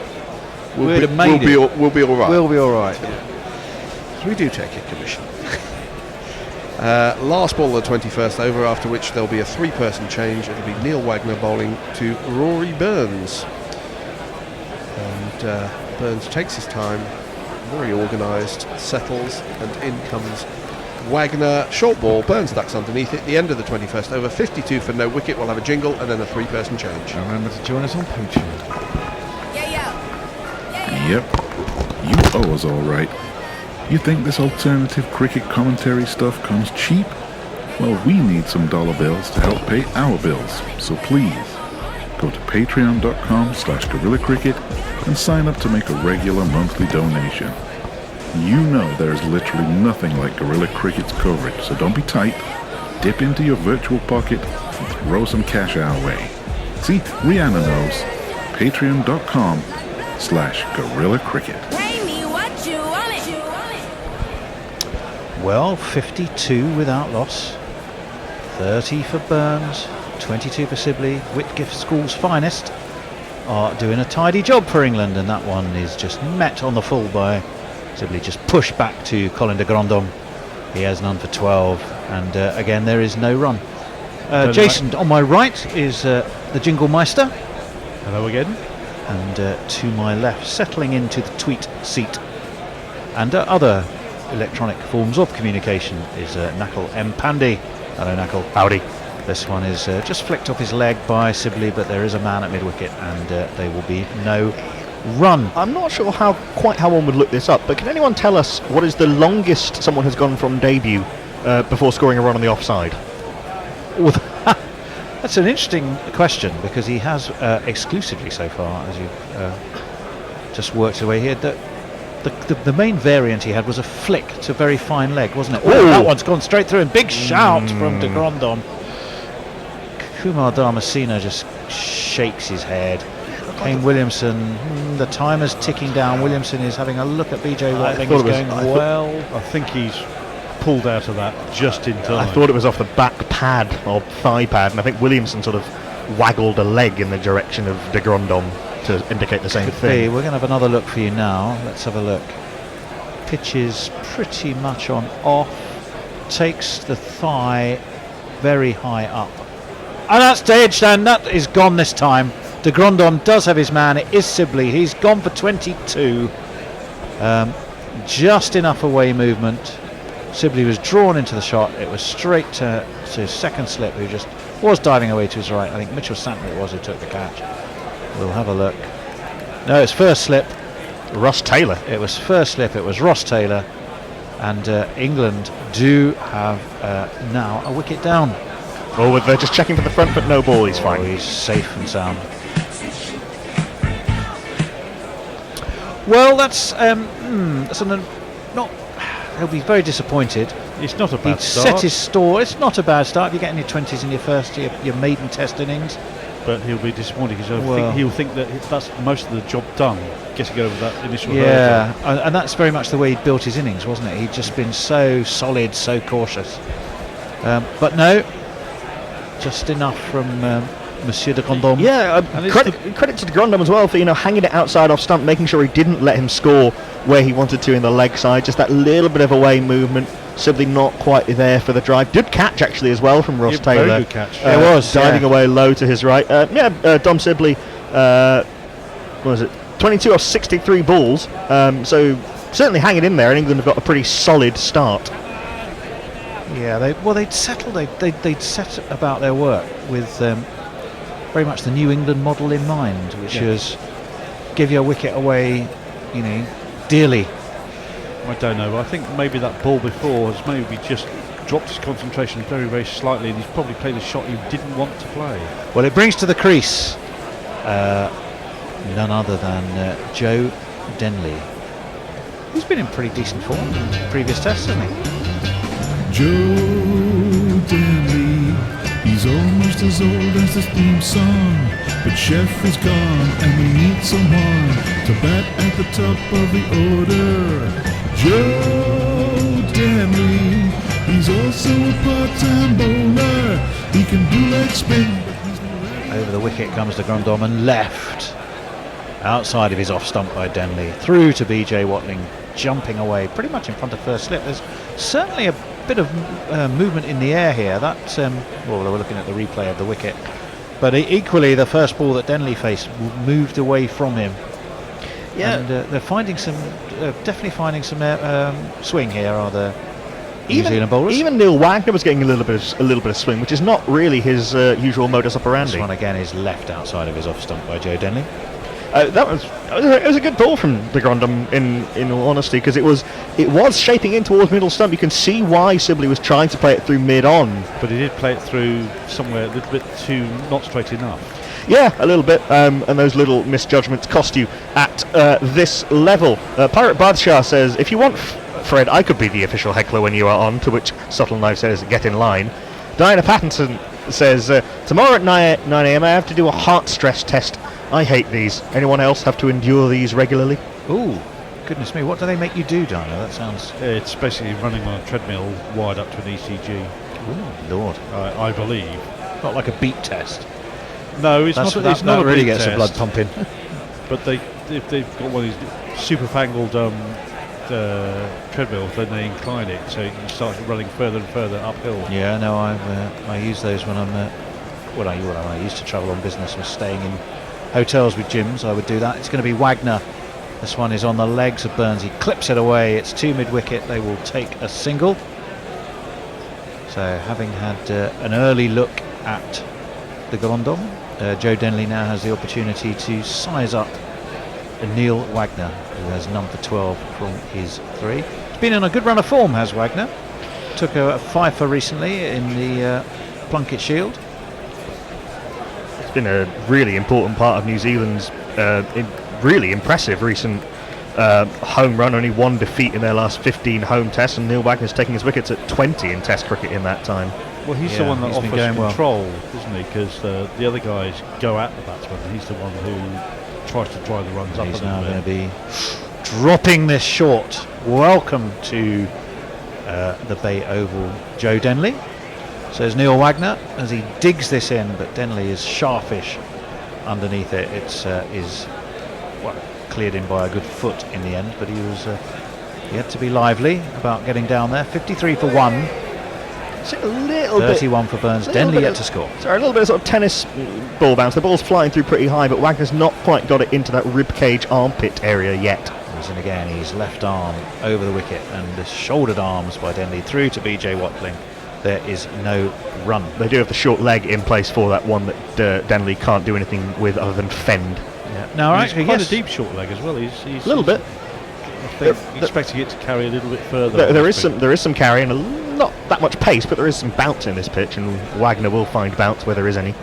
We'd have made it. We'll be all right. We'll be all right. So we do take a commission. Last ball of the 21st over, after which there'll be a 3-person change. It'll be Neil Wagner bowling to Rory Burns. And Burns takes his time, very organised, settles, and in comes Wagner. Short ball, Burns ducks underneath it. The end of the 21st over, 52 for no wicket. We'll have a jingle and then a 3-person change. Remember to join us on Patreon. Yep, you owe us all right. You think this alternative cricket commentary stuff comes cheap? Well, we need some dollar bills to help pay our bills. So please, go to patreon.com/GorillaCricket and sign up to make a regular monthly donation. You know there's literally nothing like Gorilla Cricket's coverage, so don't be tight. Dip into your virtual pocket, and throw some cash our way. See, Rihanna knows. Patreon.com/Gorilla Cricket. Well, 52 without loss, 30 for Burns, 22 for Sibley. Whitgift School's finest are doing a tidy job for England, and that one is just met on the full by Sibley. Just pushed back to Colin de Grandhomme. He has none for 12, and again there is no run. Jason, on my right is the Jingle Meister. Hello again. And to my left, settling into the tweet seat and other electronic forms of communication, is Knuckle M. Pandy. Hello, Knuckle. Howdy. This one is just flicked off his leg by Sibley, but there is a man at mid-wicket, and there will be no run. I'm not sure quite how one would look this up, but can anyone tell us what is the longest someone has gone from debut before scoring a run on the offside? Well, that's an interesting question, because he has exclusively so far, as you've just worked away here, the main variant he had was a flick to very fine leg, wasn't it? Oh, that one's gone straight through, and big shout from de Grandhomme. Kumar Dharmasena just shakes his head. Kane Williamson, the timer's ticking down. Williamson is having a look at BJ Watling. He's going well. I think he's pulled out of that just in time. I thought it was off the back pad or thigh pad, and I think Williamson sort of waggled a leg in the direction of de Grandhomme to indicate the same thing. We're going to have another look for you now. Let's have a look. Pitch is pretty much on off. Takes the thigh very high up. And that's edged, and that is gone this time. De Grandhomme does have his man. It is Sibley. He's gone for 22. Just enough away movement. Sibley was drawn into the shot. It was straight to his second slip, who just was diving away to his right. I think Mitchell Santner it was who took the catch. We'll have a look. No, it's first slip. Ross Taylor. It was first slip. It was Ross Taylor. And England do have now a wicket down. Oh, they're just checking for the front, but no ball. He's fine. He's safe and sound. Well, that's not. He'll be very disappointed. It's not a bad He'd start. set his store. It's not a bad start. If you get in your 20s in your first your maiden test innings. But he'll be disappointed because he'll think that that's most of the job done, getting over that initial hurdle. Yeah, and that's very much the way he built his innings, wasn't it? He'd just been so solid, so cautious. But no, just enough from Monsieur de Grandhomme. Yeah, credit to de Grandhomme as well for hanging it outside off stump, making sure he didn't let him score where he wanted to in the leg side. Just that little bit of away movement. Simply not quite there for the drive. Good catch actually as well from Ross Taylor. Very good catch. It was diving away low to his right. Dom Sibley. What was it? 22 off 63 balls. So certainly hanging in there, and England have got a pretty solid start. Yeah, they'd settled. They'd set about their work with very much the New England model in mind, which is give your wicket away, dearly. I don't know. I think maybe that ball before has maybe just dropped his concentration very, very slightly, and he's probably played a shot he didn't want to play. Well, it brings to the crease none other than Joe Denley. He's been in pretty decent form in previous tests, hasn't he? Joe Denley, he's almost as old as the theme song, but Chef is gone and we need someone to bat at the top of the order. Joe Denley, he's also a part-time bowler. He can do leg spin. Over the wicket comes de Grandhomme and left. Outside of his off stump by Denley. Through to BJ Watling, jumping away pretty much in front of first slip. There's certainly a bit of movement in the air here. That we're looking at the replay of the wicket. But equally, the first ball that Denley faced moved away from him. Yeah, and they're finding definitely finding some swing here. Are the New Zealand bowlers? Even Neil Wagner was getting a little bit of swing, which is not really his usual modus operandi. This one again is left outside of his off stump by Joe Denley. It was a good ball from de Grandhomme in all honesty, because it was shaping in towards middle stump. You can see why Sibley was trying to play it through mid on, but he did play it through somewhere a little bit too not straight enough. Yeah, a little bit, and those little misjudgments cost you at this level. Pirate Badshah says, if you want Fred, I could be the official heckler when you are on, to which Subtle Knife says, get in line. Diana Pattinson says, tomorrow at 9 a.m. I have to do a heart stress test. I hate these. Anyone else have to endure these regularly? Ooh, goodness me, what do they make you do, Dino? That sounds... It's basically running on a treadmill wired up to an ECG. Ooh, Lord. I believe. Not like a beat test. No, it's That's, not. that, It's not that a really beat gets the blood test. pumping. But if they've got one of these super fangled treadmills, then they incline it, so you start running further and further uphill. Yeah, no, I use those when I'm when I used to travel on business and was staying in hotels with gyms. I would do that. It's going to be Wagner. This one is on the legs of Burns. He clips it away. It's 2 mid-wicket. They will take a single. So having had an early look at the Grandhomme, Joe Denley now has the opportunity to size up Neil Wagner, who has number 12 from his 3. He's been in a good run of form, has Wagner. Took a fifer recently in the Plunket Shield. It's been a really important part of New Zealand's really impressive recent home run. Only 1 defeat in their last 15 home tests, and Neil Wagner's taking his wickets at 20 in Test cricket in that time. Well, he's the one that offers control, isn't he? Because the other guys go at the batsman, and he's the one who tries to drive the runs up. He's now going to be dropping this short. Welcome to the Bay Oval, Joe Denley. Says Neil Wagner as he digs this in, but Denley is sharpish underneath it. It's cleared in by a good foot in the end, but he had to be lively about getting down there. 53 for 1. It's a little 31 for Burns. Denley yet to score. Sorry, a little bit of sort of tennis ball bounce. The ball's flying through pretty high, but Wagner's not quite got it into that ribcage armpit area yet. He's in again. He's left arm over the wicket, and the shouldered arms by Denley through to BJ Watling. There is no run. They do have the short leg in place for that one that Denley can't do anything with other than fend. Yeah. Now, he's quite a deep short leg as well. He's a little bit. Expecting it to carry a little bit further. There is some carry and not that much pace, but there is some bounce in this pitch, and Wagner will find bounce where there is any.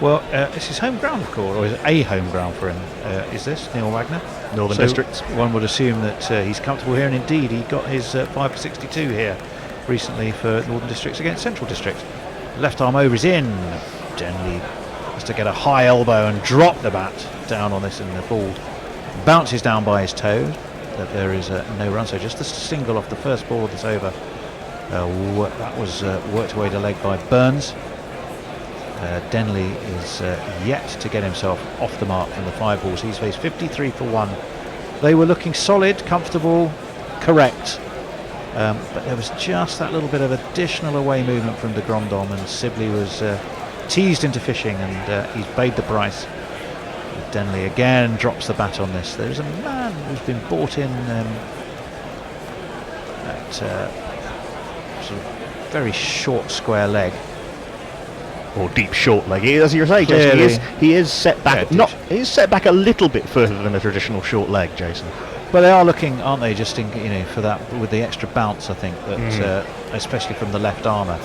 Well, it's his home ground, of course, or is it a home ground for him? Is this Neil Wagner? Northern Districts. One would assume that he's comfortable here, and indeed he got his 5 for 62 here recently for Northern Districts against Central Districts. Left arm over is in. Denley has to get a high elbow and drop the bat down on this, and the ball bounces down by his toe. That there is no run, so just a single off the first ball of this over. That was worked away to leg by Burns. Denley is yet to get himself off the mark from the 5 balls. He's faced 53 for 1. They were looking solid, comfortable, correct. But there was just that little bit of additional away movement from de Grandhomme, and Sibley was teased into fishing, and he's paid the price. Denley again drops the bat on this. There's a man who's been brought in at sort of very short square leg. Or deep short leg. As you say, Jason, he is set back. He's set back a little bit further than a traditional short leg, Jason. But they are looking, aren't they, just for that with the extra bounce. I think that especially from the left armour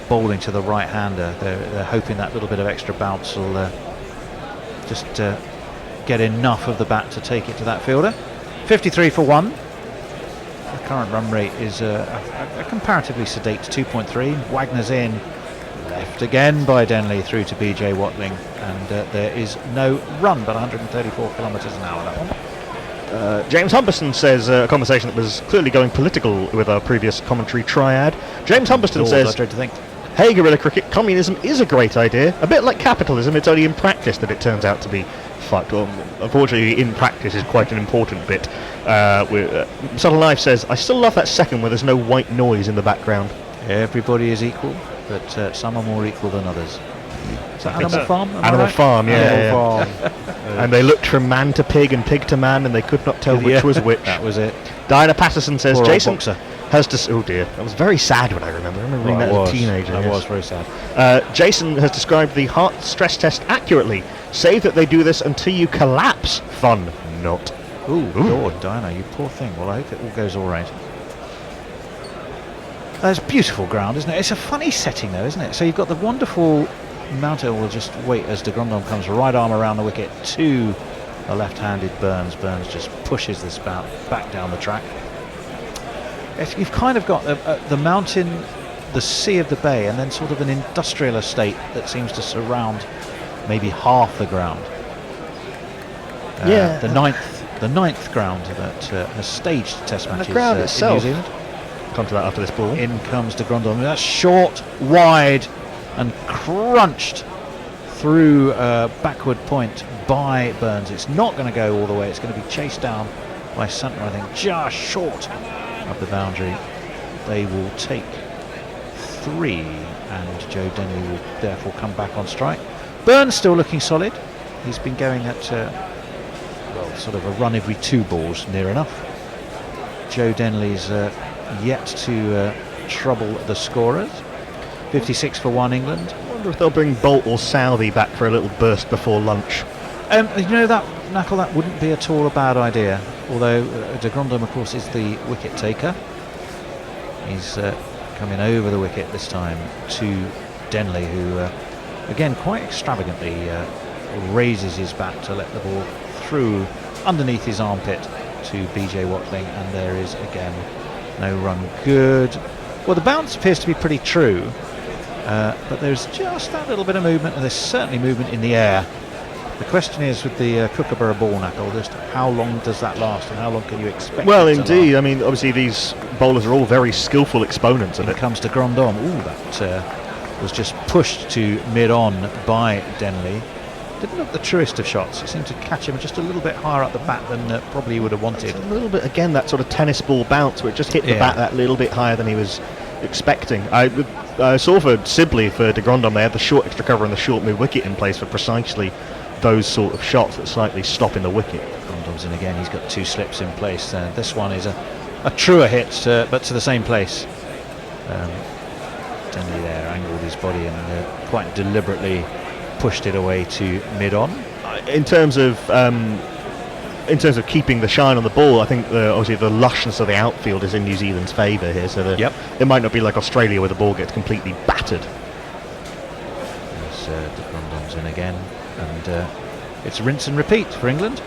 bowling to the right hander, they're hoping that little bit of extra bounce will just get enough of the bat to take it to that fielder. 53 for 1. The current run rate is a comparatively sedate 2.3. Wagner's in. Left again by Denley through to BJ Watling, and there is no run, but 134 kilometres an hour that one. James Humberston says a conversation that was clearly going political with our previous commentary triad. James Humberston says, I dread to think. Hey guerrilla cricket, communism is a great idea. A bit like capitalism, it's only in practice that it turns out to be fucked. Well, unfortunately, in practice is quite an important bit. Subtle Life says, I still love that second where there's no white noise in the background. Everybody is equal, but some are more equal than others. Is that Animal Farm? Animal Farm, yeah. Animal Farm. And they looked from man to pig and pig to man, and they could not tell which was which. That was it. Diana Patterson says, Poor Jason boxer. has to... Oh dear, that was very sad when I remember. I remember reading that as a teenager. That was very sad. Jason has described the heart stress test accurately. Say that they do this until you collapse. Fun. Not. Ooh. Lord, Diana, you poor thing. Well, I hope it all goes all right. It's beautiful ground, isn't it? It's a funny setting, though, isn't it? So you've got the wonderful... Mount Hill will just wait as de Grandhomme comes right arm around the wicket to a left-handed Burns. Burns just pushes this back down the track. You've kind of got the mountain the sea of the bay, and then sort of an industrial estate that seems to surround maybe half the ground. Yeah. The ninth ground that has staged test And matches the ground in itself. New Zealand. Come to that after this ball. In comes de Grandhomme. That's short, wide, and crunched through backward point by Burns. It's not going to go all the way. It's going to be chased down by Santner, I think, just short of the boundary. They will take 3, and Joe Denley will therefore come back on strike. Burns still looking solid. He's been going at sort of a run every 2 balls, near enough. Joe Denley's yet to trouble the scorers. 56 for 1 England. I wonder if they'll bring Bolt or Southey back for a little burst before lunch. You know, that Knuckle, that wouldn't be at all a bad idea. Although de Grandhomme, of course, is the wicket taker. He's coming over the wicket this time to Denley, who again quite extravagantly raises his bat to let the ball through underneath his armpit to BJ Watling, and there is again no run. Good. Well, the bounce appears to be pretty true, but there's just that little bit of movement, and there's certainly movement in the air. The question is, with the Kookaburra ball, Knuckle, just how long does that last, and how long can you expect? Well, it to indeed. last? I mean, obviously these bowlers are all very skillful exponents of When it. it comes to Grandhomme, that was just pushed to mid-on by Denley. Didn't look the truest of shots. It seemed to catch him just a little bit higher up the bat than probably he would have wanted. It's a little bit, again, that sort of tennis ball bounce where it just hit the bat that little bit higher than he was expecting. I saw for Sibley, for de Grandhomme, they had the short extra cover and the short move wicket in place for precisely those sort of shots that slightly stop in the wicket. Grandhomme's in again. He's got 2 slips in place. This one is a truer hit, but to the same place. Denley there angled his body and quite deliberately pushed it away to mid-on. In terms of keeping the shine on the ball, I think obviously the lushness of the outfield is in New Zealand's favour here. So it might not be like Australia where the ball gets completely battered. As de Grandhomme's in again, and it's rinse and repeat for England.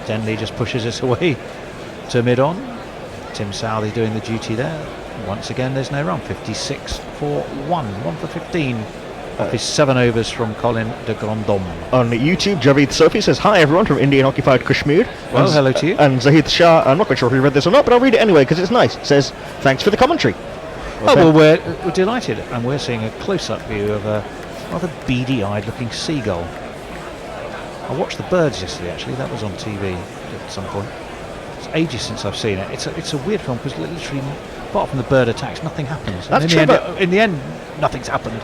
Denley just pushes us away to mid-on. Tim Southey doing the duty there. Once again, there's no run. 56 for 1 for 15 off his 7 overs from Colin de Grandhomme. On YouTube, Javed Sophie says, "Hi everyone from Indian occupied Kashmir." Well, hello to you. And Zahid Shah, I'm not quite sure if you read this or not, but I'll read it anyway because it's nice. It says, "Thanks for the commentary." Well, we're delighted, and we're seeing a close-up view of a rather beady-eyed looking seagull. I watched the birds yesterday, actually. That was on TV at some point. It's ages since I've seen it. It's a weird film because literally, apart from the bird attacks, nothing happens. That's and true. In the end, nothing's happened.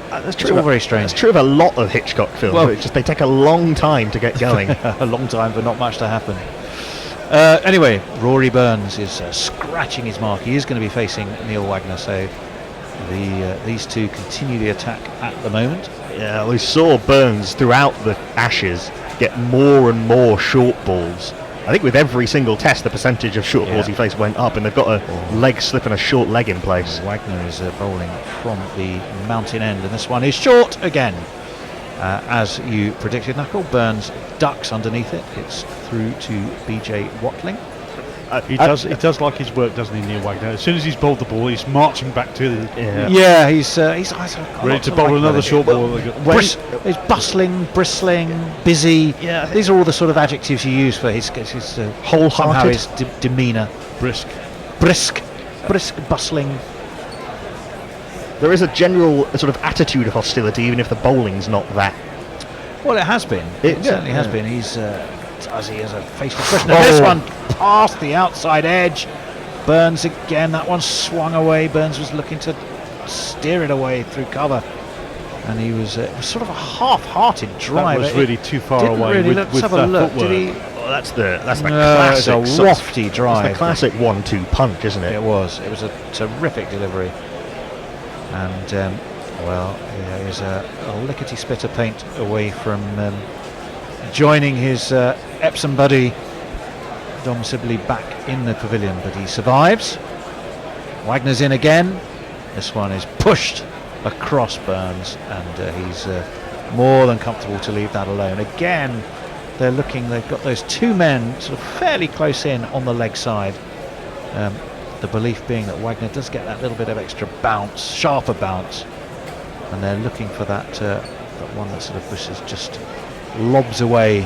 That's It's all very strange. That's true of a lot of Hitchcock films. Well, It's just they take a long time to get going. A long time for not much to happen. Anyway, Rory Burns is scratching his mark. He is going to be facing Neil Wagner, so these two continue the attack at the moment. Yeah, we saw Burns throughout the Ashes get more and more short balls. I think with every single test, the percentage of short balls he faced went up, and they've got a leg slip and a short leg in place. Wagner is bowling from the mountain end, and this one is short again. As you predicted, Knuckle, Burns ducks underneath it. It's through to BJ Watling. He does like his work, doesn't he, Neil Wagner? As soon as he's bowled the ball, he's marching back to the... Yeah, he's ready to bowl another short ball. He's bustling, bristling, busy. Yeah, these are all the sort of adjectives you use for his wholehearted, his demeanour. Brisk, bustling. There is a general sort of attitude of hostility, even if the bowling's not that. Well, it has been. It certainly has been. He's he has a facial expression. This one past the outside edge. Burns again. That one swung away. Burns was looking to steer it away through cover, and he was it was sort of a half-hearted drive. That was really too far away. Really with have a look. Footwork. Did he? Oh, that's the classic. It's a wafty drive. It's the classic 1-2 punch, isn't it? It was. It was a terrific delivery. And he's a lickety-split of paint away from joining his Epsom buddy Dom Sibley back in the pavilion, but he survives. Wagner's in again. This one is pushed across Burns, and he's more than comfortable to leave that alone. Again, they've got those 2 men sort of fairly close in on the leg side. the belief being that Wagner does get that little bit of extra bounce, sharper bounce, and they're looking for that one that sort of just lobs away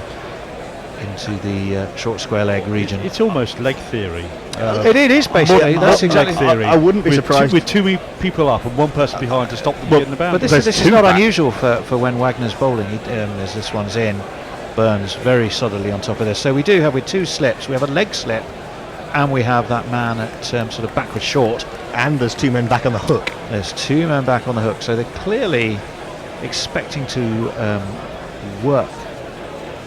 into the short square leg region. It's almost leg theory. It is basically. That's exactly theory. I wouldn't be surprised with two people up and one person behind to stop them getting the bounce. But this is not unusual for when Wagner's bowling. As this one's in, Burns very solidly on top of this. So we do have with two slips. We have a leg slip, and we have that man at sort of backward short. And there's two men back on the hook. There's two men back on the hook. So they're clearly expecting to work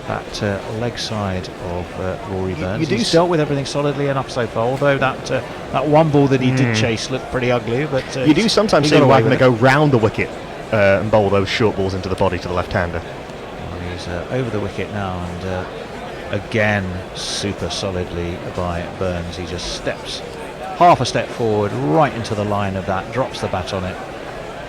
that leg side of Rory Burns. He's dealt with everything solidly enough so far, although that one ball that he did chase looked pretty ugly. But you do sometimes see Wagner go round the wicket and bowl those short balls into the body to the left-hander. Well, he's over the wicket now, and again super solidly by Burns. He just steps half a step forward right into the line of that, drops the bat on it,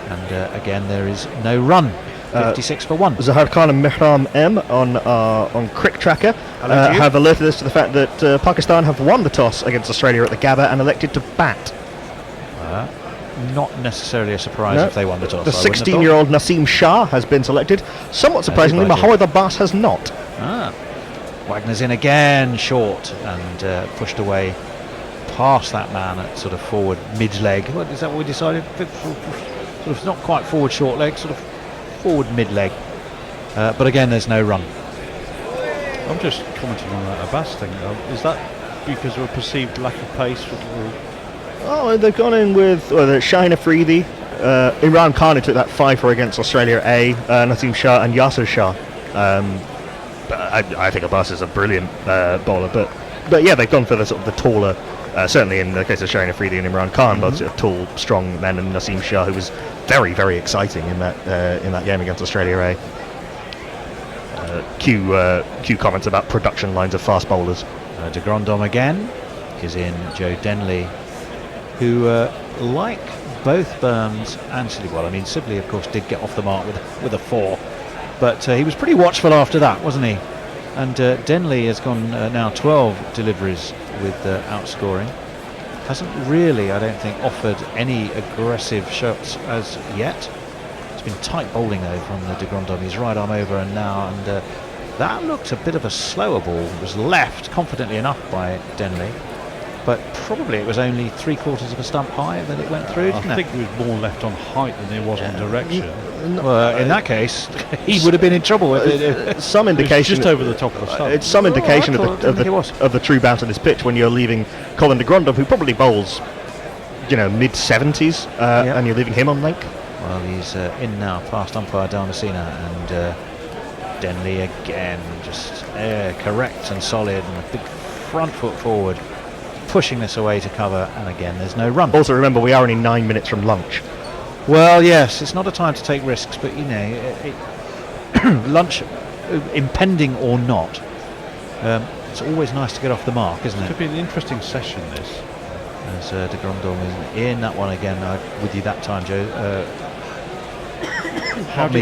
and again there is no run. 56 for 1. Zahar Khan and Mihram M on Crick Tracker have alerted us to the fact that Pakistan have won the toss against Australia at the Gabba and elected to bat. Not necessarily a surprise if they won the toss. The 16-year-old Naseem Shah has been selected. Somewhat surprisingly, Mohammad Abbas has not. Wagner's in again, short, and pushed away past that man at sort of forward mid-leg. Is that what we decided? Sort of not quite forward short leg, sort of forward mid-leg, but again there's no run. I'm just commenting on that Abbas thing. Is that because of a perceived lack of pace? Oh, they've gone in with Shaheen Afridi, Imran Khan, who took that 5-4 against Australia A, Naseem Shah and Yasir Shah. I think Abbas is a brilliant bowler, but yeah, they've gone for the sort of the taller. Certainly in the case of Shaheen Afridi and Imran Khan, both sort of tall, strong men, and Naseem Shah, who was very, very exciting in that game against Australia A. Q comments about production lines of fast bowlers. De Grandhomme again is in. Joe Denley, who like both Burns and Sibley. Well, I mean Sibley of course did get off the mark with a 4, but he was pretty watchful after that, wasn't he? And Denley has gone now 12 deliveries with outscoring. Hasn't really, I don't think, offered any aggressive shots as yet. It's been tight bowling though from the De Grandhomme. He's right arm over and now, and that looked a bit of a slower ball. It was left confidently enough by Denley, but probably it was only 3/4 of a stump high that it went through, didn't it? I think it was more left on height than it was on direction. Well, in that case, he would have been in trouble. Some indication, just over the top of the stump. It's some indication of the true bounce of this pitch when you're leaving Colin de Grandhomme, who probably bowls, mid-70s, and you're leaving him on length. Well, he's in now, past umpire Dharmasena, and Denley again, just correct and solid, and a big front foot forward, pushing this away to cover, and again there's no run. Also remember, we are only 9 minutes from lunch. Well, yes, it's not a time to take risks, but lunch, impending or not, it's always nice to get off the mark, isn't it? Could be an interesting session, this. As De Grandhomme is in that one again, with you that time, Joe.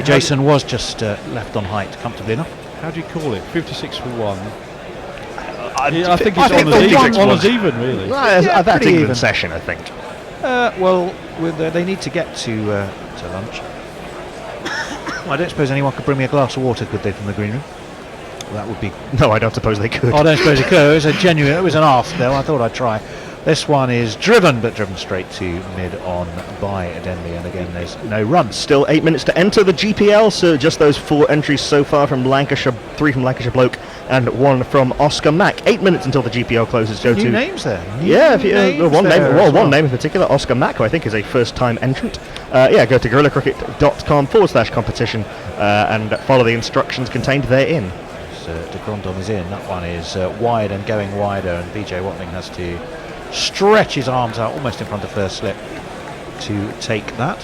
Jason was just left on height comfortably enough. How do you call it? 56 for 1. I think it's on as even, really. That's even session, I think. Well, they need to get to lunch. I don't suppose anyone could bring me a glass of water, could they, from the green room? Well, that would be... No, I don't suppose they could. I don't suppose they could. It was an ask, though. I thought I'd try. This one is driven straight to mid-on by Denley, and again there's no run. Still 8 minutes to enter the GPL, so just those 4 entries so far from Lancashire, 3 from Lancashire Bloke and 1 from Oscar Mack. 8 minutes until the GPL closes. New names there. One name in particular, Oscar Mack, who I think is a first-time entrant. Go to guerrillacricket.com/competition and follow the instructions contained therein. De Grandhomme is in. That one is wide and going wider, and BJ Watling has to stretch his arms out almost in front of first slip to take that.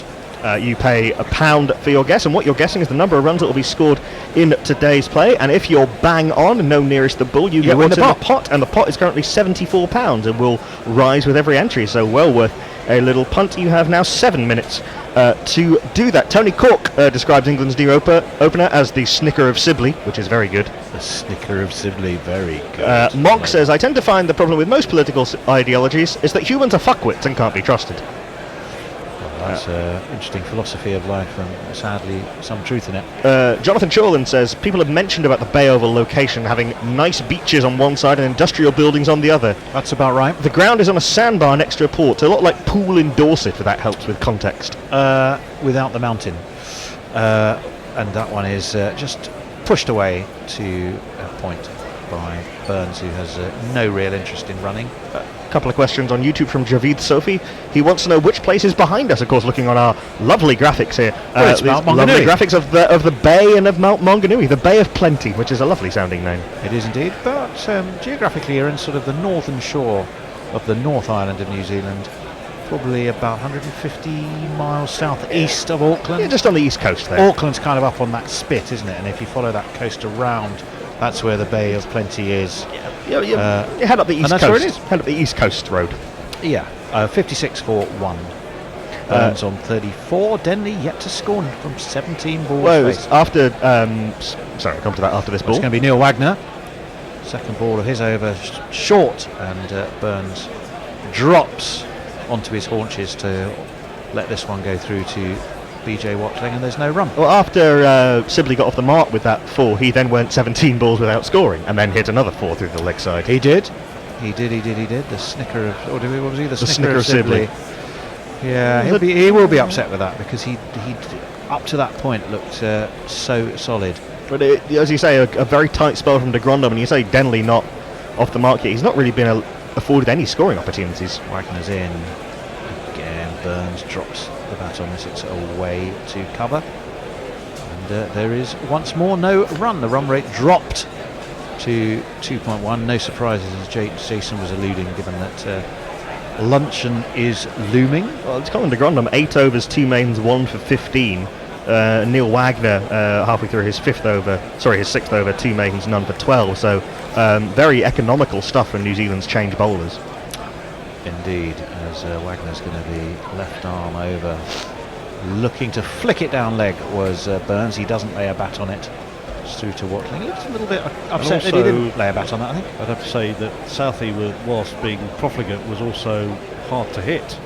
You pay £1 for your guess, and what you're guessing is the number of runs that will be scored in today's play. And if you're bang on, no nearest the bull, you get what's in the pot, and the pot is currently £74 and will rise with every entry. So well worth a little punt. You have now 7 minutes to do that. Tony Cork describes England's new opener as the Snicker of Sibley, which is very good. The Snicker of Sibley, very good. Monk says, I tend to find the problem with most political ideologies is that humans are fuckwits and can't be trusted. That's an interesting philosophy of life, and sadly some truth in it. Jonathan Chorlin says, people have mentioned about the Bay Oval location having nice beaches on one side and industrial buildings on the other. That's about right. The ground is on a sandbar next to a port, so a lot like Poole in Dorset, if that helps with context. Without the mountain. And that one is just pushed away to a point by Burns, who has no real interest in running. A couple of questions on YouTube from Javid Sophie. He wants to know which place is behind us, of course, looking on our lovely graphics here. It's Mount Maunganui. Lovely graphics of the bay and of Mount Maunganui, the Bay of Plenty, which is a lovely sounding name. It is indeed, but geographically you're in sort of the northern shore of the North Island of New Zealand, probably about 150 miles southeast of Auckland. Yeah, just on the east coast there. Auckland's kind of up on that spit, isn't it? And if you follow that coast around, that's where the Bay of Plenty is. You head up the east coast. That's where it is. Head up the east coast road. Yeah, 56 for 1. Burns on 34. Denley yet to score from 17 balls. Whoa, faced. after sorry, we'll come to that after this ball. It's going to be Neil Wagner. Second ball of his over, short, and Burns drops onto his haunches to let this one go through to BJ Watling, and there's no run. Well, after Sibley got off the mark with that 4, he then went 17 balls without scoring, and then hit another 4 through the leg side. He did. The Snicker of, or what was he? The Snicker of Sibley. Yeah, he will be upset with that, because he up to that point looked so solid. But as you say, a very tight spell from de Grandhomme, and you say Denley not off the mark yet. He's not really been afforded any scoring opportunities. Wagner's in. Again, Burns drops the baton as it's away to cover. And there is once more no run. The run rate dropped to 2.1. No surprises, as Jason was alluding, given that luncheon is looming. Well, it's Colin de Grandhomme, 8 overs, 2 mains, 1 for 15. Neil Wagner halfway through his 6th over, 2 mains, none for 12. So very economical stuff from New Zealand's change bowlers. Indeed, as Wagner's going to be left arm over, looking to flick it down leg was Burns. He doesn't lay a bat on it. It's through to Watling. He looks a little bit upset that he didn't lay a bat on that, I think. I'd have to say that Southey, whilst being profligate, was also hard to hit.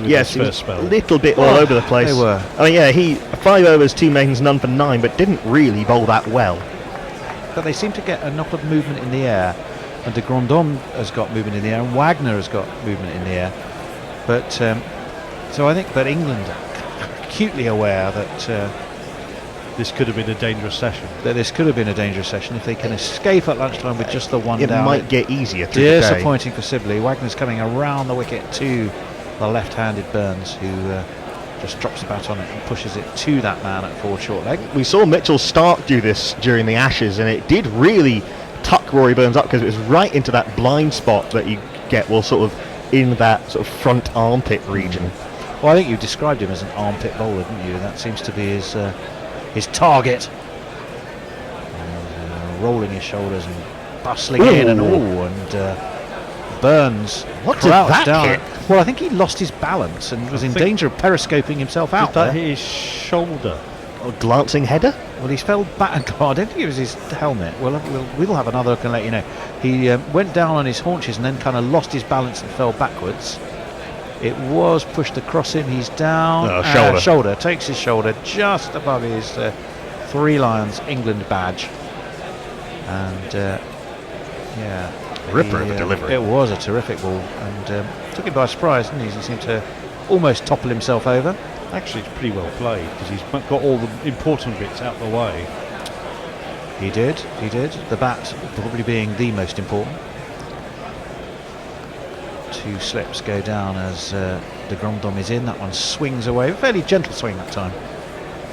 Yes, first spell. A little bit all over the place. They were. I mean, yeah, he 5 overs, 2 mains, none for 9, but didn't really bowl that well. But they seem to get a knock of movement in the air, and de Grandhomme has got movement in the air, and Wagner has got movement in the air. But so I think that England are acutely aware that this could have been a dangerous session. That this could have been a dangerous session if they can escape at lunchtime with just the one down. It might get easier through the day. Disappointing for Sibley. Wagner's coming around the wicket to the left-handed Burns, who just drops the bat on it and pushes it to that man at forward short leg. We saw Mitchell Stark do this during the Ashes, and it did really tuck Rory Burns up, because it was right into that blind spot that you get, well, sort of in that sort of front armpit region. Well, I think you described him as an armpit bowler, didn't you? That seems to be his target. And, rolling his shoulders and bustling in and all, and Burns crouched down. Hit? Well, I think he lost his balance and was in danger of periscoping himself out. Did that hit his shoulder? A glancing header? Well, he fell back. I don't think it was his helmet. We'll have another look and let you know. He went down on his haunches and then kind of lost his balance and fell backwards. It was pushed across him. He's down. Shoulder. Takes his shoulder just above his 3 Lions England badge. And yeah. Ripper of a delivery. It was a terrific ball, and took him by surprise, didn't he? He seemed to almost topple himself over. Actually, it's pretty well played, because he's got all the important bits out the way. He did. The bat probably being the most important. 2 slips go down as de Grandhomme is in. That one swings away. A fairly gentle swing that time.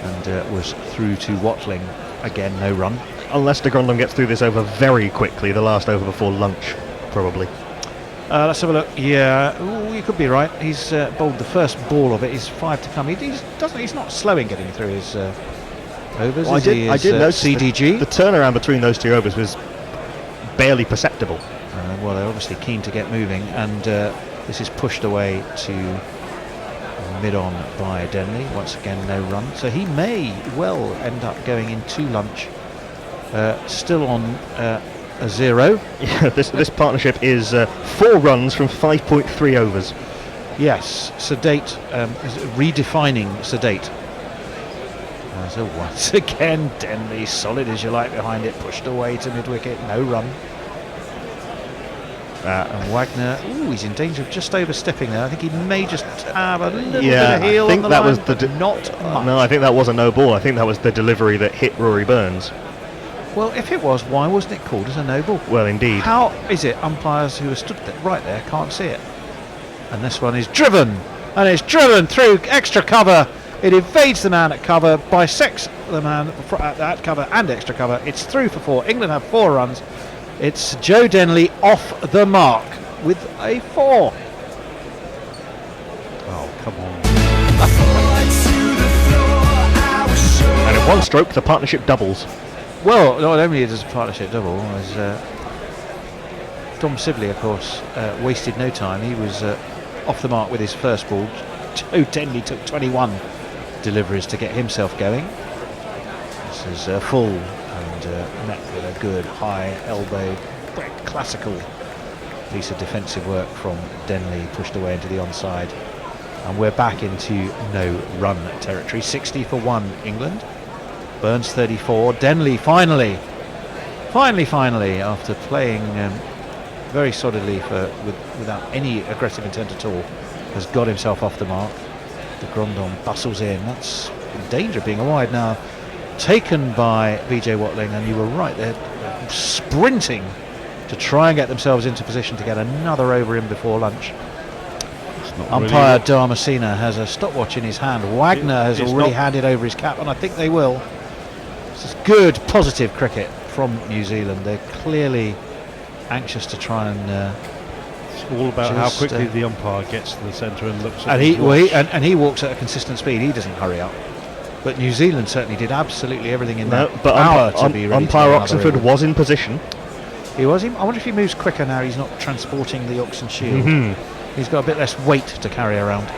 And was through to Watling. Again, no run. Unless de Grandhomme gets through this over very quickly, the last over before lunch, probably. Let's have a look. Yeah, you could be right. He's bowled the first ball of it. He's 5 to come. He's not slow in getting through his overs. Well, I did notice CDG. The turnaround between those 2 overs was barely perceptible. Well, they're obviously keen to get moving, and This is pushed away to mid-on by Denley. Once again, no run. So he may well end up going into lunch still on a 0. Yeah, this partnership is 4 runs from 5.3 overs. Yes, sedate, is redefining sedate. So once again, Denley, solid as you like behind it, pushed away to mid-wicket, no run. And Wagner, he's in danger of just overstepping there. I think he may just have a little bit of heel I think on the that line, was but not much. No, I think that was a no ball. I think that was the delivery that hit Rory Burns. Well, if it was, why wasn't it called as a no ball? Well, indeed. How is it umpires who are stood there, right there can't see it? And this one is driven, and it's driven through extra cover. It evades the man at cover, bisects the man at cover and extra cover. It's through for 4. England have 4 runs. It's Joe Denley off the mark with a 4. Oh, come on. And in one stroke, the partnership doubles. Well, not only does the partnership double, as Dom Sibley, of course, wasted no time. He was off the mark with his first ball. Joe Denley took 21 deliveries to get himself going. This is full and met with a good high elbow, very classical piece of defensive work from Denley, pushed away into the onside. And we're back into no run territory. 60 for 1 England. Burns 34. Denley finally, after playing very solidly without any aggressive intent at all, has got himself off the mark. The Grandon bustles in. That's in danger of being a wide now. Taken by BJ Watling, and you were right, they're sprinting to try and get themselves into position to get another over in before lunch. Umpire Damasina has a stopwatch in his hand. Wagner has already handed over his cap, and I think they will. This is good, positive cricket from New Zealand. They're clearly anxious to try and it's all about how quickly the umpire gets to the centre and looks at and he walks at a consistent speed. He doesn't hurry up. But New Zealand certainly did absolutely everything in that power to be ready. Umpire Oxenford was in position. He was. I wonder if he moves quicker now. He's not transporting the Oxen Shield. He's got a bit less weight to carry around.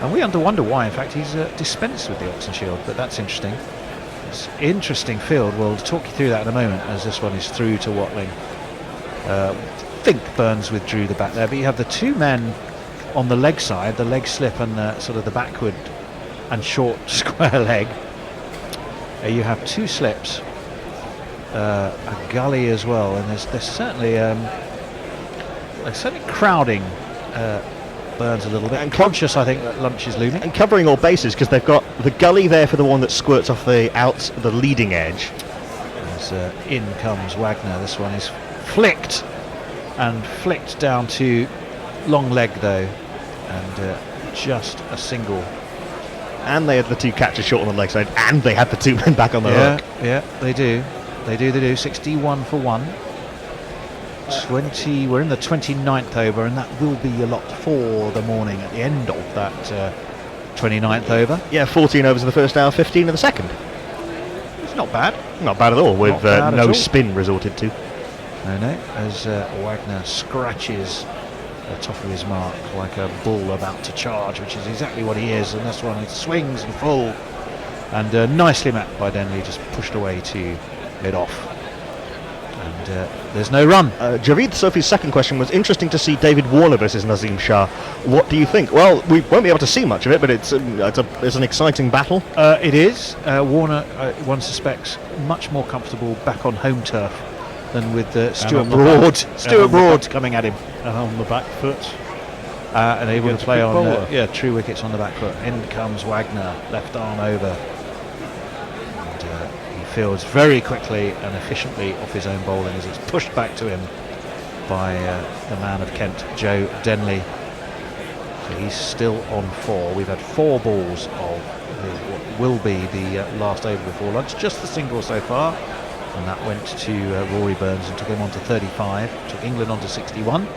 And we wonder why, in fact, he's dispensed with the Oxen Shield, but that's interesting. It's interesting field. We'll talk you through that in a moment, as this one is through to Watling. Think Burns withdrew the bat there, but you have the 2 men on the leg side, the leg slip and sort of the backward and short square leg. You have 2 slips, a gully as well, and there's certainly crowding Burns a little bit, and conscious, I think, that lunch is looming. And covering all bases, because they've got the gully there for the one that squirts off the leading edge. As in comes Wagner. This one is flicked down to long leg though, and just a single. And they had the 2 catches short on the leg side, and they had the 2 men back on the hook. Yeah, they do. 61 for 1. 20. We're in the 29th over, and that will be a lot for the morning at the end of that 29th over. Yeah, 14 overs in the first hour, 15 in the second. It's not bad. Not bad at all, with no spin resorted to. No, as Wagner scratches the top of his mark like a bull about to charge, which is exactly what he is, and that's one he swings and full, and nicely met by Denley, just pushed away to mid-off. And there's no run. Javeed Sophie's second question was interesting to see David Warner versus Nazim Shah. What do you think? Well, we won't be able to see much of it, but it's an exciting battle. It is. Warner, one suspects, much more comfortable back on home turf than with Stuart Broad. Stuart Broad coming at him. And on the back foot. And able to play on true wickets on the back foot. In comes Wagner, left arm over. And he fields very quickly and efficiently off his own bowling as it's pushed back to him by the man of Kent, Joe Denley. So he's still on 4. We've had 4 balls of what will be the last over before lunch. Just the single so far. And that went to Rory Burns and took him on to 35, took England on to 61.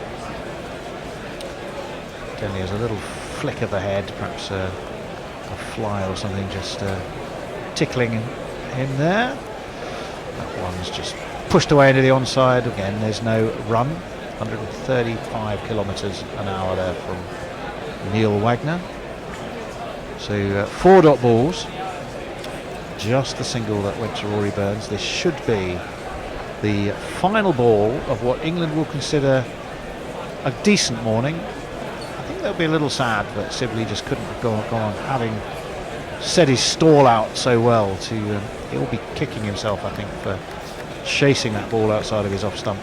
Denley has a little flick of the head, perhaps a fly or something just tickling him there. That one's just pushed away into the onside. Again, there's no run. 135 kilometres an hour there from Neil Wagner. So 4 dot balls, just the single that went to Rory Burns. This should be the final ball of what England will consider a decent morning. I think they'll be a little sad that Sibley just couldn't have gone on, having set his stall out so well. He'll be kicking himself, I think, for chasing that ball outside of his off stump.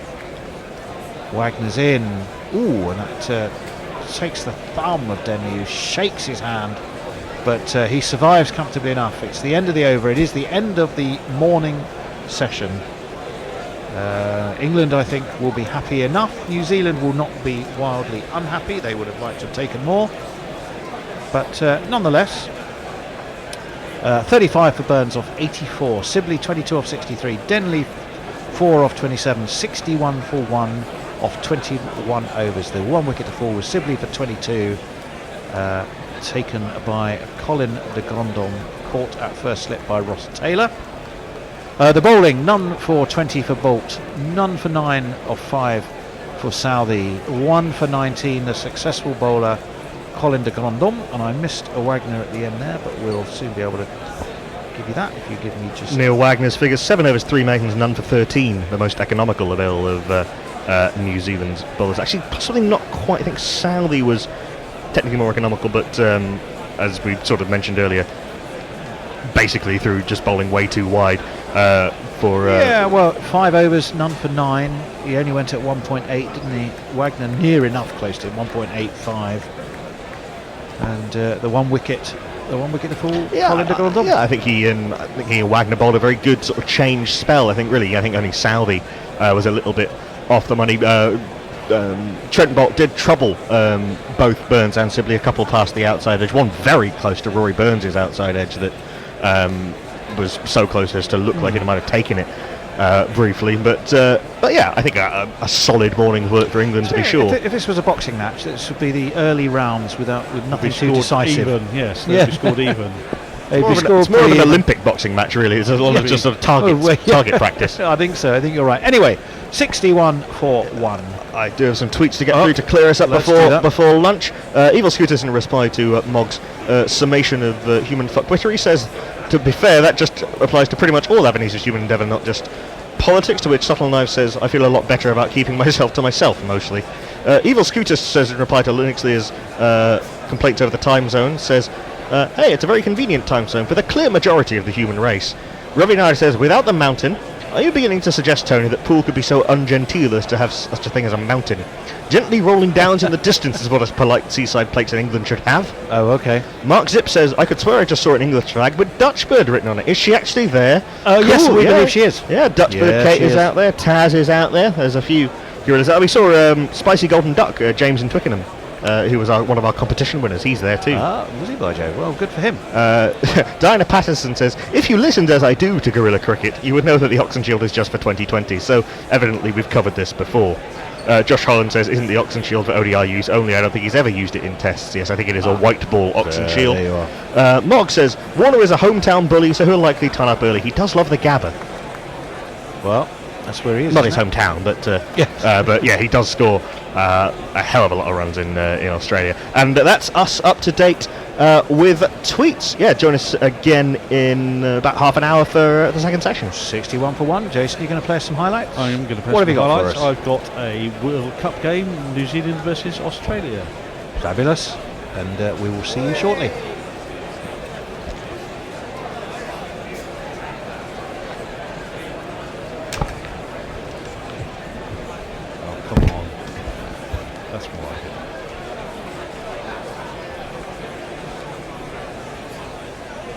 Wagner's in. Ooh, and that takes the thumb of Denyu, shakes his hand, but he survives comfortably enough. It's the end of the over. It is the end of the morning session. England, I think, will be happy enough. New Zealand will not be wildly unhappy. They would have liked to have taken more. But nonetheless, 35 for Burns off 84. Sibley 22 off 63. Denley 4 off 27. 61 for 1 off 21 overs. The 1 wicket to fall was Sibley for 22. Taken by Colin de Grandon. Caught at first slip by Ross Taylor. The bowling, none for 20 for Bolt, none for 9 of 5 for Southey, 1 for 19, the successful bowler Colin de Grandon, and I missed a Wagner at the end there, but we'll soon be able to give you that if you give me just... Neil Wagner's figures, 7 overs, 3 maidens, none for 13, the most economical of all of New Zealand's bowlers. Actually, possibly not quite. I think Southey was technically more economical, but as we sort of mentioned earlier, basically through just bowling way too wide for... yeah, well, 5 overs, none for 9. He only went at 1.8, didn't he? Wagner near enough close to him, 1.85. And the 1 wicket to fall, Colin de Grandon. Yeah, I think he and Wagner bowled a very good sort of change spell. I think only Southey was a little bit off the money. Trent Bolt did trouble both Burns and Sibley a couple past the outside edge. One very close to Rory Burns' outside edge that was so close as to look like it might have taken it briefly. But yeah, I think a solid morning's work for England, to be sure. If this was a boxing match, this would be the early rounds with nothing too decisive. Even, yes, they'd be scored even. It's more of an Olympic boxing match, really. It's a lot of just sort of target practice. I think so. I think you're right. Anyway, 61 for 1. I do have some tweets to get through to clear us up before lunch. Evil Scooters, in reply to Mog's summation of human fuckwittery, he says, to be fair, that just applies to pretty much all avenues of human endeavour, not just politics, to which Subtle Knife says, I feel a lot better about keeping myself to myself, mostly. Evil Scooters says, in reply to Linux Lear's complaints over the time zone, says, hey, it's a very convenient time zone for the clear majority of the human race. Ravi Nair says, without the mountain, are you beginning to suggest, Tony, that Poole could be so ungenteel as to have such a thing as a mountain? Gently rolling downs in the distance is what a polite seaside place in England should have. Oh, okay. Mark Zip says, I could swear I just saw an English flag with Dutch Bird written on it. Is she actually there? Oh, cool, yes, we believe she is. Yeah, Dutch Bird Kate is out there, Taz is out there, there's a few gorillas. We saw Spicy Golden Duck, James in Twickenham, who was one of our competition winners. He's there too. Was he, by Joe? Well, good for him. Diana Patterson says, if you listened as I do to Gorilla Cricket, you would know that the Oxen Shield is just for 2020, so evidently we've covered this before. Josh Holland says, isn't the Oxen Shield for ODI use only? I don't think he's ever used it in tests. Yes, I think it is a white ball Oxen Shield. There you are. Mog says, Warner is a hometown bully, so he'll likely turn up early. He does love the Gabba. Well, that's where he is. Not his hometown, but yeah, he does score a hell of a lot of runs in Australia. And that's us up to date with tweets. Yeah, join us again in about half an hour for the second session. 61 for 1. Jason, you're going to play us some highlights? I am going to play What have some you got highlights. for us? I've got a World Cup game, New Zealand versus Australia. Fabulous. And we will see you shortly.